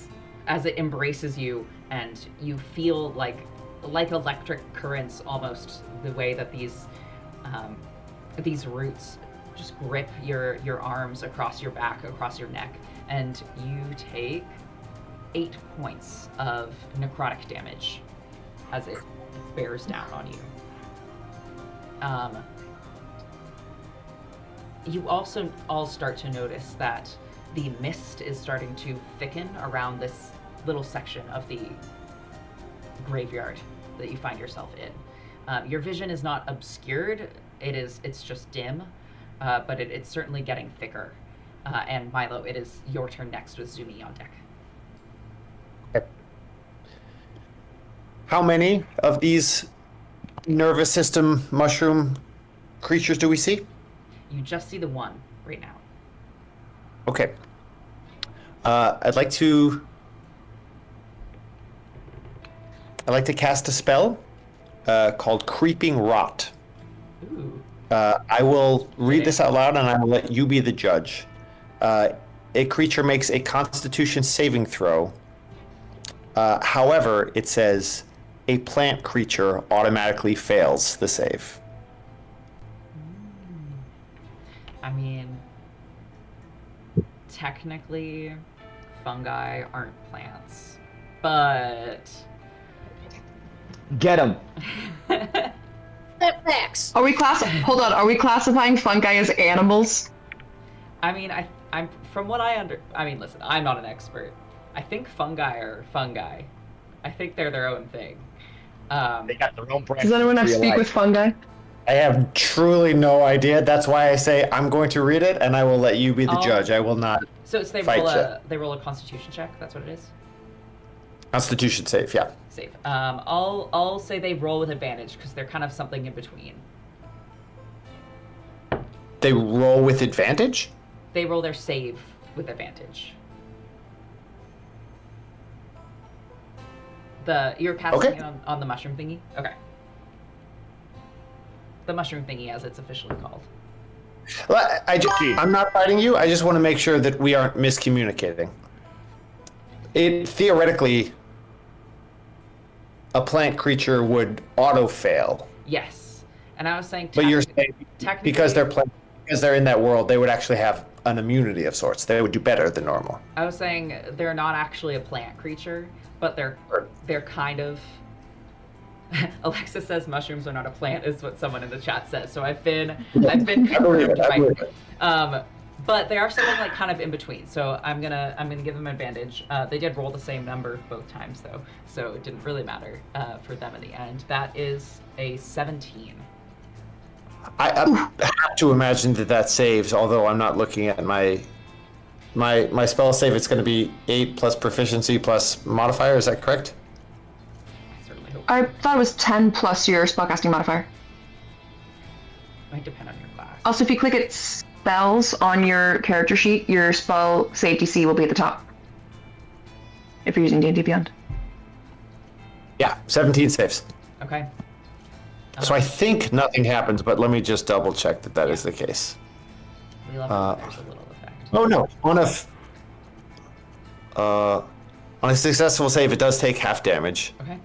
F: As it embraces you, and you feel like electric currents almost, the way that these roots just grip your arms across your back, across your neck, and you take 8 points of necrotic damage as it bears down on you. You also all start to notice that the mist is starting to thicken around this little section of the graveyard that you find yourself in. Your vision is not obscured, it's just dim, but it's certainly getting thicker. And Milo, it is your turn next with Zumi on deck.
H: Okay. How many of these nervous system mushroom creatures do we see?
F: You just see the one right now.
H: Okay. I'd like to cast a spell called Creeping Rot.
F: Ooh.
H: I will read this out loud, and I will let you be the judge. A creature makes a Constitution saving throw. However, it says a plant creature automatically fails the save.
F: I mean, technically, fungi aren't plants, but...
B: Get him.
C: Are we classifying fungi as animals?
F: I mean, I'm from what I mean, listen, I'm not an expert. I think fungi are fungi. I think they're their own thing.
B: They got their own branch.
C: Does anyone have speak with fungi?
H: I have truly no idea. That's why I say I'm going to read it, and I will let you be the judge. I will not.
F: So it's they roll a Constitution check. That's what it is.
H: Constitution save, yeah.
F: Save. I'll say they roll with advantage because they're kind of something in between.
H: They roll with advantage?
F: They roll their save with advantage. You're casting it on the mushroom thingy? Okay. The mushroom thingy, as it's officially called.
H: Well, I'm not fighting you. I just want to make sure that we aren't miscommunicating. It theoretically, a plant creature would auto-fail.
F: Yes. And I was saying...
H: But you're saying because they're in that world, they would actually have an immunity of sorts. They would do better than normal.
F: I was saying they're not actually a plant creature, but they're kind of... Alexa says mushrooms are not a plant, is what someone in the chat says. So I've been confirmed by but they are something like kind of in between. So I'm gonna give them advantage. They did roll the same number both times though, so it didn't really matter for them in the end. That is a 17.
H: I have to imagine that saves, although I'm not looking at my spell save. It's going to be 8 plus proficiency plus modifier. Is that correct?
F: I certainly
C: I thought it was 10 plus your spellcasting modifier.
F: Might depend on your class.
C: Also, if you click at spells on your character sheet, your spell save DC will be at the top. If you're using D&D Beyond.
H: Yeah, 17 saves.
F: Okay.
H: So I think nothing happens, but let me just double check that is the case.
F: We love it. There's a little effect.
H: Oh no! On a successful save, it does take half damage.
F: Okay.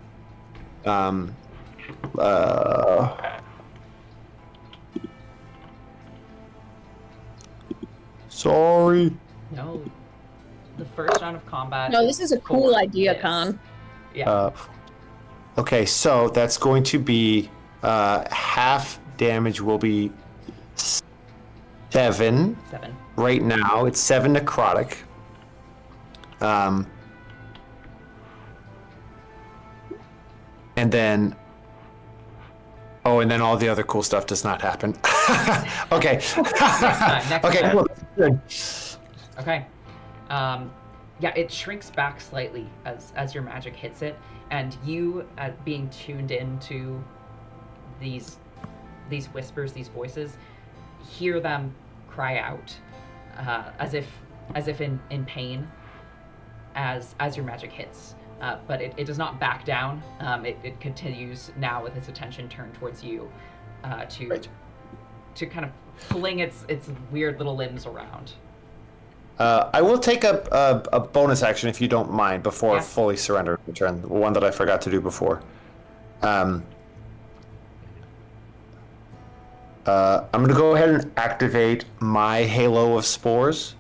H: Sorry.
F: No. The first round of combat.
E: No, this is a cool idea,
F: this.
E: Con.
F: Yeah.
H: Okay, so that's going to be half damage will be 7.
F: 7.
H: Right now, it's 7 necrotic. And then, and then all the other cool stuff does not happen. Okay.
F: Next
H: Okay.
F: time.
H: Cool. Good.
F: Okay. Yeah, it shrinks back slightly as your magic hits it, and you, being tuned into these whispers, these voices, hear them cry out, as if in pain, as your magic hits. But it does not back down. It continues now with its attention turned towards you, to kind of fling its weird little limbs around.
H: I will take a bonus action if you don't mind before fully surrender return. The one that I forgot to do before. I'm going to go ahead and activate my Halo of Spores.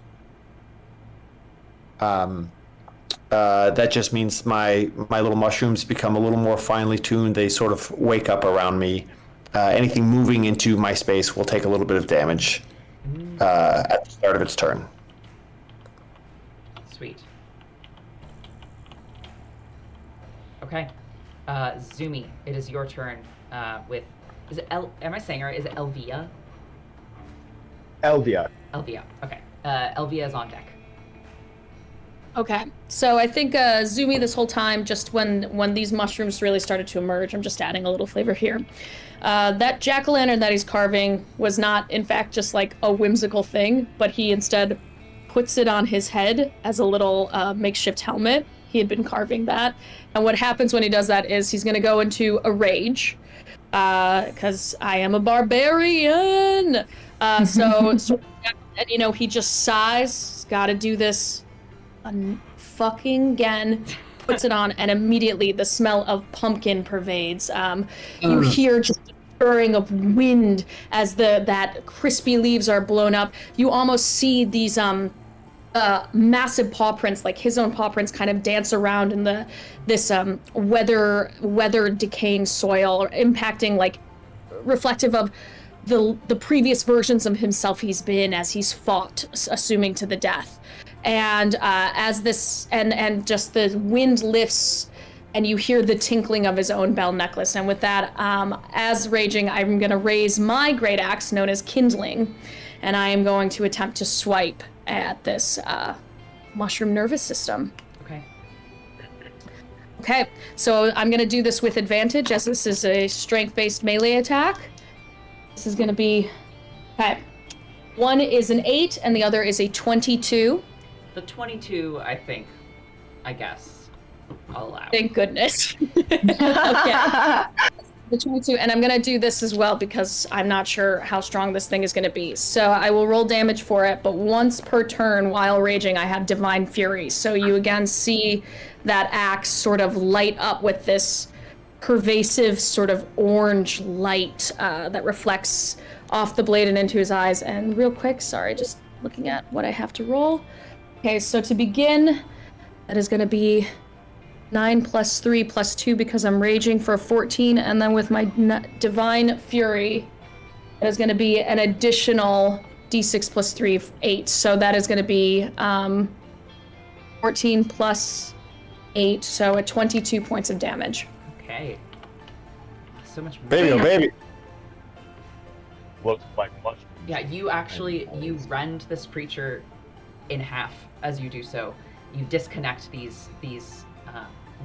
H: That just means my little mushrooms become a little more finely tuned. They sort of wake up around me. Anything moving into my space will take a little bit of damage at the start of its turn.
F: Sweet. Okay. Zumi, it is your turn with... Is it am I saying right? Is it Elvia?
B: Elvia.
F: Elvia, okay. Elvia is on deck.
E: Okay, so I think Zumi this whole time, just when these mushrooms really started to emerge, I'm just adding a little flavor here. That jack-o'-lantern that he's carving was not, in fact, just like a whimsical thing, but he instead puts it on his head as a little makeshift helmet. He had been carving that. And what happens when he does that is he's going to go into a rage, because I am a barbarian. So, and, you know, he just sighs, gotta do this fucking again, puts it on, and immediately the smell of pumpkin pervades. You hear just the stirring of wind as that crispy leaves are blown up. You almost see these massive paw prints, like his own paw prints, kind of dance around in this weather decaying soil, or impacting, like, reflective of the previous versions of himself he's been as he's fought, assuming to the death. And as this and just the wind lifts, and you hear the tinkling of his own bell necklace. And with that, as raging, I'm going to raise my great axe, known as Kindling, and I am going to attempt to swipe at this mushroom nervous system.
F: Okay.
E: Okay, so I'm going to do this with advantage, as this is a strength-based melee attack. This is going to be... Okay. One is an 8, and the other is a 22.
F: The 22, I guess, I'll allow.
E: Thank goodness. Okay. The 22, and I'm going to do this as well because I'm not sure how strong this thing is going to be. So I will roll damage for it, but once per turn while raging, I have Divine Fury. So you again see that axe sort of light up with this pervasive sort of orange light that reflects off the blade and into his eyes. And real quick, sorry, just looking at what I have to roll. Okay, so to begin, that is going to be 9 plus 3 plus 2 because I'm raging for 14, and then with my Divine Fury, that is going to be an additional d6 plus 3, 8. So that is going to be 14 plus 8, so at 22 points of damage.
F: Okay. So much more.
H: Baby, oh baby.
I: Looks like much.
F: Yeah, you rend this creature in half as you do so. You disconnect these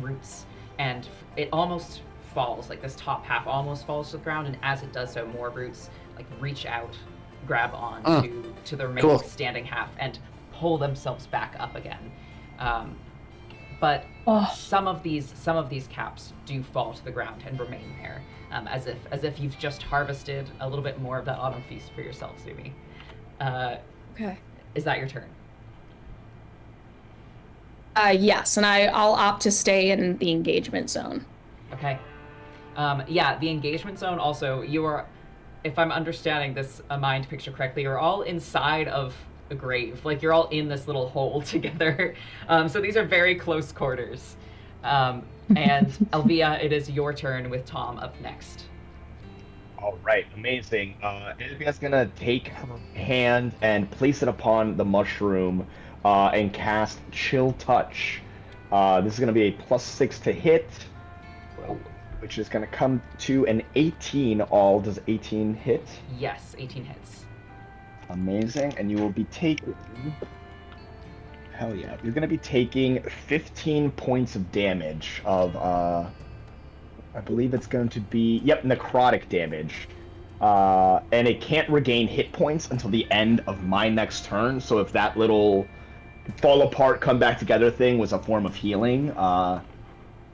F: roots, and it almost falls, like this top half almost falls to the ground, and as it does so, more roots like reach out, grab on to the remaining standing half, and pull themselves back up again. But some of these caps do fall to the ground and remain there, as if you've just harvested a little bit more of that autumn feast for yourself, Sumi.
E: Okay.
F: Is that your turn?
E: Yes, and I'll opt to stay in the engagement zone.
F: Okay. Yeah, the engagement zone also, you are, if I'm understanding this mind picture correctly, you're all inside of a grave. Like, you're all in this little hole together. So these are very close quarters. And Elvia, it is your turn with Tom up next.
B: All right, amazing. Elvia's gonna take her hand and place it upon the mushroom and cast Chill Touch. This is gonna be a +6 to hit, which is gonna come to an 18 all. Does 18 hit?
F: Yes, 18 hits.
B: Amazing, and you will be taking... Hell yeah. You're gonna be taking 15 points of damage of, I believe it's going to be, necrotic damage. And it can't regain hit points until the end of my next turn, so if that little fall apart, come back together thing was a form of healing,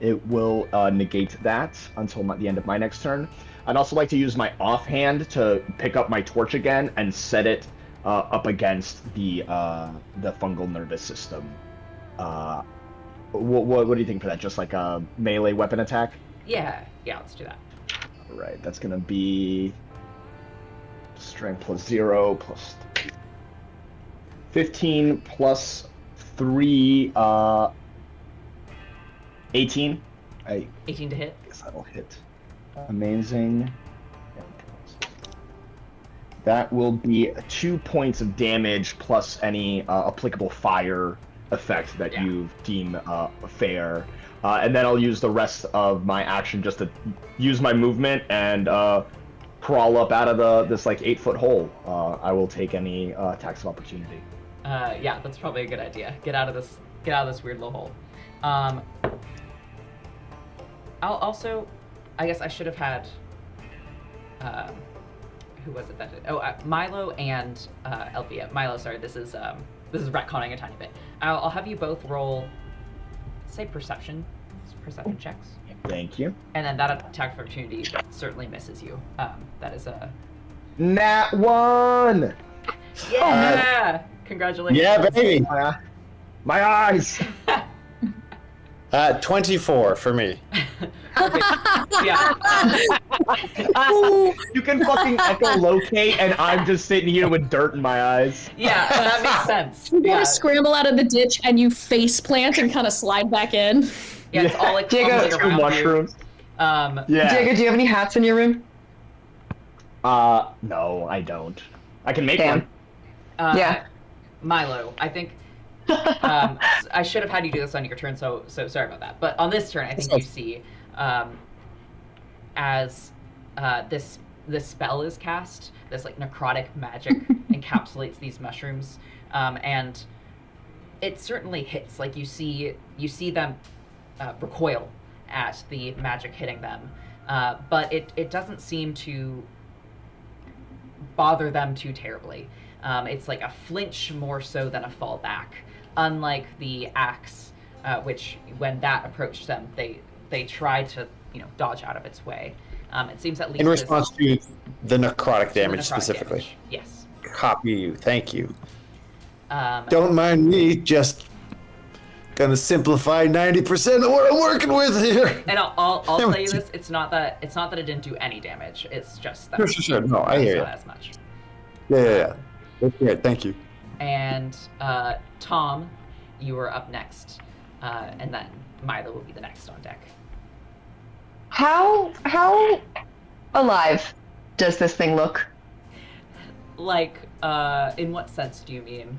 B: it will negate that until the end of my next turn. I'd also like to use my offhand to pick up my torch again and set it up against the fungal nervous system. What do you think for that? Just like a melee weapon attack?
F: Yeah, let's do that.
B: All right, that's gonna be strength +0 plus 15 plus 3, 18.
F: 18 to hit.
B: Guess that'll hit. Amazing. That will be 2 points of damage plus any applicable fire effect that you deem fair. And then I'll use the rest of my action just to use my movement and crawl up out of this like 8-foot hole. I will take any attacks of opportunity.
F: Yeah, that's probably a good idea. Get out of this weird little hole. I'll also, I guess I should have had, who was it that did? Oh, Milo and Elvia. Milo, sorry, this is retconning a tiny bit. I'll have you both roll, say perception checks.
B: Thank you.
F: And then that attack of opportunity certainly misses you. That is a...
B: Nat 1!
F: Yeah! Congratulations.
H: Yeah, baby.
B: My eyes!
H: 24 for me.
F: Yeah.
B: You can fucking echolocate, and I'm just sitting here with dirt in my eyes.
F: Yeah, that makes sense.
E: You gotta scramble out of the ditch and you face plant and kind of slide back in.
F: Yeah, it's all like
C: Diego,
F: tumbling around
B: mushrooms.
C: Diego, do you have any hats in your room?
B: No, I don't. I can make one.
C: Yeah.
F: Milo, I think I should have had you do this on your turn, so sorry about that. But on this turn, I think you see as this spell is cast, this like necrotic magic encapsulates these mushrooms, and it certainly hits. Like you see them recoil at the magic hitting them, but it doesn't seem to bother them too terribly. It's like a flinch more so than a fall back, unlike the axe, which when that approached them, they tried to dodge out of its way. It seems at least
H: in response to the necrotic damage specifically.
F: Damage. Yes.
H: Copy you. Thank you. Don't mind me. Just gonna simplify 90% of what I'm working with here.
F: And I'll tell you this: it's not that it didn't do any damage. It's just that
H: Sure. No, I hear you.
F: Not as much.
H: Yeah. That's great. Thank you.
F: And Tom, you are up next, and then Milo will be the next on deck.
C: How alive does this thing look?
F: Like, in what sense do you mean?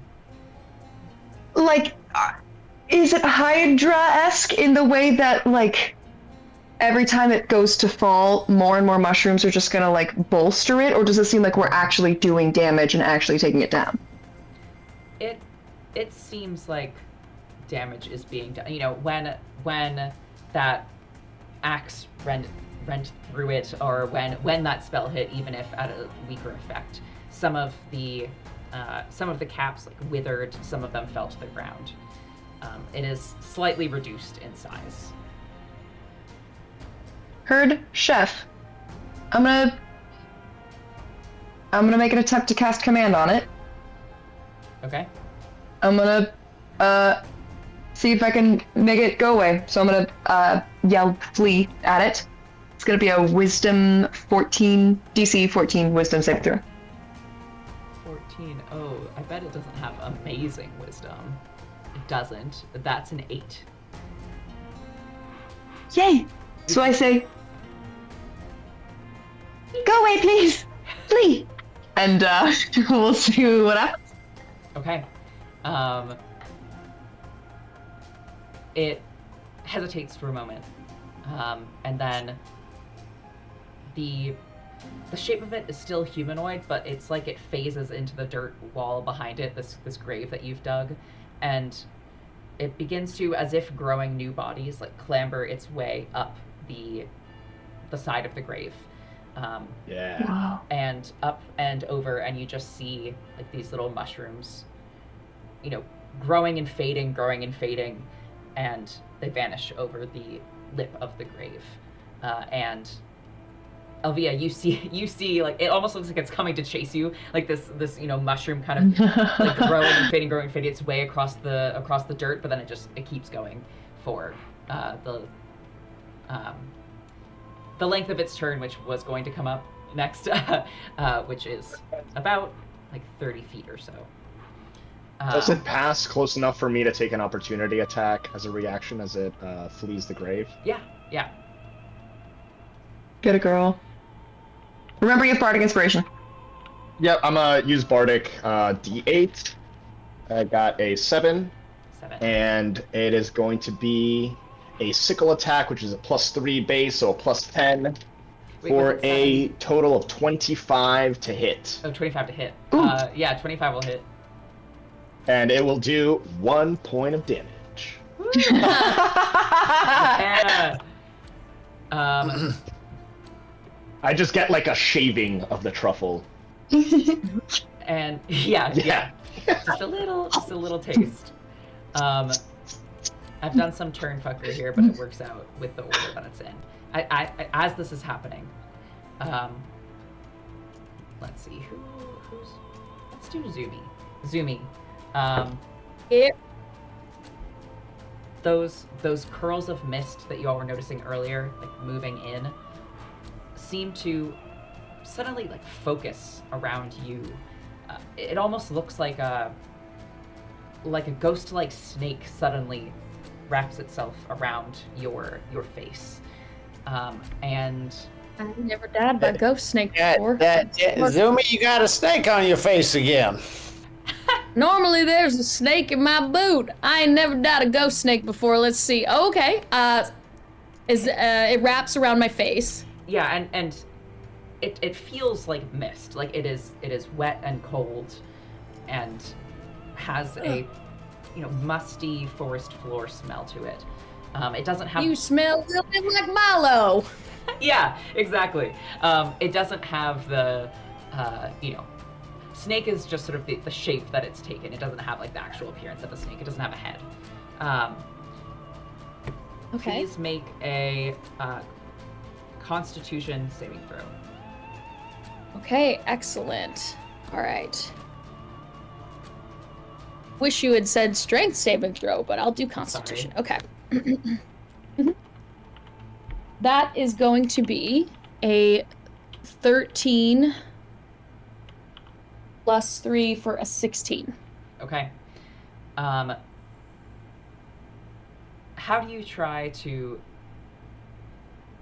C: Like, is it Hydra-esque in the way that, like, every time it goes to fall, more and more mushrooms are just gonna, like, bolster it? Or does it seem like we're actually doing damage and actually taking it down?
F: It seems like damage is being done. When that axe rent through it, or when that spell hit, even if at a weaker effect. Some of the caps like withered, some of them fell to the ground. It is slightly reduced in size.
C: Heard, Chef. I'm gonna make an attempt to cast command on it.
F: Okay.
C: I'm gonna see if I can make it go away. So I'm gonna yell flee at it. It's gonna be a wisdom 14, DC 14 wisdom save throw.
F: 14. Oh, I bet it doesn't have amazing wisdom. It doesn't. That's an 8.
C: Yay! So I say, go away, please! Flee! And we'll see what happens.
F: Okay. It hesitates for a moment, and then the shape of it is still humanoid, but it's like it phases into the dirt wall behind it, this grave that you've dug, and it begins to, as if growing new bodies, like clamber its way up the side of the grave.
B: Yeah.
C: Wow.
F: And up and over, and you just see like these little mushrooms, you know, growing and fading, and they vanish over the lip of the grave. And Elvia, you see like it almost looks like it's coming to chase you, like this mushroom kind of like growing and fading its way across the dirt, but then it keeps going for the length of its turn, which was going to come up next, which is about like 30 feet or so.
B: Does it pass close enough for me to take an opportunity attack as a reaction as it flees the grave?
F: Yeah.
C: Get a girl. Remember you have Bardic Inspiration.
B: Yep, I'm gonna use Bardic D8. I got a 7. And it is going to be a sickle attack, which is a +3 base, so a +10, for a total of 25 to hit.
F: Oh, 25 to hit. Yeah, 25 will hit.
B: And it will do 1 point of damage.
F: Yeah.
B: I just get like a shaving of the truffle.
F: And yeah. Just a little taste. I've done some turn fuckery here, but it works out with the order that it's in. I as this is happening, let's see let's do Zumi. Those curls of mist that you all were noticing earlier, like moving in, seem to suddenly like focus around you. It almost looks like a ghost-like snake suddenly wraps itself around your face, and
E: I've never died by ghost snake before.
H: Zumi, you got a snake on your face again.
E: Normally there's a snake in my boot. I ain't never died a ghost snake before. Let's see. Okay. It wraps around my face.
F: Yeah, and it feels like mist. Like it is wet and cold, and has a musty forest floor smell to it. It doesn't have.
E: You smell a little bit like Milo.
F: Yeah, exactly. It doesn't have the snake is just sort of the shape that it's taken. It doesn't have like the actual appearance of a snake. It doesn't have a head.
E: Okay.
F: Please make a Constitution saving throw.
E: Okay, excellent. All right. Wish you had said strength saving throw, but I'll do Constitution.
F: Sorry.
E: Okay. That is going to be a 13 plus 3 for a 16.
F: Okay. How do you try to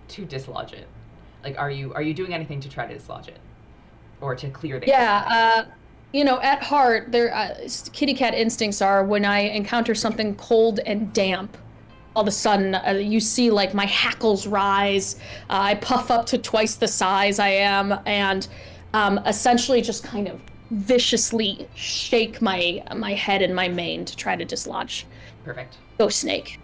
F: dislodge it? Like, are you doing anything to try to dislodge it, or to clear the?
E: Yeah. At heart, kitty cat instincts are when I encounter something cold and damp, all of a sudden you see like my hackles rise. I puff up to twice the size I am, and essentially just kind of viciously shake my head and my mane to try to dislodge.
F: Perfect.
E: Ghost snake.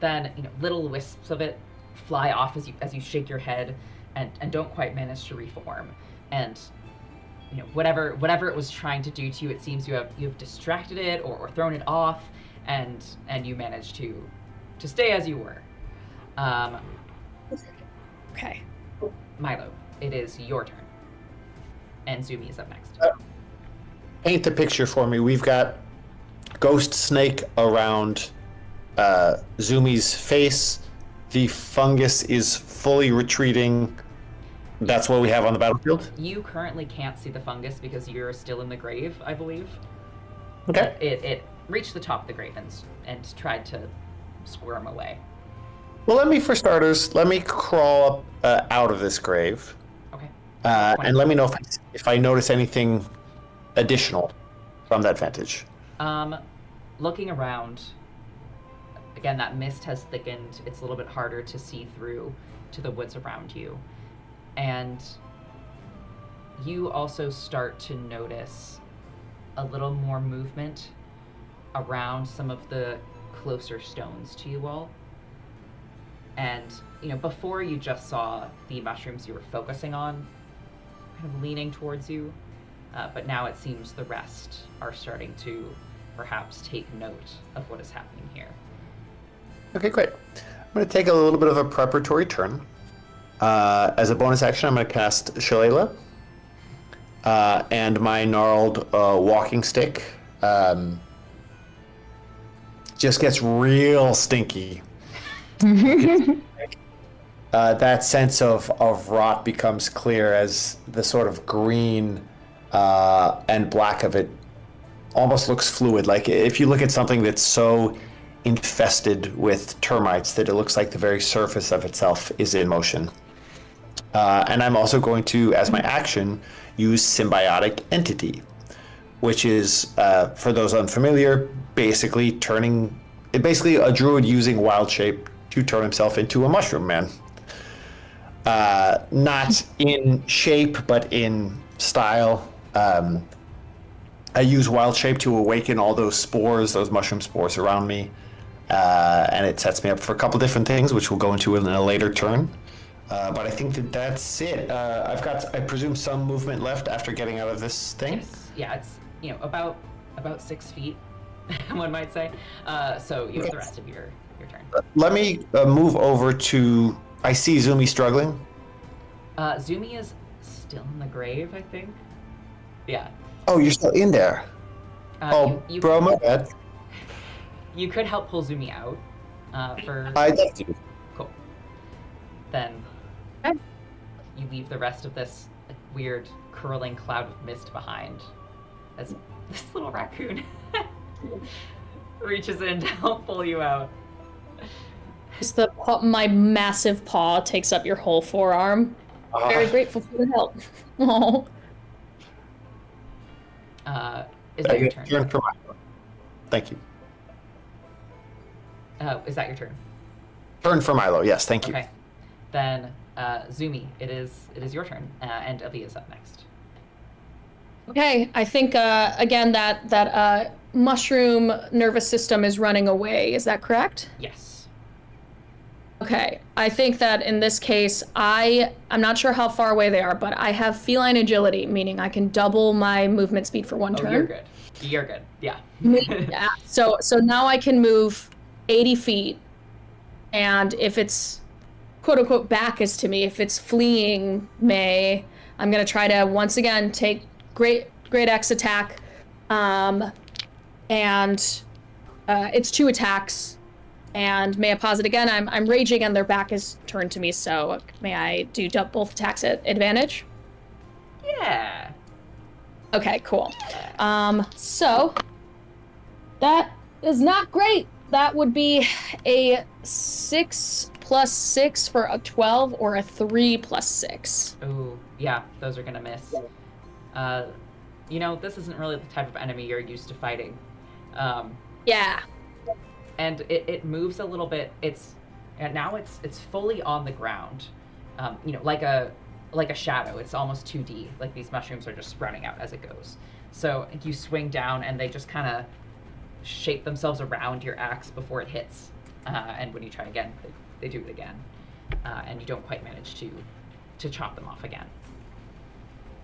F: Then little wisps of it fly off as you shake your head and don't quite manage to reform. And whatever it was trying to do to you, it seems you have distracted it or thrown it off, and you managed to stay as you were.
E: Okay.
F: Milo, it is your turn. And Zumi is up next.
H: Paint the picture for me. We've got ghost snake around Zumi's face. The fungus is fully retreating. That's what we have on the battlefield?
F: You currently can't see the fungus because you're still in the grave, I believe.
H: Okay.
F: It reached the top of the grave and tried to squirm away.
H: Well, for starters, let me crawl up out of this grave.
F: Okay.
H: And let me know if I notice anything additional from that vantage.
F: Looking around, again, that mist has thickened. It's a little bit harder to see through to the woods around you. And you also start to notice a little more movement around some of the closer stones to you all. And, before you just saw the mushrooms you were focusing on kind of leaning towards you, but now it seems the rest are starting to perhaps take note of what is happening here.
H: Okay, great. I'm going to take a little bit of a preparatory turn. As a bonus action, I'm going to cast Shillelagh. And my gnarled walking stick just gets real stinky. That sense of rot becomes clear as the sort of green and black of it almost looks fluid. Like if you look at something that's so infested with termites that it looks like the very surface of itself is in motion. And I'm also going to, as my action, use Symbiotic Entity, which is, for those unfamiliar, basically a druid using wild shape to turn himself into a mushroom man. Not in shape, but in style. I use wild shape to awaken all those mushroom spores around me. And it sets me up for a couple different things, which we'll go into in a later turn. But I think that's it. I've got, I presume, some movement left after getting out of this thing.
F: Yes. Yeah, it's about 6 feet, one might say. So you have the rest of your turn.
H: Let me move over to. I see Zumi struggling.
F: Zumi is still in the grave, I think. Yeah.
H: Oh, you're still in there.
F: You
H: bro, my bad.
F: You could help pull Zumi out.
H: I'd like to.
F: Cool. Then you leave the rest of this weird curling cloud of mist behind as this little raccoon reaches in to help pull you out.
E: Just my massive paw takes up your whole forearm. Very grateful for the help. Oh.
F: Is that your turn?
H: Thank you.
F: Is that your turn?
H: Turn for Milo. Yes, thank you.
F: Okay. Then Zumi, it is your turn, and Avia's up next.
E: Okay, I think again that mushroom nervous system is running away. Is that correct?
F: Yes.
E: Okay, I think that in this case, I'm not sure how far away they are, but I have feline agility, meaning I can double my movement speed for one turn.
F: You're good. You're good. Yeah.
E: Yeah. So now I can move 80 feet, and if it's quote unquote back is to me, if it's fleeing May, I'm gonna try to once again take great X attack, and it's 2 attacks. And may I pause it again? I'm raging and their back is turned to me, so may I do both attacks at advantage?
F: Yeah.
E: Okay, cool. So that is not great. That would be a 6 + 6 for a 12 or a 3 + 6.
F: Oh, yeah, those are gonna miss. This isn't really the type of enemy you're used to fighting.
E: Yeah.
F: And it moves a little bit. Now it's fully on the ground, like a shadow. It's almost 2D. Like these mushrooms are just sprouting out as it goes. So you swing down, and they just kind of shape themselves around your axe before it hits. And when you try again, they do it again. and you don't quite manage to chop them off again.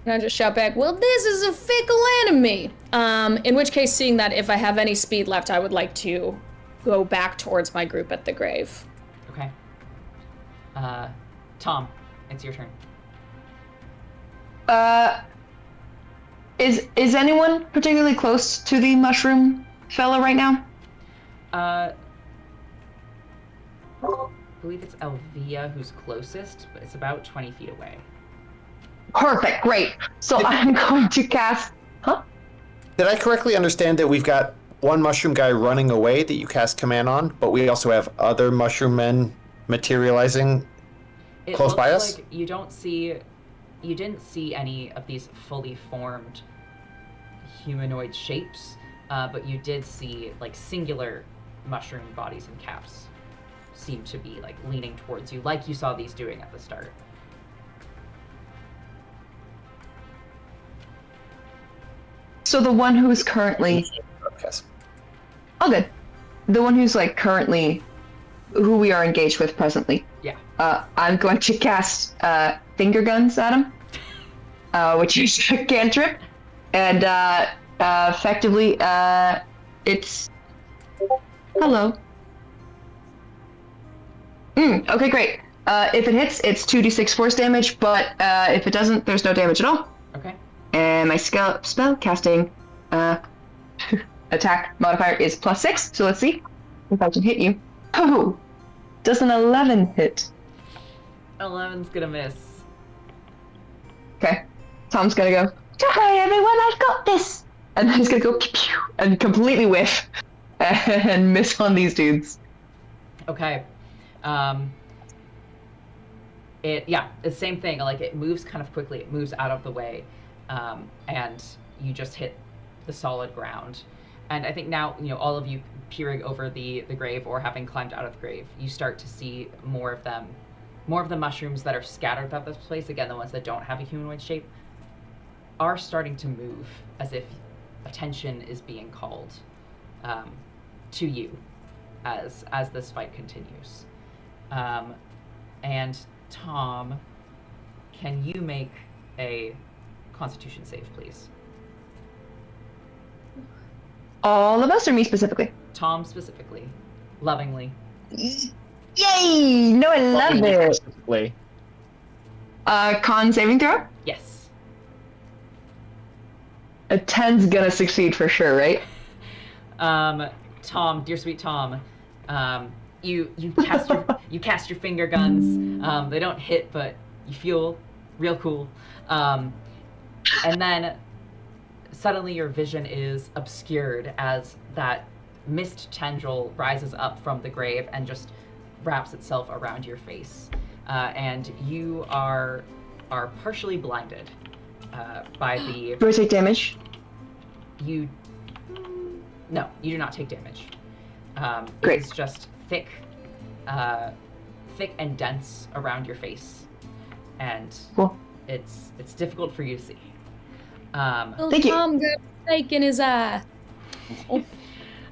E: And I just shout back, well, this is a fickle enemy! In which case, seeing that if I have any speed left, I would like to go back towards my group at the grave.
F: Okay. Tom, it's your turn.
C: Is anyone particularly close to the mushroom fella right now?
F: I believe it's Elvia who's closest, but it's about 20 feet away.
C: Perfect, great. So I'm going to cast... Huh?
H: Did I correctly understand that we've got one mushroom guy running away that you cast command on, but we also have other mushroom men materializing close by us?
F: Like you didn't see any of these fully formed humanoid shapes, but you did see like singular mushroom bodies and caps seem to be like leaning towards you, like you saw these doing at the start.
C: So the one who's currently...
H: Yes.
C: Oh, good. The one who's like currently... who we are engaged with presently.
F: Yeah.
C: I'm going to cast finger guns at him, which is a cantrip, and effectively, it's... Hello. Okay, great. If it hits, it's 2d6 force damage, but if it doesn't, there's no damage at all.
F: Okay.
C: And my spell casting attack modifier is +6, so let's see if I can hit you. Oh, does an 11 hit?
F: 11's gonna miss.
C: Okay, Tom's gonna go, don't worry everyone, I've got this! And then he's gonna go pew pew and completely whiff and miss on these dudes.
F: Okay. It's the same thing. Like it moves kind of quickly. It moves out of the way, and you just hit the solid ground. And I think now, all of you peering over the grave or having climbed out of the grave, you start to see more of them, more of the mushrooms that are scattered about this place. Again, the ones that don't have a humanoid shape are starting to move as if attention is being called to you as this fight continues. And Tom, can you make a Constitution save, please?
C: All of us or me specifically?
F: Tom specifically, lovingly.
C: Yay! No, I love it.
B: Specifically.
C: Con saving throw?
F: Yes.
C: A 10's gonna succeed for sure, right?
F: Tom, dear sweet Tom, you cast your finger guns. They don't hit, but you feel real cool. And then suddenly your vision is obscured as that mist tendril rises up from the grave and just wraps itself around your face, and you are partially blinded by the.
C: Do I take damage?
F: No, you do not take damage.
C: Great.
F: It's just thick and dense around your face, and
C: cool.
F: It's difficult for you to see.
C: Thank you.
E: Tom got a stake in his eye.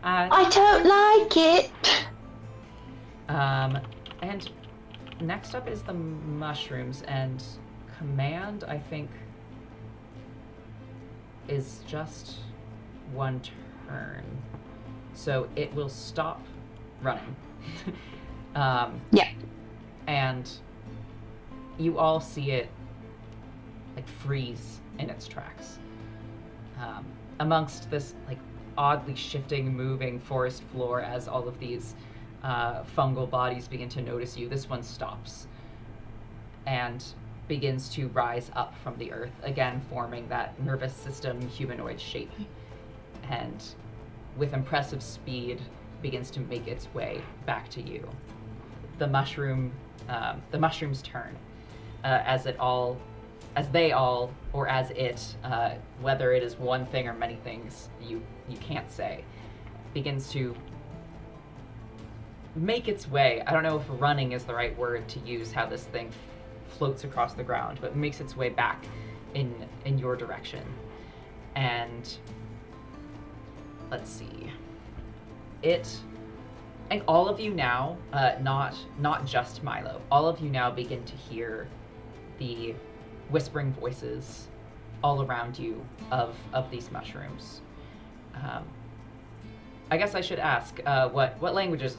G: I don't like it.
F: And next up is the mushrooms, and command, I think, is just one turn. So it will stop running.
C: Yeah.
F: And you all see it like freeze in its tracks. Amongst this like oddly shifting, moving forest floor as all of these fungal bodies begin to notice you, this one stops and begins to rise up from the earth, again forming that nervous system humanoid shape, and with impressive speed begins to make its way back to you. The mushrooms turn as it whether it is one thing or many things you can't say, begins to make its way. I don't know if running is the right word to use, how this thing floats across the ground, but makes its way back in your direction. And let's see, it think all of you now, not just Milo, all of you now begin to hear the whispering voices all around you of these mushrooms. I guess I should ask, what languages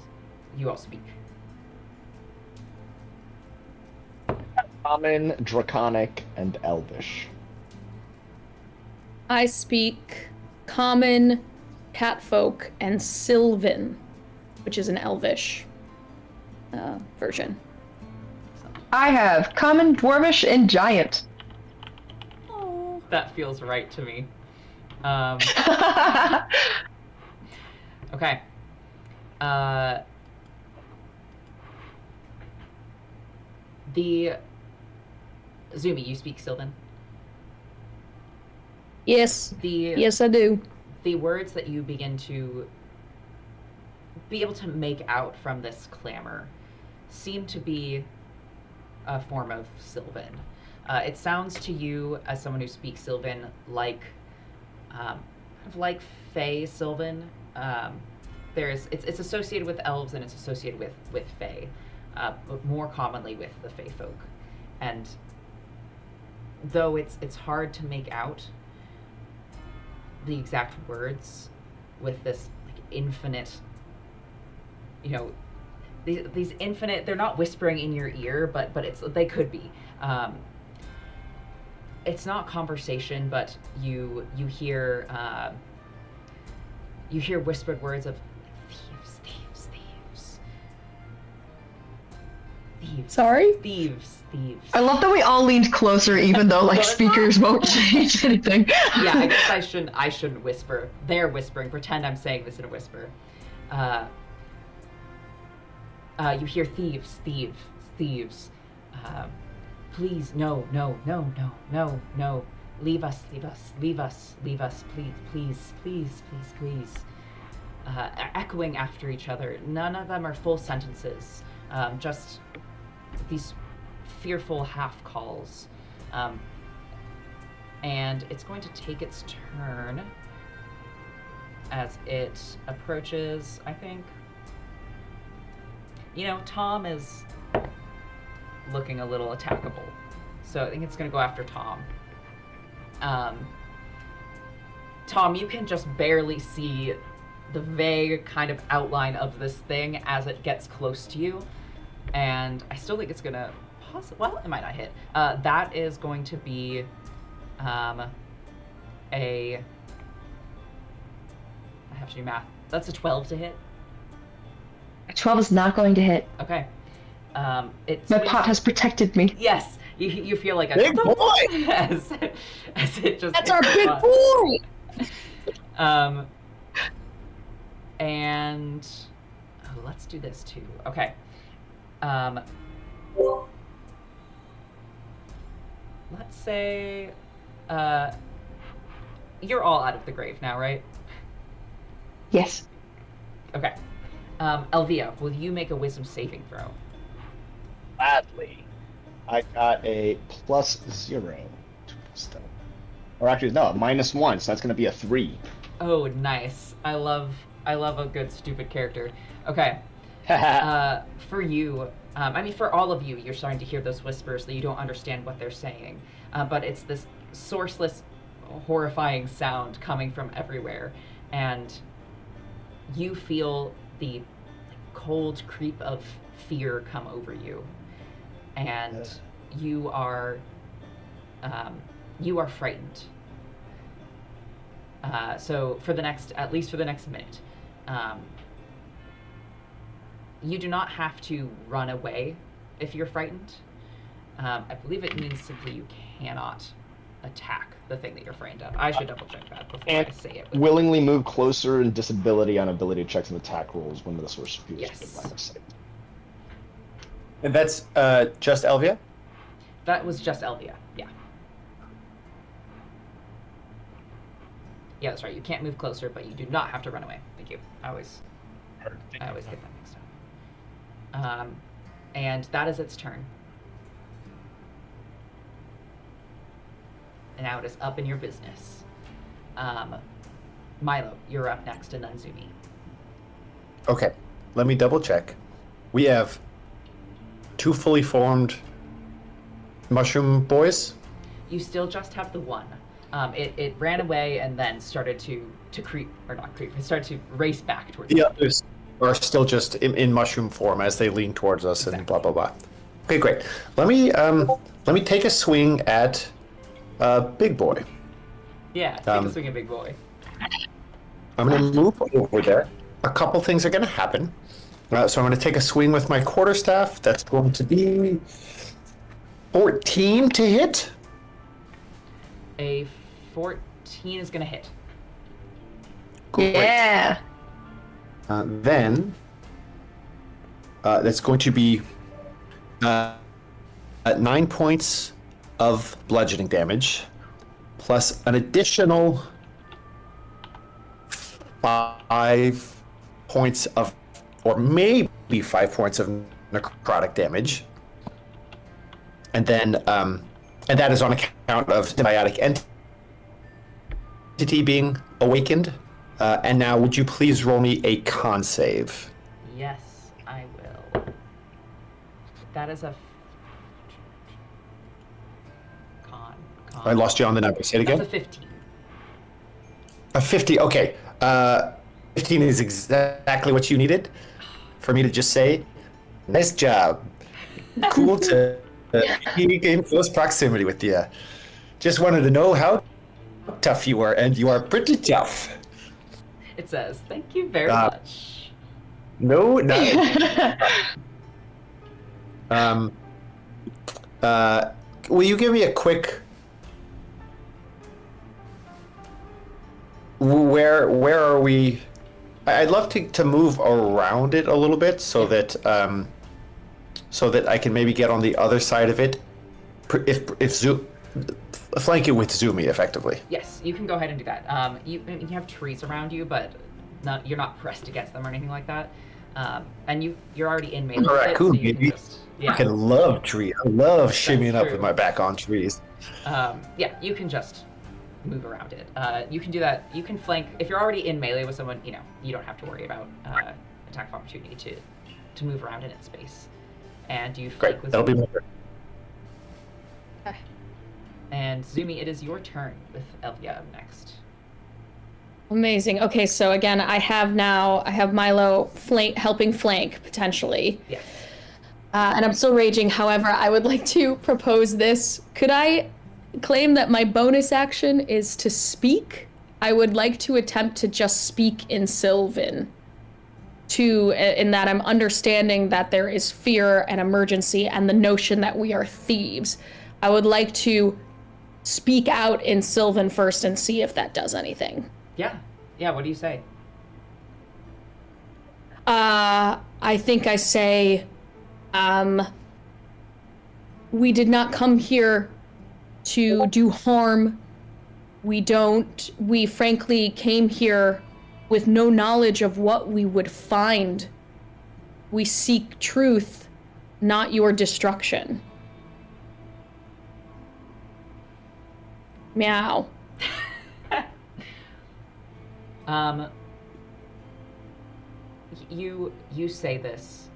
F: you all speak?
B: Common, Draconic, and Elvish.
E: I speak Common, Catfolk, and Sylvan, which is an Elvish version.
C: I have Common, Dwarvish, and Giant.
F: Oh, that feels right to me. Okay. The Zumi, you speak Sylvan?
E: Yes. Yes, I do.
F: The words that you begin to be able to make out from this clamor seem to be a form of Sylvan. It sounds to you, as someone who speaks Sylvan, like Fae Sylvan. It's associated with elves and it's associated with Fae, but more commonly with the Fae folk. And though it's hard to make out the exact words with this like infinite, these infinite, they're not whispering in your ear, but they could be. It's not conversation, but you hear whispered words of thieves.
E: Sorry?
F: Thieves.
C: I love that we all leaned closer, even though like speakers won't change anything.
F: Yeah, I guess I shouldn't whisper. They're whispering. Pretend I'm saying this in a whisper. You hear thieves. Please, no. Leave us, please. Echoing after each other. None of them are full sentences. Just these fearful half calls. And it's going to take its turn as it approaches, I think. Tom is looking a little attackable. So I think it's going to go after Tom. Tom, you can just barely see the vague kind of outline of this thing as it gets close to you. And I still think it's going to well, it might not hit. That is going to be I have to do math. That's a 12 to hit.
C: A 12 is not going to hit.
F: Okay.
C: My pot has protected me.
F: Yes. You feel like a
H: big boy
F: as it just.
E: That's our big boy.
F: And let's do this too. Okay. Let's say you're all out of the grave now, right?
C: Yes.
F: Okay. Elvia, will you make a wisdom saving throw?
B: Gladly. I got a +0 to wisdom. Or actually, no, -1, so that's going to be a 3.
F: Oh, nice. I love a good stupid character. Okay. For you, for all of you, you're starting to hear those whispers that you don't understand what they're saying. But it's this sourceless, horrifying sound coming from everywhere. And you feel the cold creep of fear come over you. And you are frightened. So at least for the next minute, you do not have to run away if you're frightened. I believe it means simply you cannot attack the thing that you're frightened of. I should double check that before I say it.
B: Willingly move closer and disability on ability checks and attack rolls when the source appears
F: Yes.
B: in line of sight.
H: And that's just Elvia?
F: That was just Elvia, yeah. Yeah, that's right. You can't move closer, but you do not have to run away. Thank you. I always get that mixed up. And that is its turn. And now it is up in your business. Milo, you're up next, and then Zumi.
H: Okay. let me double check. We have 2 fully formed mushroom boys.
F: You still just have the one. It ran away and then started to creep, or not creep, it started to race back towards
H: The others are still just in mushroom form as they lean towards us and blah, blah, blah. Okay, great. Let me take a swing at Big Boy.
F: Yeah, take a swing at Big Boy.
H: I'm going to move over there. A couple things are going to happen. So I'm going to take a swing with my quarterstaff. That's going to be 14 to hit.
F: A 14 is going to hit.
H: Great.
C: Yeah.
H: Then that's going to be 9 points of bludgeoning damage, plus an additional 5 points of, or maybe 5 points of necrotic damage, and then and that is on account of symbiotic entity being awakened. And now, would you please roll me a con save?
F: Yes, I will. That is a con.
H: I lost you on the number. Say it again.
F: That's a 15.
H: A 50. Okay. 15 is exactly what you needed for me to just say, nice job. Cool to be in close proximity with you. Just wanted to know how tough you were, and you are pretty tough.
F: It says, thank you very much.
H: No. Will you give me a quick... Where are we? I'd love to move around it a little bit so that I can maybe get on the other side of it. Flank it with Zumi effectively.
F: Yes, you can go ahead and do that. You have trees around you, but you're not pressed against them or anything like that. And you're already in melee.
H: Raccoon,
F: so
H: baby.
F: Yeah.
H: I love trees. I love shimmying up with my back on trees.
F: Yeah, you can just move around it. You can do that. You can flank if you're already in melee with someone. You don't have to worry about attack of opportunity to move around in its space. And you flank
H: Great.
F: with
H: That'll be
F: Zumi.
H: my turn.
F: And Zumi, it is your turn with Elvia up next.
E: Amazing. Okay, so again, I have Milo helping flank potentially.
F: Yes.
E: And I'm still raging. However, I would like to propose this. Could I claim that my bonus action is to speak? I would like to attempt to just speak in Sylvan. In that I'm understanding that there is fear and emergency and the notion that we are thieves. I would like to speak out in Sylvan first and see if that does anything.
F: Yeah. What do you say?
E: I think I say, we did not come here to do harm. We frankly came here with no knowledge of what we would find. We seek truth, not your destruction. Meow.
F: You say this,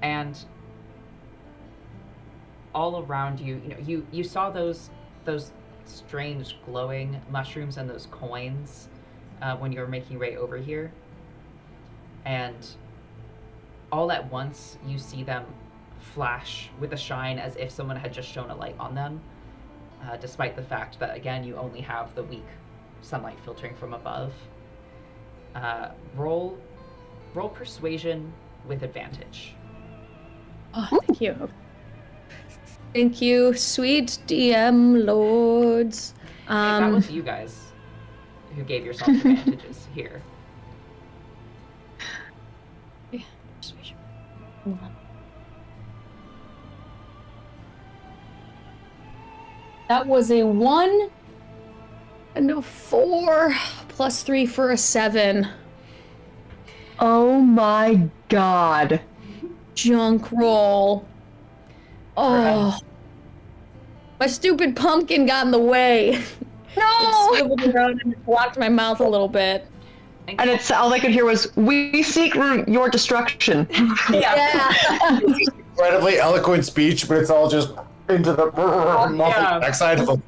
F: and all around you, you saw those strange glowing mushrooms and those coins when you were making your way over here, and all at once you see them flash with a shine as if someone had just shone a light on them, despite the fact that, again, you only have the weak sunlight filtering from above. Roll persuasion with advantage.
E: Oh, thank you. Thank you, sweet DM lords.
F: That was you guys who gave yourself advantages here.
E: Yeah, persuasion. Hold on. That was a 1 and a 4 plus 3 for a 7.
C: Oh my god.
E: Junk roll. Oh. My stupid pumpkin got in the way. No! It swiveled around and blocked my mouth a little bit.
C: And it's all I could hear was, "We seek your destruction."
F: Yeah.
H: Incredibly eloquent speech, but it's all just into the backside of them.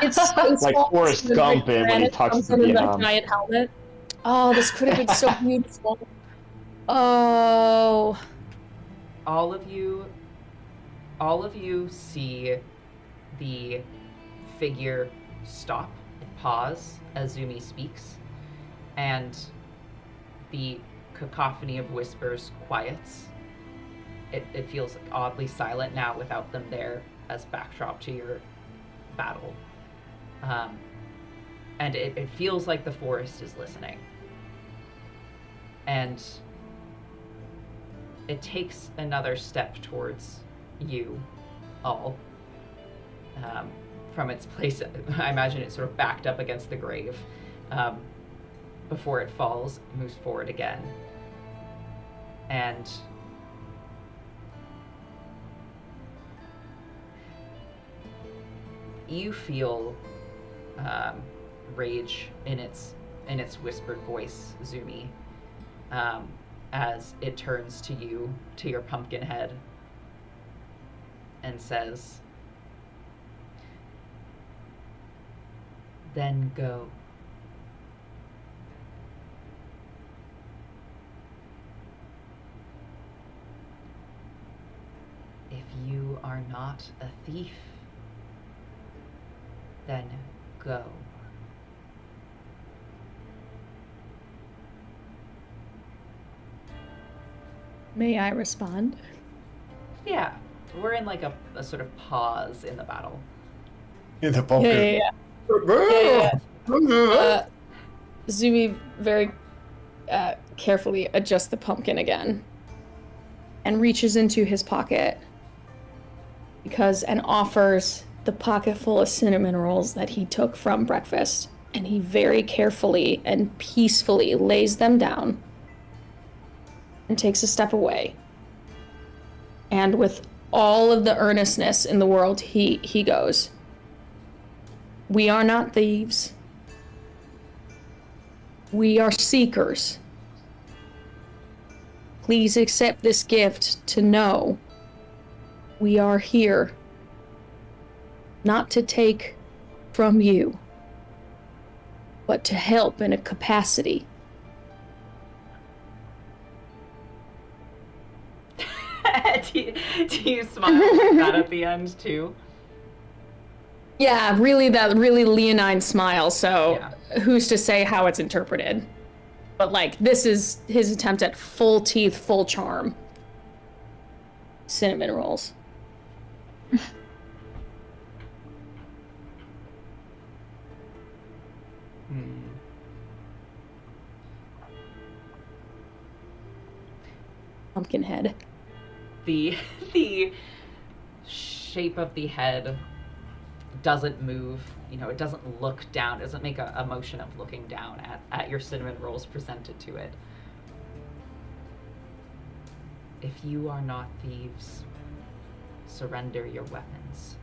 E: It's
B: Like Forrest Gump when he talks to Vietnam.
E: giant helmet. Oh, this could have been so beautiful. Oh.
F: All of you see the figure stop, pause as Zumi speaks, and the cacophony of whispers quiets. It feels oddly silent now without them there as backdrop to your battle. And it feels like the forest is listening. And it takes another step towards you all. From its place, I imagine it's sort of backed up against the grave. Before it falls, it moves forward again. And you feel rage in its whispered voice, Zumi, as it turns to you, to your pumpkin head, and says, "Then go." If you are not a thief, then go.
E: May I respond?
F: Yeah, we're in like a sort of pause in the battle.
H: In the pumpkin.
E: Zumi very carefully adjusts the pumpkin again and reaches into his pocket and offers the pocket full of cinnamon rolls that he took from breakfast, and he very carefully and peacefully lays them down and takes a step away. And with all of the earnestness in the world, he goes, "We are not thieves. We are seekers. Please accept this gift to know we are here not to take from you, but to help in a capacity."
F: do you smile like that at the end too?
E: Yeah, that really leonine smile, so
F: Yeah.
E: who's to say how it's interpreted? But like, this is his attempt at full teeth, full charm. Cinnamon rolls. Pumpkin head.
F: The shape of the head doesn't move. It doesn't look down. It doesn't make a motion of looking down at your cinnamon rolls presented to it. If you are not thieves, surrender your weapons.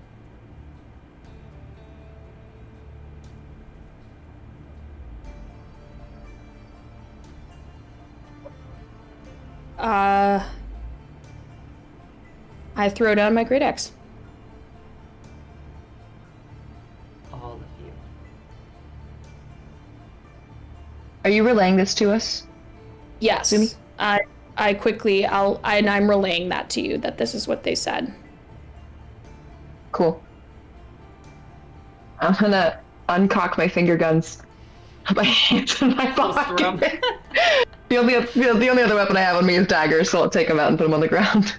E: I throw down my great axe.
F: All of you.
C: Are you relaying this to us?
E: Yes.
C: Zumi?
E: I quickly, I'm relaying that to you, that this is what they said.
C: Cool. I'm gonna uncock my finger guns, put my hands in my
F: Close to 'em.
C: pocket. The only other weapon I have on me is daggers, so I'll take them out and put them on the ground.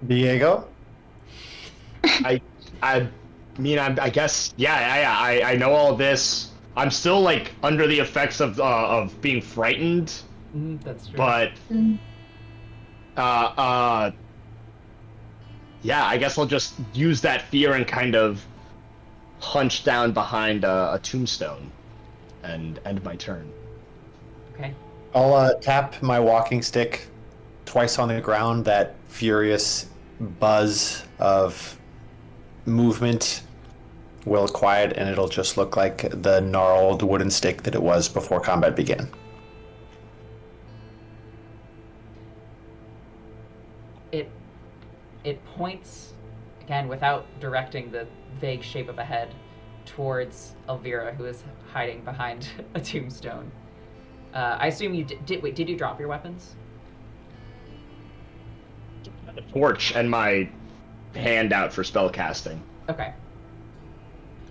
H: Diego?
B: I mean, I guess, yeah, I know all this. I'm still like under the effects of being frightened,
F: That's true.
B: but yeah, I guess I'll just use that fear and kind of hunch down behind a tombstone and end my turn.
F: Okay.
H: I'll tap my walking stick twice on the ground, that furious buzz of movement will quiet, and it'll just look like the gnarled wooden stick that it was before combat began.
F: It points, again, without directing the vague shape of a head, towards Elvira, who is hiding behind a tombstone. I assume you did. Wait, did you drop your weapons?
B: The torch and my hand out for spell casting.
F: Okay.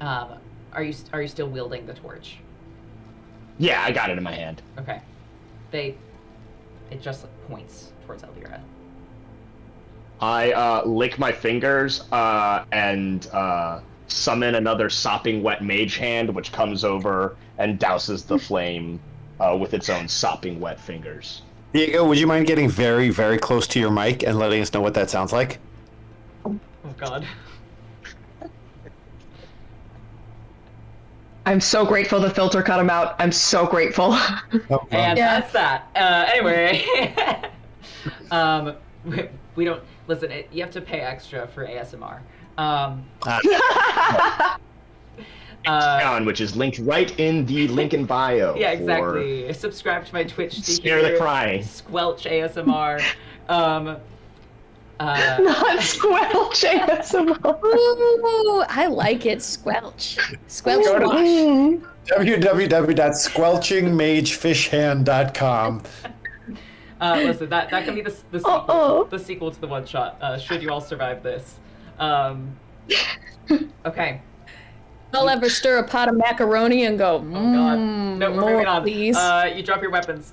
F: Are you still wielding the torch?
B: Yeah, I got it in my hand.
F: Okay. It just points towards Elvira.
B: I lick my fingers and summon another sopping wet mage hand, which comes over and douses the flame with its own sopping wet fingers.
H: Diego, would you mind getting very, very close to your mic and letting us know what that sounds like?
F: Oh God.
C: I'm so grateful the filter cut him out. I'm so grateful.
F: And that's that. Anyway, we don't listen. You have to pay extra for ASMR.
B: Which is linked right in the link in bio.
F: Yeah, exactly. Subscribe to my Twitch to
B: Scare
F: hear
B: the crying.
F: Squelch ASMR.
C: Not squelch ASMR.
E: Ooh, I like it. Squelch. Squelch
H: Go to
E: wash.
H: www.squelchingmagefishhand.com.
F: Listen, that can be the sequel, the sequel to the one shot. Should you all survive this? Okay.
E: I'll ever stir a pot of macaroni and go,
F: Oh God. No, we're moving on.
E: Please.
F: You drop your weapons.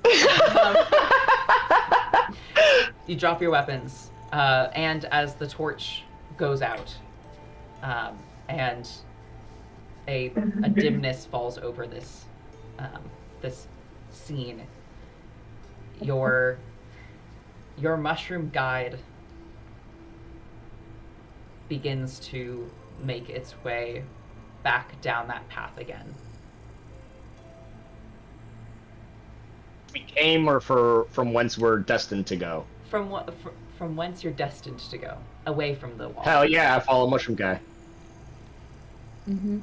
F: You drop your weapons, and as the torch goes out, and a dimness falls over this this scene, your mushroom guide begins to make its way back down that path again.
B: We came or from whence we're destined to go?
F: From whence you're destined to go, away from the wall.
B: Hell yeah, I follow Mushroom Guy.
E: Mm-hmm.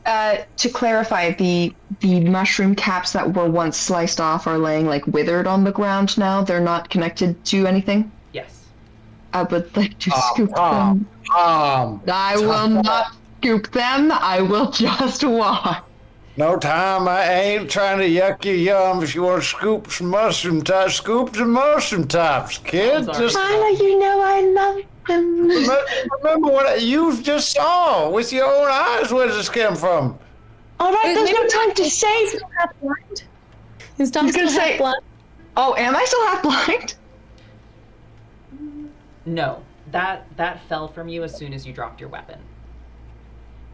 C: To clarify, the mushroom caps that were once sliced off are laying like withered on the ground now. They're not connected to anything.
F: Yes.
C: I would like to scoop them. I will not scoop them. I will just walk.
H: No time, I ain't trying to yuck your yum. If you want to scoop some mushroom tops, scoop some mushroom tops, kid. Just
G: Tyler, you know I love them.
H: remember what you just saw with your own eyes. Where does this come from?
G: All right, there's no time to save.
E: Is Tom still
C: say-
E: half blind?
C: Oh, am I still half blind?
F: No, that fell from you as soon as you dropped your weapon.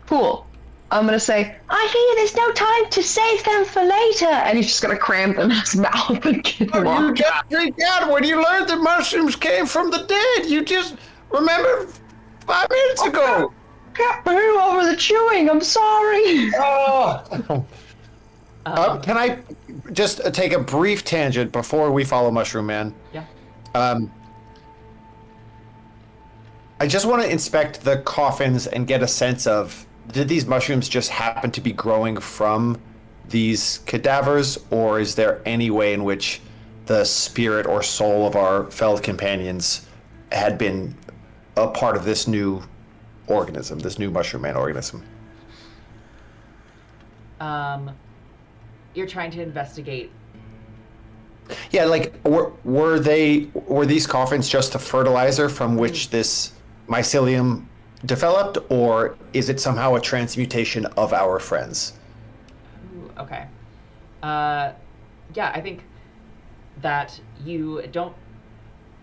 C: Cool. I'm gonna say,
G: I hear there's no time to save them for later.
C: and he's just gonna cram them in his mouth and get them
H: You
C: off.
H: just freaked out when you learned that mushrooms came from the dead. You just remembered 5 minutes ago.
C: Got boo over the chewing. I'm sorry.
H: Oh. Can I just take a brief tangent before we follow Mushroom Man?
F: Yeah.
H: I just want to inspect the coffins and get a sense of, did these mushrooms just happen to be growing from these cadavers, or is there any way in which the spirit or soul of our fellow companions had been a part of this new organism, this new Mushroom Man organism?
F: You're trying to investigate.
H: Yeah, like were these coffins just a fertilizer from which this mycelium developed, or is it somehow a transmutation of our friends?
F: Ooh, okay. Yeah, I think that you don't,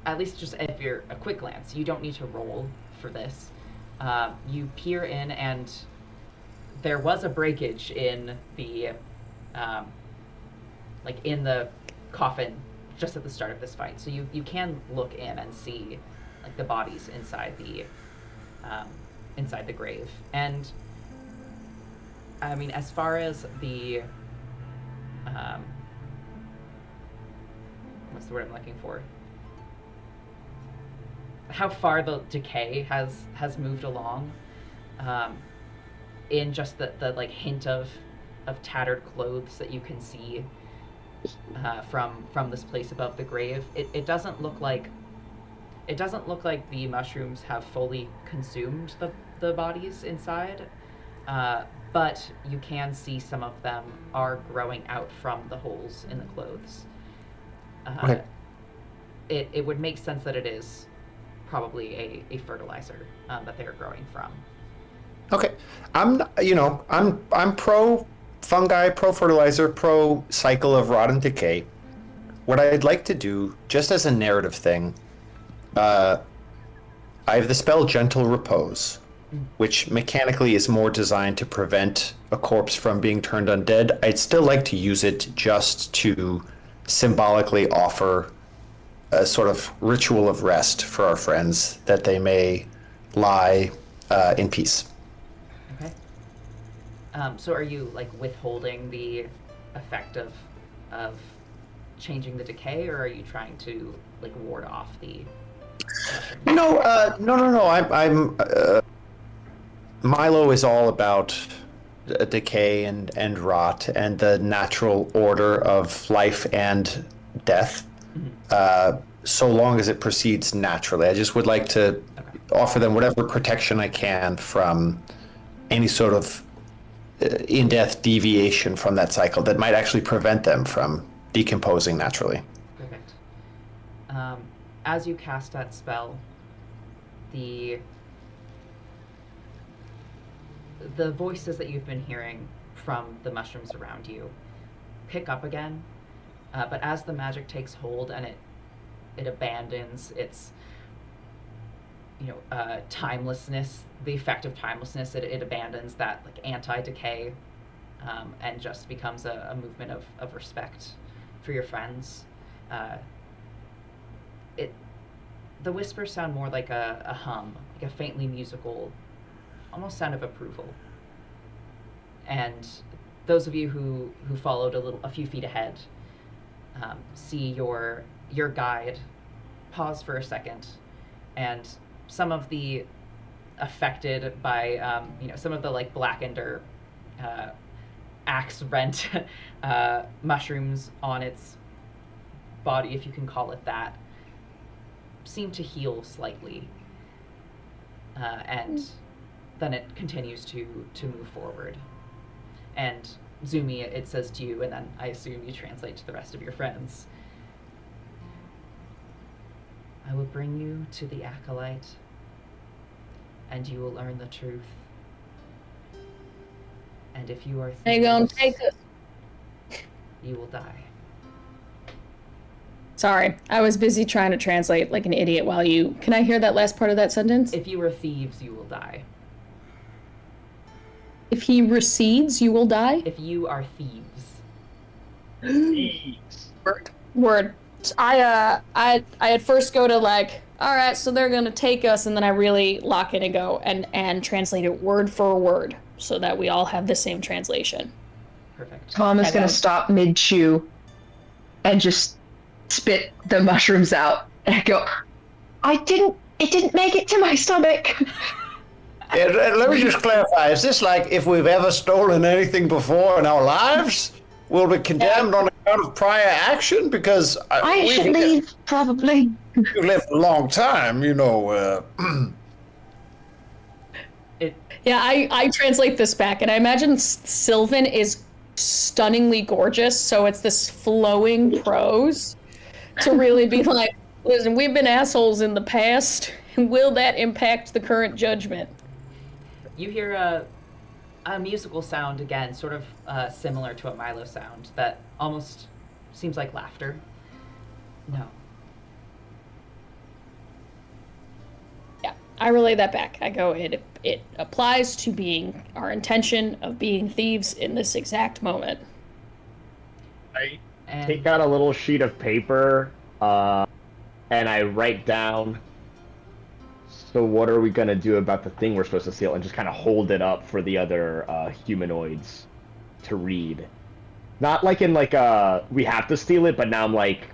F: at least just if you're a quick glance, you don't need to roll for this. You peer in, and there was a breakage in the, like in the coffin just at the start of this fight. So you can look in and see like the bodies inside the grave. And I mean, as far as the what's the word I'm looking for? how far the decay has moved along, in just the like hint of tattered clothes that you can see from this place above the grave. It doesn't look like the mushrooms have fully consumed the bodies inside, but you can see some of them are growing out from the holes in the clothes.
H: Okay.
F: It would make sense that it is probably a fertilizer that they're growing from.
H: Okay. I'm pro fungi, pro fertilizer, pro cycle of rot and decay. What I'd like to do, just as a narrative thing, I have the spell Gentle Repose, which mechanically is more designed to prevent a corpse from being turned undead. I'd still like to use it just to symbolically offer a sort of ritual of rest for our friends, that they may lie in peace.
F: Okay. So are you like withholding the effect of changing the decay, or are you trying to like ward off the?
H: No. I'm Milo is all about decay and rot and the natural order of life and death. So long as it proceeds naturally. I just would like to offer them whatever protection I can from any sort of in-death deviation from that cycle that might actually prevent them from decomposing naturally.
F: Perfect. As you cast that spell, the voices that you've been hearing from the mushrooms around you pick up again, but as the magic takes hold and it abandons its timelessness, the effect of timelessness, it abandons that like anti-decay, and just becomes a movement of respect for your friends. The whispers sound more like a hum, like a faintly musical, almost sound of approval. And those of you who followed a few feet ahead, see your guide pause for a second, and some of the affected by some of the like blackened or axe rent mushrooms on its body, if you can call it that, seem to heal slightly, and then it continues to move forward. And Zumi, it says to you, and then I assume you translate to the rest of your friends. I will bring you to the acolyte, and you will learn the truth. And if you are
E: They gonna take us.
F: you will die.
E: Sorry, I was busy trying to translate like an idiot while you... Can I hear that last part of that sentence?
F: If you are thieves, you will die.
E: If he recedes, you will die?
F: If you are thieves.
E: Word. I at first go to like, all right, so they're gonna take us, and then I really lock in and go and translate it word for word so that we all have the same translation.
F: Perfect.
C: Tom is going to stop mid-chew and just spit the mushrooms out and go, it didn't make it to my stomach.
H: Yeah, let me just clarify. Is this like if we've ever stolen anything before in our lives, we'll be condemned on account of prior action? Because
G: I should leave, probably.
H: You've lived a long time,
E: Yeah, I translate this back, and I imagine Sylvan is stunningly gorgeous, so it's this flowing prose to really be like, listen, we've been assholes in the past, and will that impact the current judgment?
F: You hear a musical sound again, sort of similar to a Milo sound that almost seems like laughter. No.
E: Yeah, I relay that back. I go, it applies to being our intention of being thieves in this exact moment.
B: I take out a little sheet of paper, and I write down, so what are we going to do about the thing we're supposed to steal, and just kind of hold it up for the other humanoids to read. Not like in like we have to steal it, but now I'm like,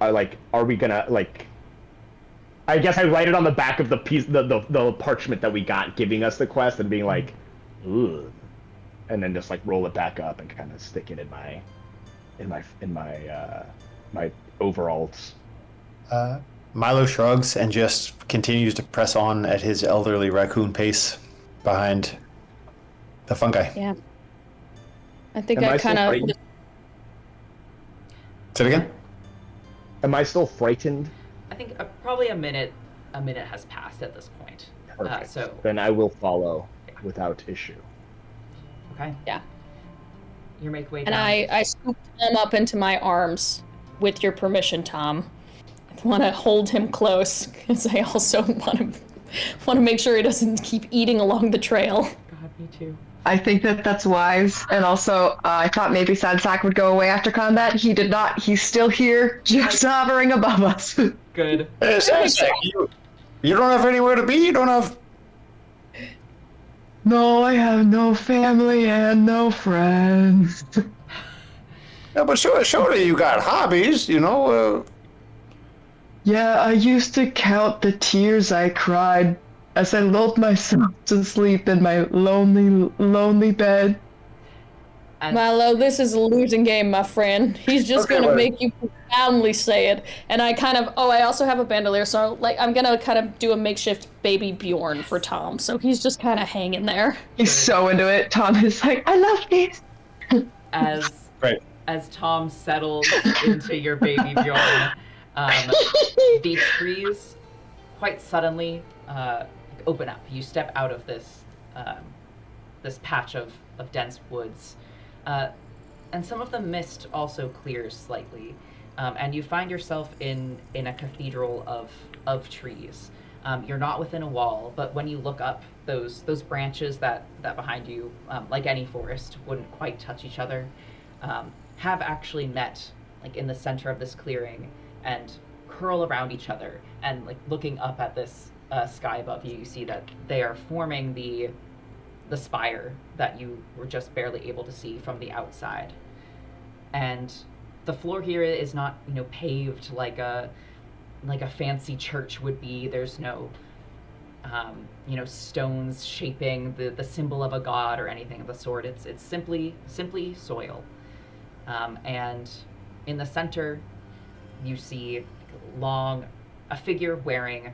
B: are we gonna like I guess I write it on the back of the piece, the parchment that we got, giving us the quest, and being like, "Ooh," and then just like roll it back up and kind of stick it my overalls.
H: Milo shrugs and just continues to press on at his elderly raccoon pace behind the fungi.
E: Yeah. I think
B: Am
E: I
B: I still
E: kind of.
B: frightened?
H: Say it again?
B: Am I still frightened?
F: I think probably a minute has passed at this point.
B: Perfect.
F: So
B: Then I will follow without issue.
F: okay,
E: Yeah.
F: you make way
E: And
F: down.
E: I scoop Tom up into my arms, with your permission, Tom. I want to hold him close because I also want to make sure he doesn't keep eating along the trail.
F: God, me too.
C: I think that's wise. And also, I thought maybe Sad Sack would go away after combat. He did not. He's still here, just hovering above us.
F: Good.
H: Hey, Sasek, you don't have anywhere to be? You don't have...
C: No, I have no family and no friends.
H: Yeah, but surely you got hobbies, you know?
C: Yeah, I used to count the tears I cried as I lulled myself to sleep in my lonely, lonely bed.
F: And
E: Milo, this is a losing game, my friend. He's just
H: Okay,
E: gonna
H: well-
E: make you profoundly say it. And I kind of, I also have a bandolier, so like I'm gonna kind of do a makeshift baby Bjorn for Tom. So he's just kind of hanging there.
C: He's so into it. Tom is like, I love these.
F: as
H: Right.
F: as Tom settles into your baby Bjorn, the trees quite suddenly open up. You step out of this this patch of dense woods, and some of the mist also clears slightly, and you find yourself in a cathedral of trees. You're not within a wall, but when you look up, those branches that behind you, like any forest, wouldn't quite touch each other, have actually met like in the center of this clearing and curl around each other. And like looking up at this sky above you, you see that they are forming the spire that you were just barely able to see from the outside. And the floor here is not, paved like a fancy church would be. There's no stones shaping the symbol of a god or anything of the sort. It's simply soil. And in the center, you see a figure wearing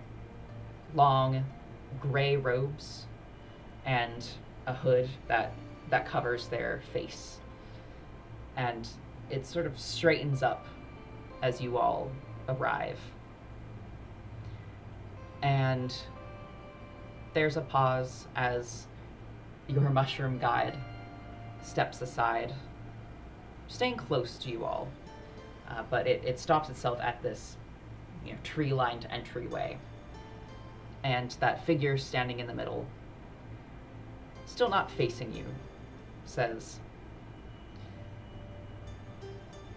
F: long gray robes and a hood that covers their face. And it sort of straightens up as you all arrive. And there's a pause as your mushroom guide steps aside, staying close to you all, but it stops itself at this tree-lined entryway. And that figure standing in the middle, still not facing you, says,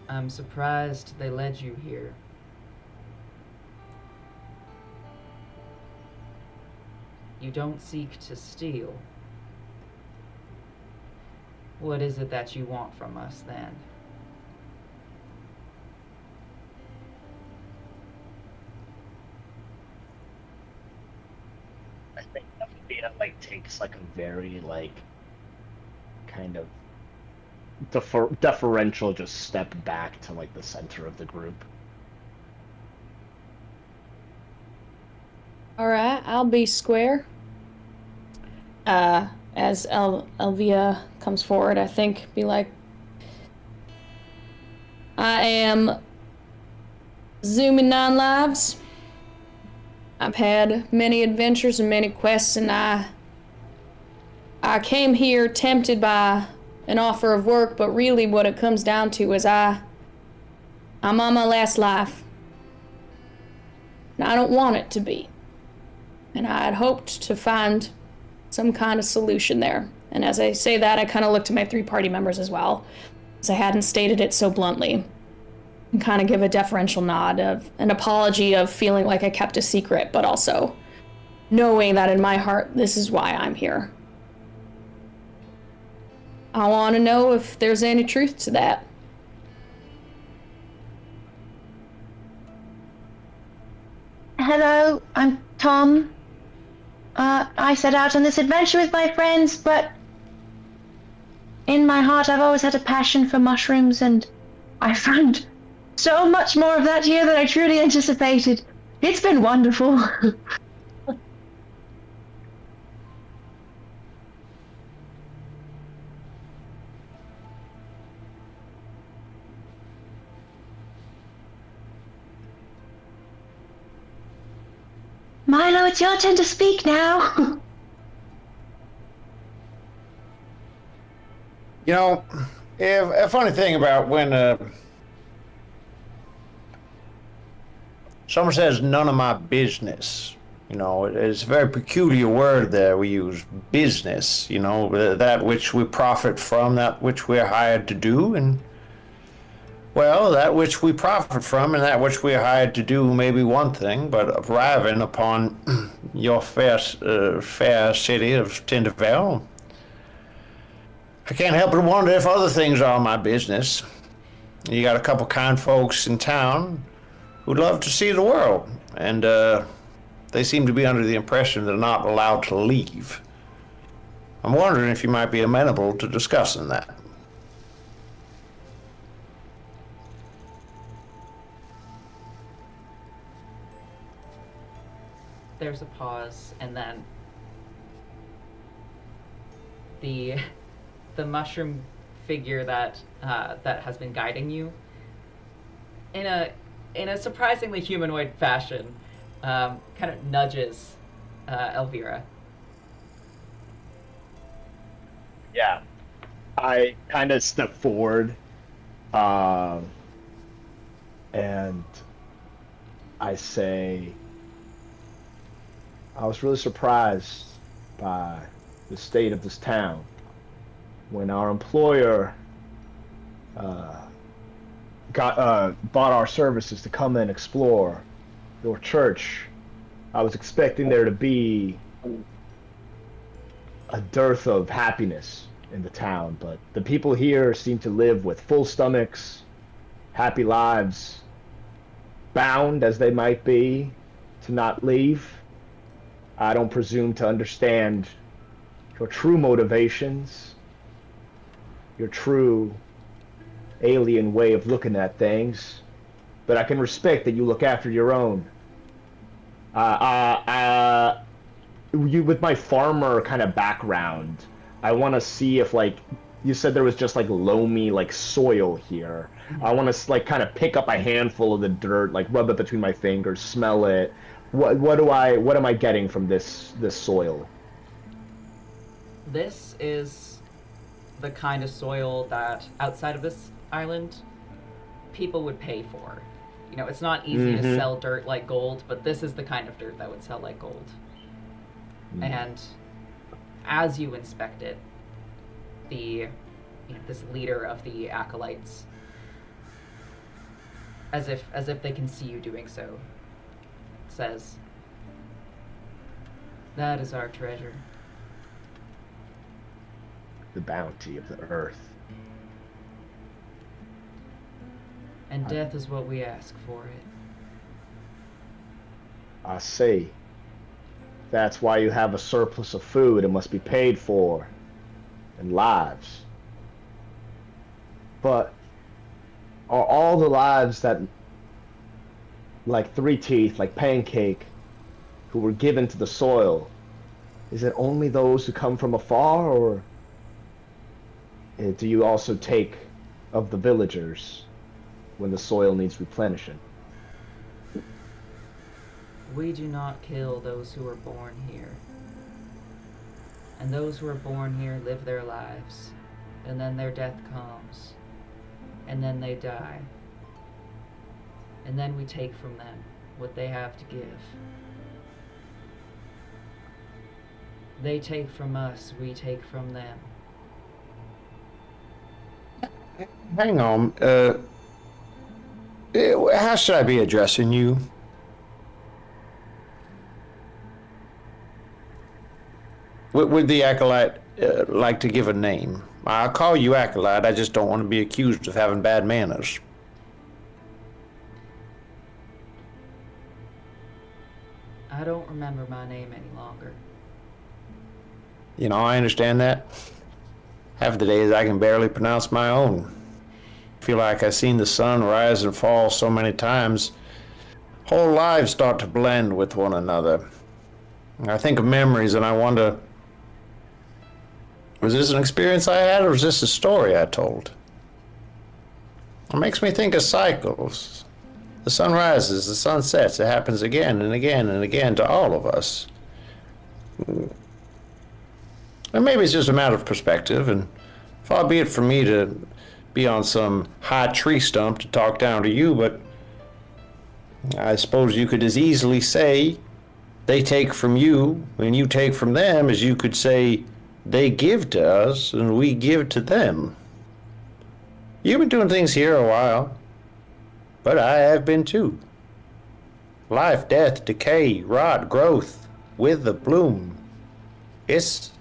F: "I'm surprised they led you here. You don't seek to steal. What is it that you want from us, then?"
B: I think Athena takes a very kind of deferential just step back to the center of the group.
E: All right, I'll be square. As Elvia comes forward, I think, be like, I am Zoomy Nine Lives. I've had many adventures and many quests, and I came here tempted by an offer of work, but really what it comes down to is I'm on my last life. And I don't want it to be. And I had hoped to find some kind of solution there. And as I say that, I kind of look to my 3 party members as well, as I hadn't stated it so bluntly. And kind of give a deferential nod of an apology of feeling like I kept a secret, but also knowing that in my heart, this is why I'm here. I want to know if there's any truth to that.
G: Hello, I'm Tom. I set out on this adventure with my friends, but in my heart I've always had a passion for mushrooms, and I found so much more of that here than I truly anticipated. It's been wonderful. Milo, it's your turn to speak now.
H: You know, a funny thing about when someone says none of my business, you know, it's a very peculiar word there we use, business, you know, that which we profit from, that which we're hired to do, and well, that which we profit from and that which we're hired to do may be one thing, but arriving upon your fair city of Tinderdale, I can't help but wonder if other things are my business. You got a couple kind folks in town who'd love to see the world, and they seem to be under the impression they're not allowed to leave. I'm wondering if you might be amenable to discussing that.
F: There's a pause, and then the mushroom figure that has been guiding you in a surprisingly humanoid fashion kind of nudges Elvira.
B: Yeah. I kind of step forward, and I say, I was really surprised by the state of this town. When our employer bought our services to come and explore your church, I was expecting there to be a dearth of happiness in the town, but the people here seem to live with full stomachs, happy lives, bound as they might be to not leave. I don't presume to understand your true motivations, your true alien way of looking at things, but I can respect that you look after your own. You, with my farmer kind of background, I want to see if, like, you said there was just like loamy like soil here. I want to like kind of pick up a handful of the dirt, like rub it between my fingers, smell it. What am I getting from this soil?
F: This is the kind of soil that outside of this island people would pay for. You know, it's not easy to sell dirt like gold, but this is the kind of dirt that would sell like gold. And as you inspect it, this leader of the acolytes, as if they can see you doing so, says, "That is our treasure.
B: The bounty of the earth.
F: And death is what we ask for it."
B: I see. That's why you have a surplus of food. It must be paid for. And lives. But are all the lives that, like Three Teeth, like Pancake, who were given to the soil, is it only those who come from afar, or do you also take of the villagers when the soil needs replenishing?
F: We do not kill those who are born here. And those who are born here live their lives. And then their death comes. And then they die. And then we take from them what they have to give. They take from us, we take from them.
H: Hang on. How should I be addressing you? Would the acolyte like to give a name? I'll call you acolyte. I just don't want to be accused of having bad manners.
F: I don't remember my name any longer.
H: You know, I understand that. Half the days I can barely pronounce my own. Feel like I've seen the sun rise and fall so many times. Whole lives start to blend with one another. I think of memories and I wonder, was this an experience I had or was this a story I told? It makes me think of cycles. The sun rises, the sun sets. It happens again and again and again to all of us. And maybe it's just a matter of perspective, and far be it from me to be on some high tree stump to talk down to you, but I suppose you could as easily say they take from you and you take from them as you could say they give to us and we give to them. You've been doing things here a while, but I have been too. Life, death, decay, rot, growth, with the bloom. It's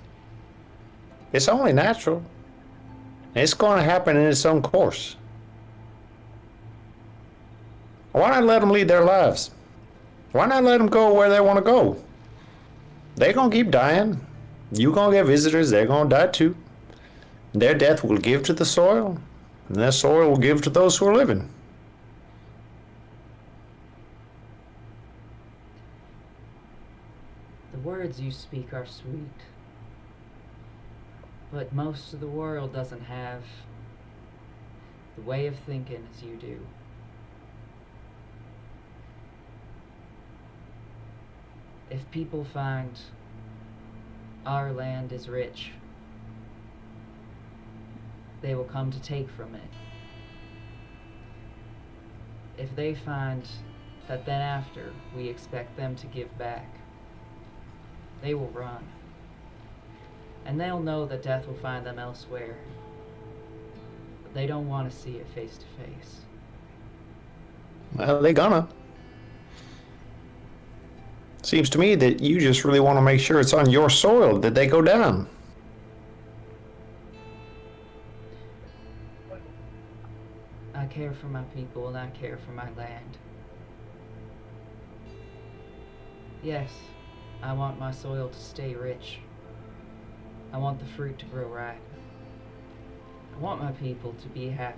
H: only natural. It's going to happen in its own course. Why not let them lead their lives? Why not let them go where they want to go? They're going to keep dying. You're going to get visitors. They're going to die too. Their death will give to the soil, and their soil will give to those who are living.
F: The words you speak are sweet. But most of the world doesn't have the way of thinking as you do. If people find our land is rich, they will come to take from it. If they find that then after we expect them to give back, they will run. And they'll know that death will find them elsewhere. But they don't want to see it face to face.
H: Well, they're gonna. Seems to me that you just really want to make sure it's on your soil that they go down.
F: I care for my people and I care for my land. Yes, I want my soil to stay rich. I want the fruit to grow ripe. I want my people to be happy.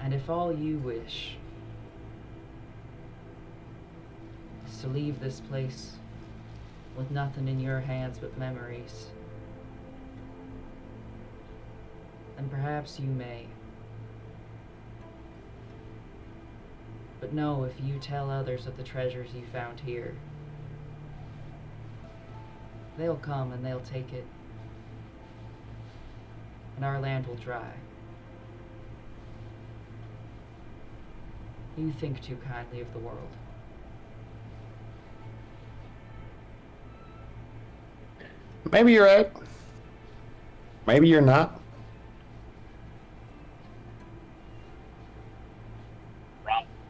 F: And if all you wish is to leave this place with nothing in your hands but memories, then perhaps you may. But know, if you tell others of the treasures you found here, they'll come and they'll take it, and our land will dry. You think too kindly of the world.
H: Maybe you're right. Maybe you're not.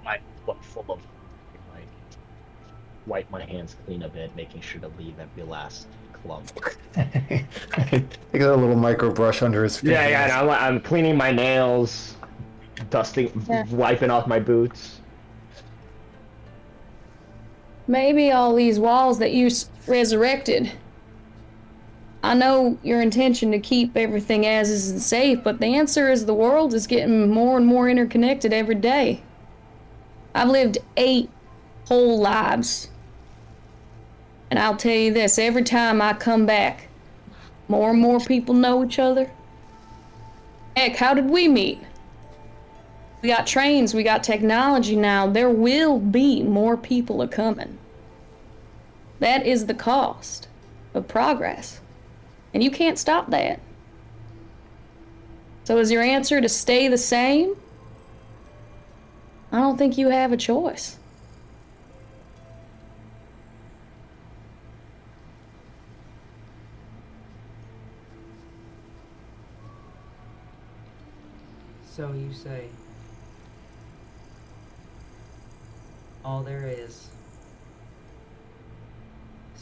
B: My foot full of like wipe my hands clean a bit, making sure to leave every last clump.
H: He got a little micro brush under his fingers.
B: Yeah, and I'm cleaning my nails, dusting, wiping off my boots.
E: Maybe all these walls that you resurrected. I know your intention to keep everything as is and safe, but the answer is the world is getting more and more interconnected every day. I've lived 8 whole lives. And I'll tell you this, every time I come back, more and more people know each other. Heck, how did we meet? We got trains, we got technology now. There will be more people a-coming. That is the cost of progress. And you can't stop that. So is your answer to stay the same? I don't think you have a choice.
F: So you say. All there is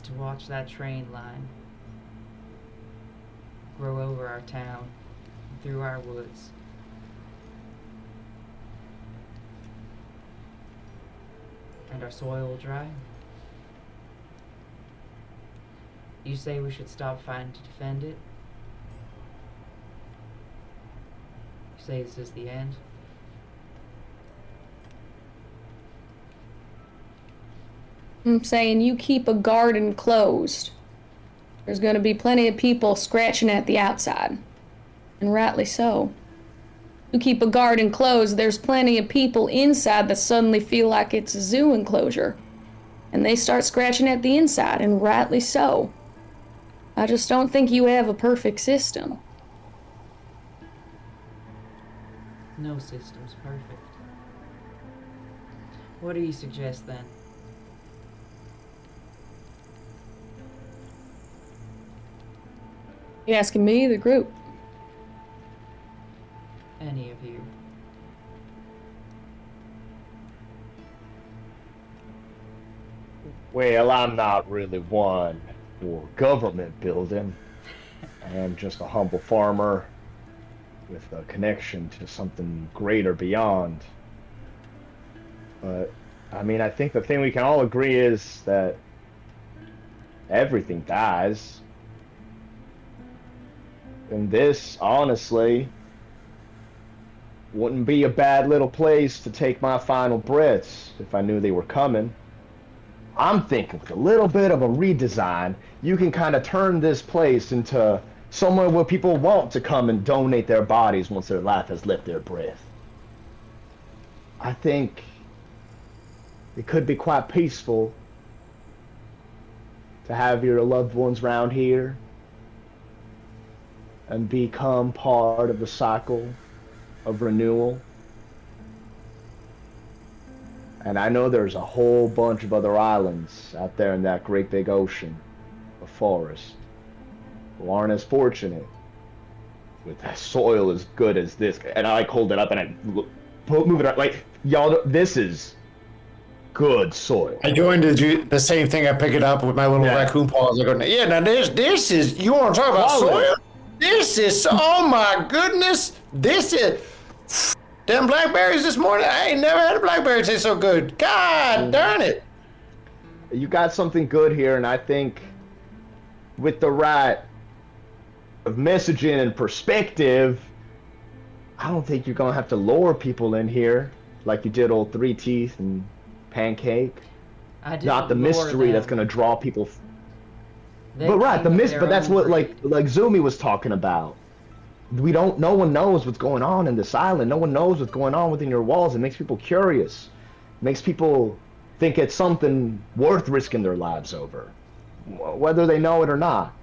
F: to watch that train line grow over our town and through our woods. and our soil will dry. You say we should stop fighting to defend it? You say this is the end?
E: I'm saying you keep a garden closed. There's going to be plenty of people scratching at the outside. And rightly so. You keep a garden closed, there's plenty of people inside that suddenly feel like it's a zoo enclosure. And they start scratching at the inside, and rightly so. I just don't think you have a perfect system.
F: No system's perfect. What do you suggest then?
E: You asking me, the group?
F: Any of you?
B: Well, I'm not really one for government building. I am just a humble farmer with a connection to something greater beyond. But, I mean, I think the thing we can all agree is that everything dies. And this, honestly, wouldn't be a bad little place to take my final breaths if I knew they were coming. I'm thinking with a little bit of a redesign, you can kind of turn this place into somewhere where people want to come and donate their bodies once their life has left their breath. I think it could be quite peaceful to have your loved ones around here and become part of the cycle of renewal. And I know there's a whole bunch of other islands out there in that great big ocean of forest who aren't as fortunate with that soil as good as this. And I hold it up and I move it up like, y'all, this is good soil.
H: I joined the same thing. I pick it up with my little raccoon paws. I go, yeah, now this is, you want to talk about soil? This is, oh my goodness, this is, them blackberries this morning, I ain't never had a blackberry taste so good. God darn it.
B: You got something good here, and I think with the right of messaging and perspective, I don't think you're going to have to lure people in here like you did old Three Teeth and Pancake. Not the mystery that's going to draw people. But right, but that's what like Zumi was talking about. No one knows what's going on in this island. No one knows what's going on within your walls. It makes people curious. It makes people think it's something worth risking their lives over, whether they know it or not.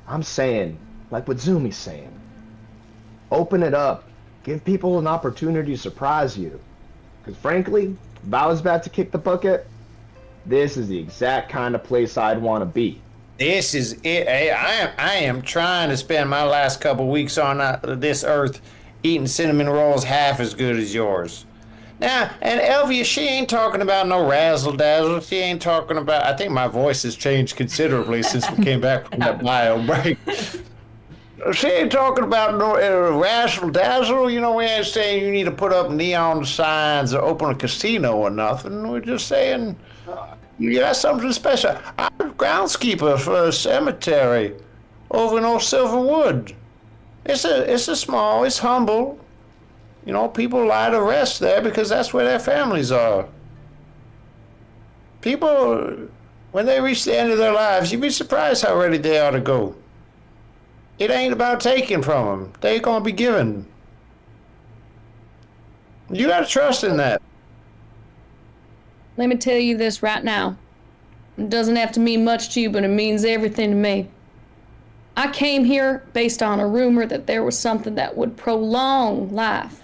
B: I'm saying, like what Zumi's saying, open it up. Give people an opportunity to surprise you. Because frankly, if I was about to kick the bucket, this is the exact kind of place I'd want to be.
H: This is it. Hey, I am trying to spend my last couple weeks on this earth eating cinnamon rolls half as good as yours. Now, and Elvia, she ain't talking about no razzle dazzle. She ain't talking about. I think my voice has changed considerably since we came back from that bio break. She ain't talking about no razzle dazzle. You know, we ain't saying you need to put up neon signs or open a casino or nothing. We're just saying. You got something special. I'm a groundskeeper for a cemetery over in Old Silverwood. It's small, it's humble. You know, people lie to rest there because that's where their families are. People, when they reach the end of their lives, you'd be surprised how ready they are to go. It ain't about taking from them. They're going to be given. You got to trust in that.
E: Let me tell you this right now. It doesn't have to mean much to you, but it means everything to me. I came here based on a rumor that there was something that would prolong life.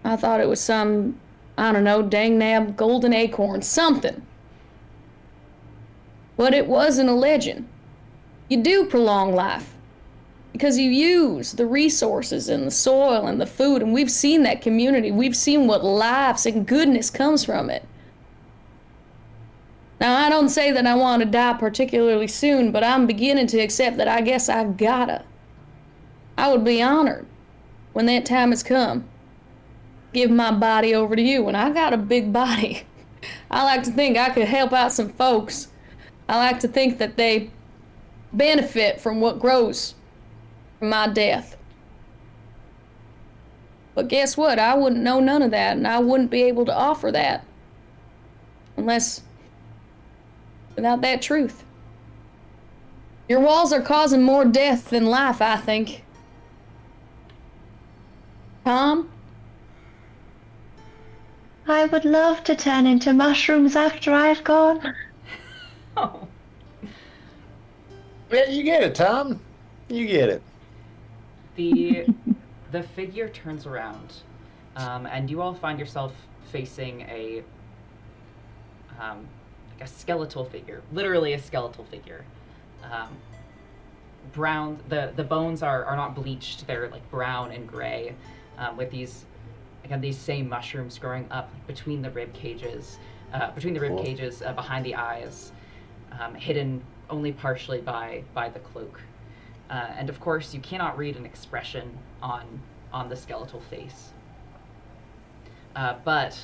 E: I thought it was some, I don't know, dang nab golden acorn, something. But it wasn't a legend. You do prolong life. Because you use the resources and the soil and the food, and we've seen that community. We've seen what lives and goodness comes from it. Now, I don't say that I want to die particularly soon, but I'm beginning to accept that I guess I gotta. I would be honored when that time has come. give my body over to you, and I got a big body. I like to think I could help out some folks. I like to think that they benefit from what grows from my death. But guess what? I wouldn't know none of that, and I wouldn't be able to offer that unless without that truth. Your walls are causing more death than life, I think. Tom?
G: I would love to turn into mushrooms after I've gone.
F: Oh.
H: Yeah, you get it, Tom. You get it.
F: The figure turns around, and you all find yourself facing a like a skeletal figure, literally a skeletal figure. Brown. The bones are not bleached; they're like brown and gray, with these same mushrooms growing up between the rib cages, behind the eyes, hidden only partially by the cloak. And of course, you cannot read an expression on the skeletal face. But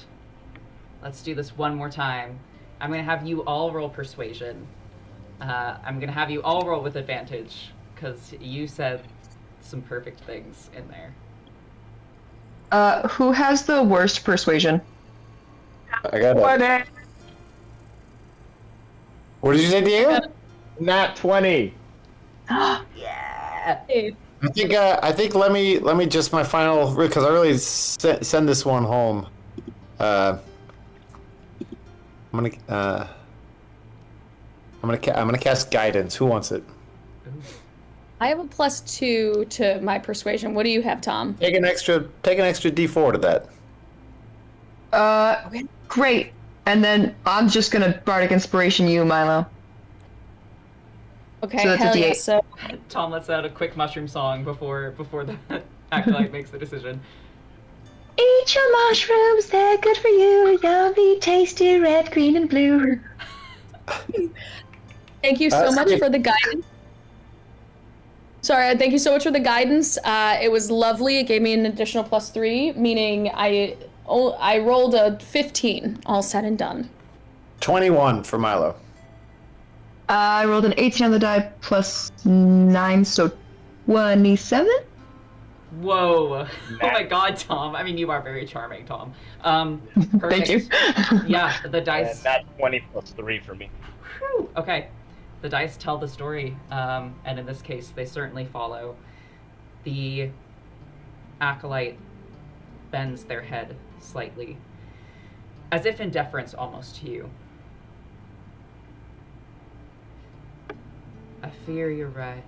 F: let's do this one more time. I'm going to have you all roll persuasion. I'm going to have you all roll with advantage, because you said some perfect things in there.
C: Who has the worst persuasion?
H: I got it. What did you say, Diego?
B: Nat 20.
F: Yeah.
H: I think let me just my final, because I really send this one home. I'm gonna cast guidance. Who wants it?
E: I have a +2 to my persuasion. What do you have, Tom?
H: Take an extra D4 to that.
C: Great. And then I'm just gonna bardic inspiration you, Milo.
E: Okay,
C: So that's a
E: hell yeah.
C: D8.
E: So
F: Tom lets out a quick mushroom song before the acolyte makes the decision.
G: Eat your mushrooms, they're good for you. Yummy, tasty, red, green, and blue.
E: thank you so much
H: sweet.
E: for the guidance. Sorry, thank you so much for the guidance. It was lovely. It gave me an additional +3, meaning I rolled a 15, all said and done.
H: 21 for Milo.
C: I rolled an 18 on the die +9, so 27?
F: Whoa. Oh my god, Tom. I mean, you are very charming, Tom. Perfect.
C: Thank you.
F: Yeah, the dice.
I: Nat 20 +3 for me.
F: Whew. Okay. The dice tell the story, and in this case, they certainly follow. The acolyte bends their head slightly, as if in deference almost to you. I fear you're right.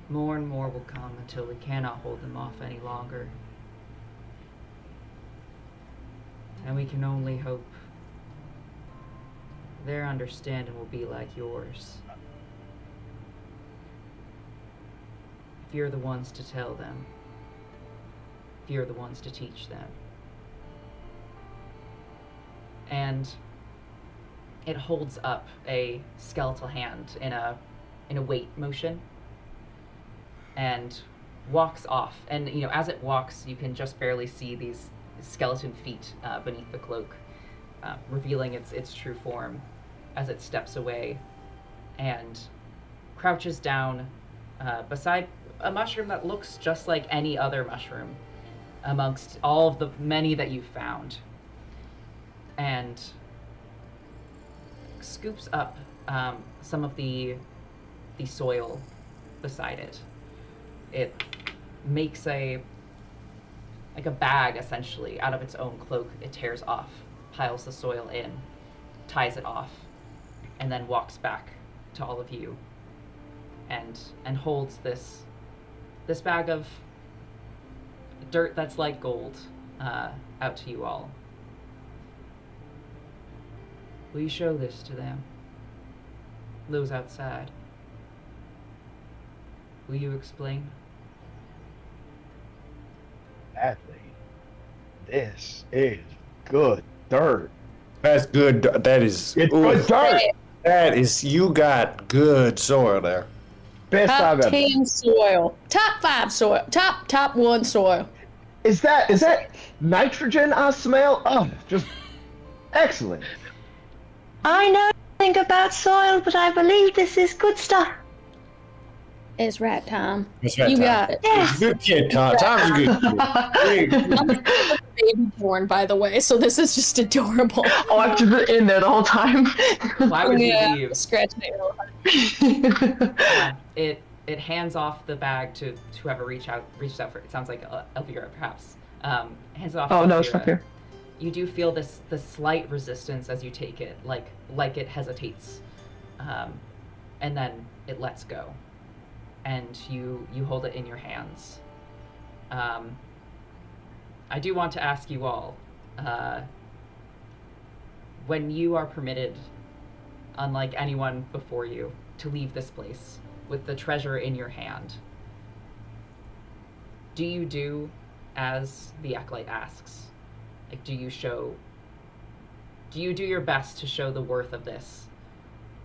F: More and more will come until we cannot hold them off any longer. And we can only hope their understanding will be like yours. If you're the ones to tell them, if you're the ones to teach them. And it holds up a skeletal hand in a weight motion and walks off. And as it walks, you can just barely see these skeleton feet beneath the cloak, revealing its true form as it steps away and crouches down beside a mushroom that looks just like any other mushroom amongst all of the many that you've found, and scoops up some of the soil beside it. It makes a bag, essentially, out of its own cloak. It tears off, piles the soil in, ties it off, and then walks back to all of you and holds this bag of dirt that's like gold out to you all. Will you show this to them? Those outside? Will you explain?
I: Sadly, this is good dirt.
H: That's good. That is
B: It's good dirt.
H: That is, you got good soil there.
B: Best
E: Top
B: I've ever.
E: 10 soil. Top 5 soil. Top 1 soil.
B: Is that nitrogen I smell? Oh, just excellent.
G: I know nothing about soil, but I believe this is good stuff.
E: It's rat time.
H: It's rat
E: You
H: time.
E: got it.
G: Yes.
H: Good kid, Tom. Tom's a good kid.
E: Baby born, by the way, so this is just adorable.
C: Oh, I've just been in there the whole time.
F: Why would you
E: Yeah,
F: leave?
E: scratch my
F: It hands off the bag to whoever reached out for it. It sounds like Elvira, perhaps. Hands it off.
C: Oh
F: to
C: no,
F: Elvira.
C: it's not here.
F: You do feel the slight resistance as you take it, like it hesitates, and then it lets go, and you hold it in your hands. I do want to ask you all, when you are permitted, unlike anyone before you, to leave this place with the treasure in your hand, do you do as the acolyte asks? Like, do you do your best to show the worth of this,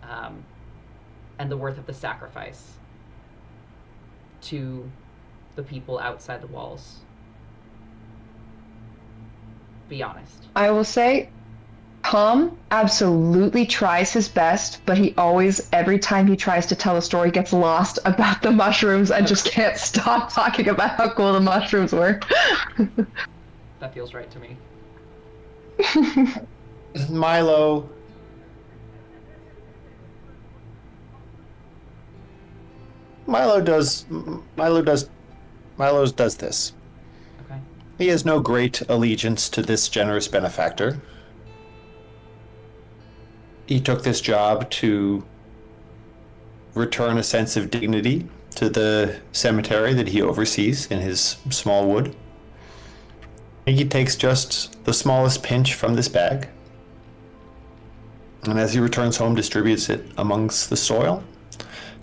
F: and the worth of the sacrifice to the people outside the walls? Be honest.
C: I will say, Tom absolutely tries his best, but he always, every time he tries to tell a story, gets lost about the mushrooms and just can't stop talking about how cool the mushrooms were.
F: That feels right to me.
H: Milo does this.
F: Okay.
H: He has no great allegiance to this generous benefactor. He took this job to return a sense of dignity to the cemetery that he oversees in his small wood. He takes just the smallest pinch from this bag, and as he returns home, distributes it amongst the soil.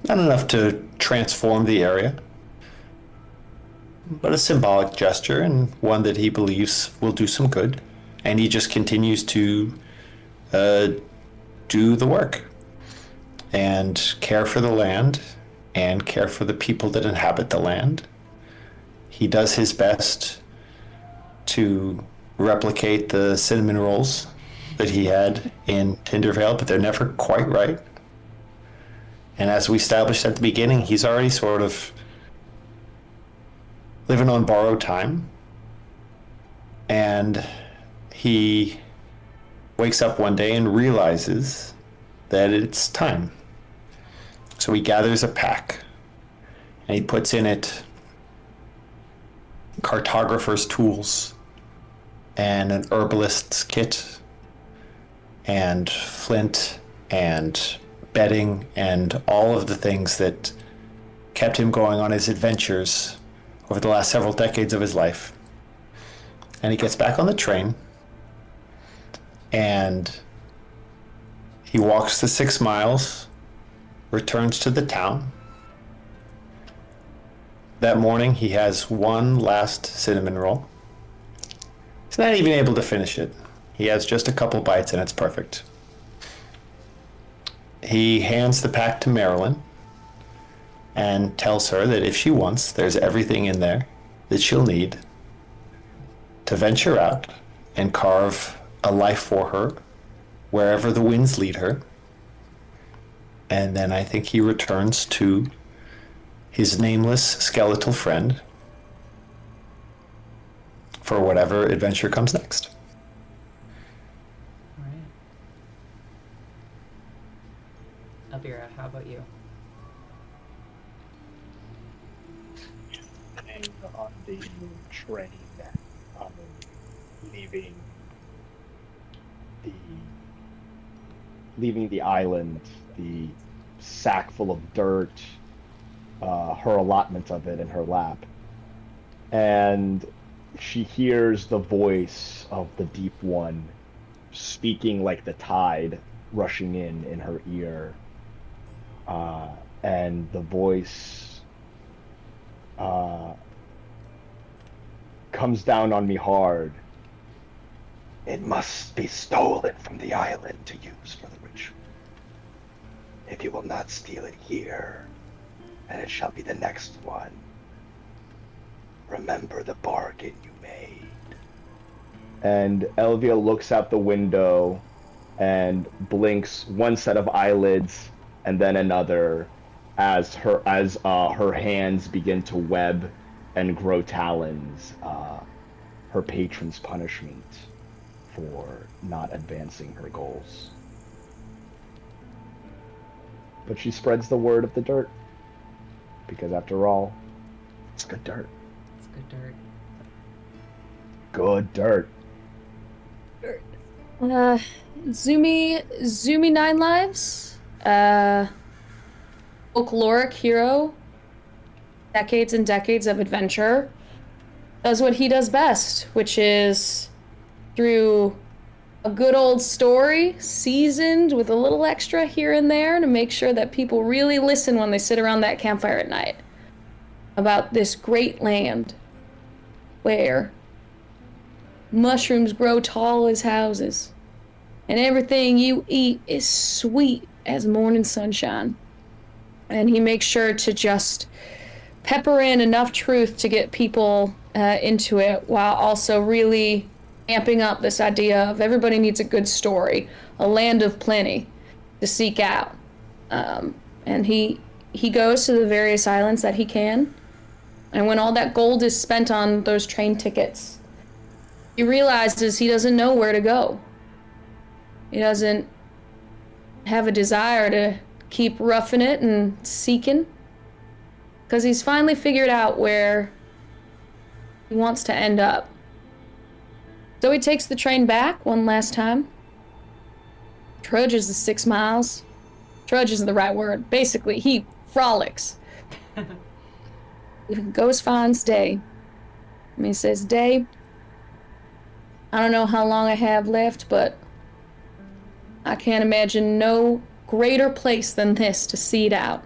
H: Not enough to transform the area, but a symbolic gesture, and one that he believes will do some good. And he just continues to do the work and care for the land and care for the people that inhabit the land. He does his best to replicate the cinnamon rolls that he had in Tinderdale, but they're never quite right. And as we established at the beginning, he's already sort of living on borrowed time. And he wakes up one day and realizes that it's time. So he gathers a pack and he puts in it cartographer's tools and an herbalist's kit and flint and bedding and all of the things that kept him going on his adventures over the last several decades of his life. And he gets back on the train and he walks the 6 miles, returns to the town. That morning he has one last cinnamon roll. He's not even able to finish it. He has just a couple bites and it's perfect. He hands the pack to Marilyn and tells her that if she wants, there's everything in there that she'll need to venture out and carve a life for her wherever the winds lead her. And then I think he returns to his nameless skeletal friend for whatever adventure comes next.
F: All right. Elvira, how about you?
I: And on the train,
B: leaving the island, the sack full of dirt, her allotment of it in her lap, and she hears the voice of the Deep One speaking like the tide rushing in her ear, and the voice comes down on me hard. It must be stolen from the island to use for the ritual. If you will not steal it here, then it shall be the next one. Remember the bargain you made. And Elvia looks out the window and blinks one set of eyelids and then another as her hands begin to web and grow talons, her patron's punishment for not advancing her goals. But she spreads the word of the dirt, because after all, it's good dirt.
F: It's good dirt.
B: Good dirt.
E: Zumi 9 Lives, folkloric hero, decades and decades of adventure, does what he does best, which is through a good old story, seasoned with a little extra here and there to make sure that people really listen when they sit around that campfire at night, about this great land where mushrooms grow tall as houses, and everything you eat is sweet as morning sunshine. And he makes sure to just pepper in enough truth to get people into it, while also really amping up this idea of everybody needs a good story, a land of plenty to seek out. And he goes to the various islands that he can, and when all that gold is spent on those train tickets, he realizes he doesn't know where to go. He doesn't have a desire to keep roughing it and seeking, because he's finally figured out where he wants to end up. So he takes the train back one last time, trudges the 6 miles. Trudge isn't the right word. Basically, he frolics. He goes finds Day. And he says, Day, I don't know how long I have left, but I can't imagine no greater place than this to see it out.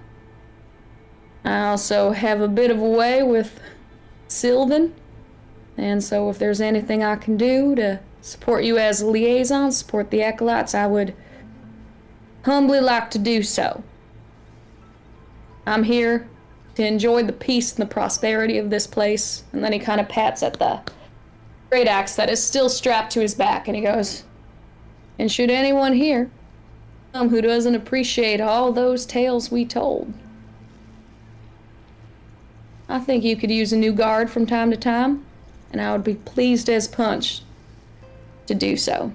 E: I also have a bit of a way with Sylvan, and so if there's anything I can do to support you as a liaison, support the Acolytes, I would humbly like to do so. I'm here to enjoy the peace and the prosperity of this place. And then he kind of pats at the great axe that is still strapped to his back, and he goes, and should anyone here who doesn't appreciate all those tales we told, I think you could use a new guard from time to time, and I would be pleased as punch to do so.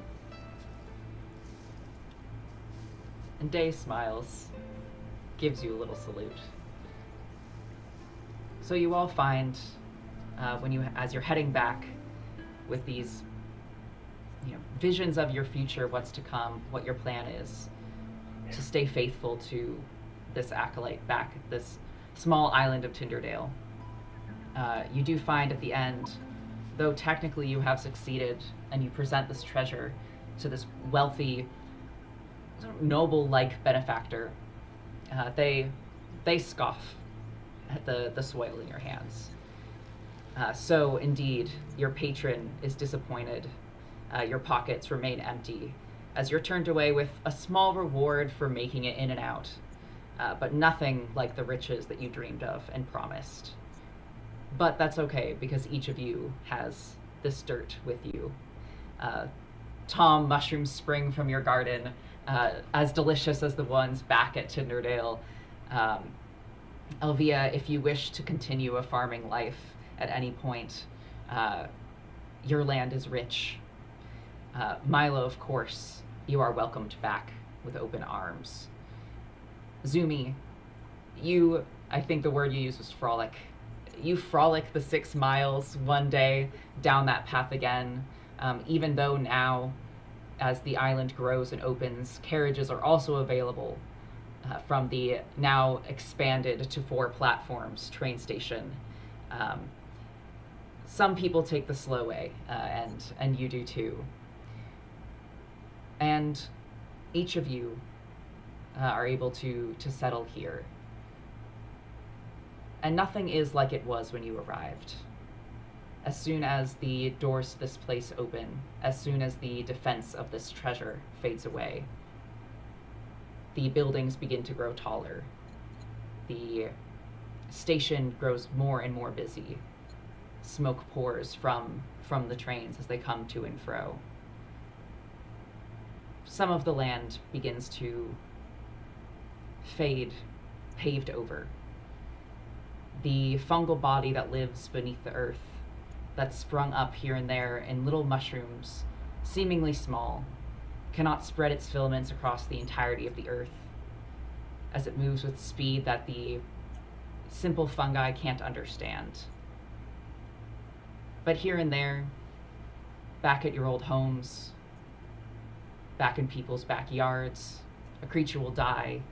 F: And Day smiles, gives you a little salute. So you all find, as you're heading back with these, visions of your future, what's to come, what your plan is, to stay faithful to this acolyte back at this small island of Tinderdale. You do find at the end, though technically you have succeeded and you present this treasure to this wealthy, sort of noble-like benefactor, they scoff at the soil in your hands. So indeed, your patron is disappointed. Your pockets remain empty as you're turned away with a small reward for making it in and out, but nothing like the riches that you dreamed of and promised. But that's okay, because each of you has this dirt with you. Tom, mushrooms spring from your garden, as delicious as the ones back at Tinderdale. Elvia, if you wish to continue a farming life at any point, your land is rich. Milo, of course, you are welcomed back with open arms. Zumi, I think the word you used was frolic. You frolic the 6 miles one day down that path again, even though now, as the island grows and opens, carriages are also available from the now expanded to 4 platforms train station. Some people take the slow way, and you do too. And each of you are able to settle here. And nothing is like it was when you arrived. As soon as the doors to this place open, as soon as the defense of this treasure fades away, the buildings begin to grow taller. The station grows more and more busy. smoke pours from the trains as they come to and fro. Some of the land begins to fade, paved over. The fungal body that lives beneath the earth, that's sprung up here and there in little mushrooms, seemingly small, cannot spread its filaments across the entirety of the earth, as it moves with speed that the simple fungi can't understand. But here and there, back at your old homes, back in people's backyards, a creature will die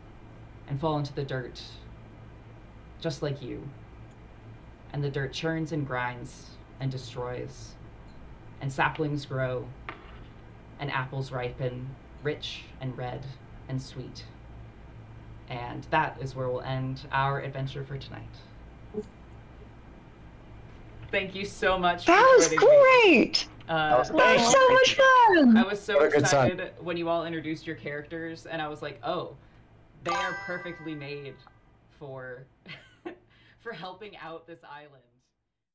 F: and fall into the dirt, just like you. And the dirt churns and grinds and destroys, and saplings grow, and apples ripen, rich and red and sweet. And that is where we'll end our adventure for tonight. Thank you so much.
C: That was great!
F: That was
C: so much fun!
F: I was so
H: What a good
F: excited when you all introduced your characters, and I was like, oh, they are perfectly made for for helping out this island.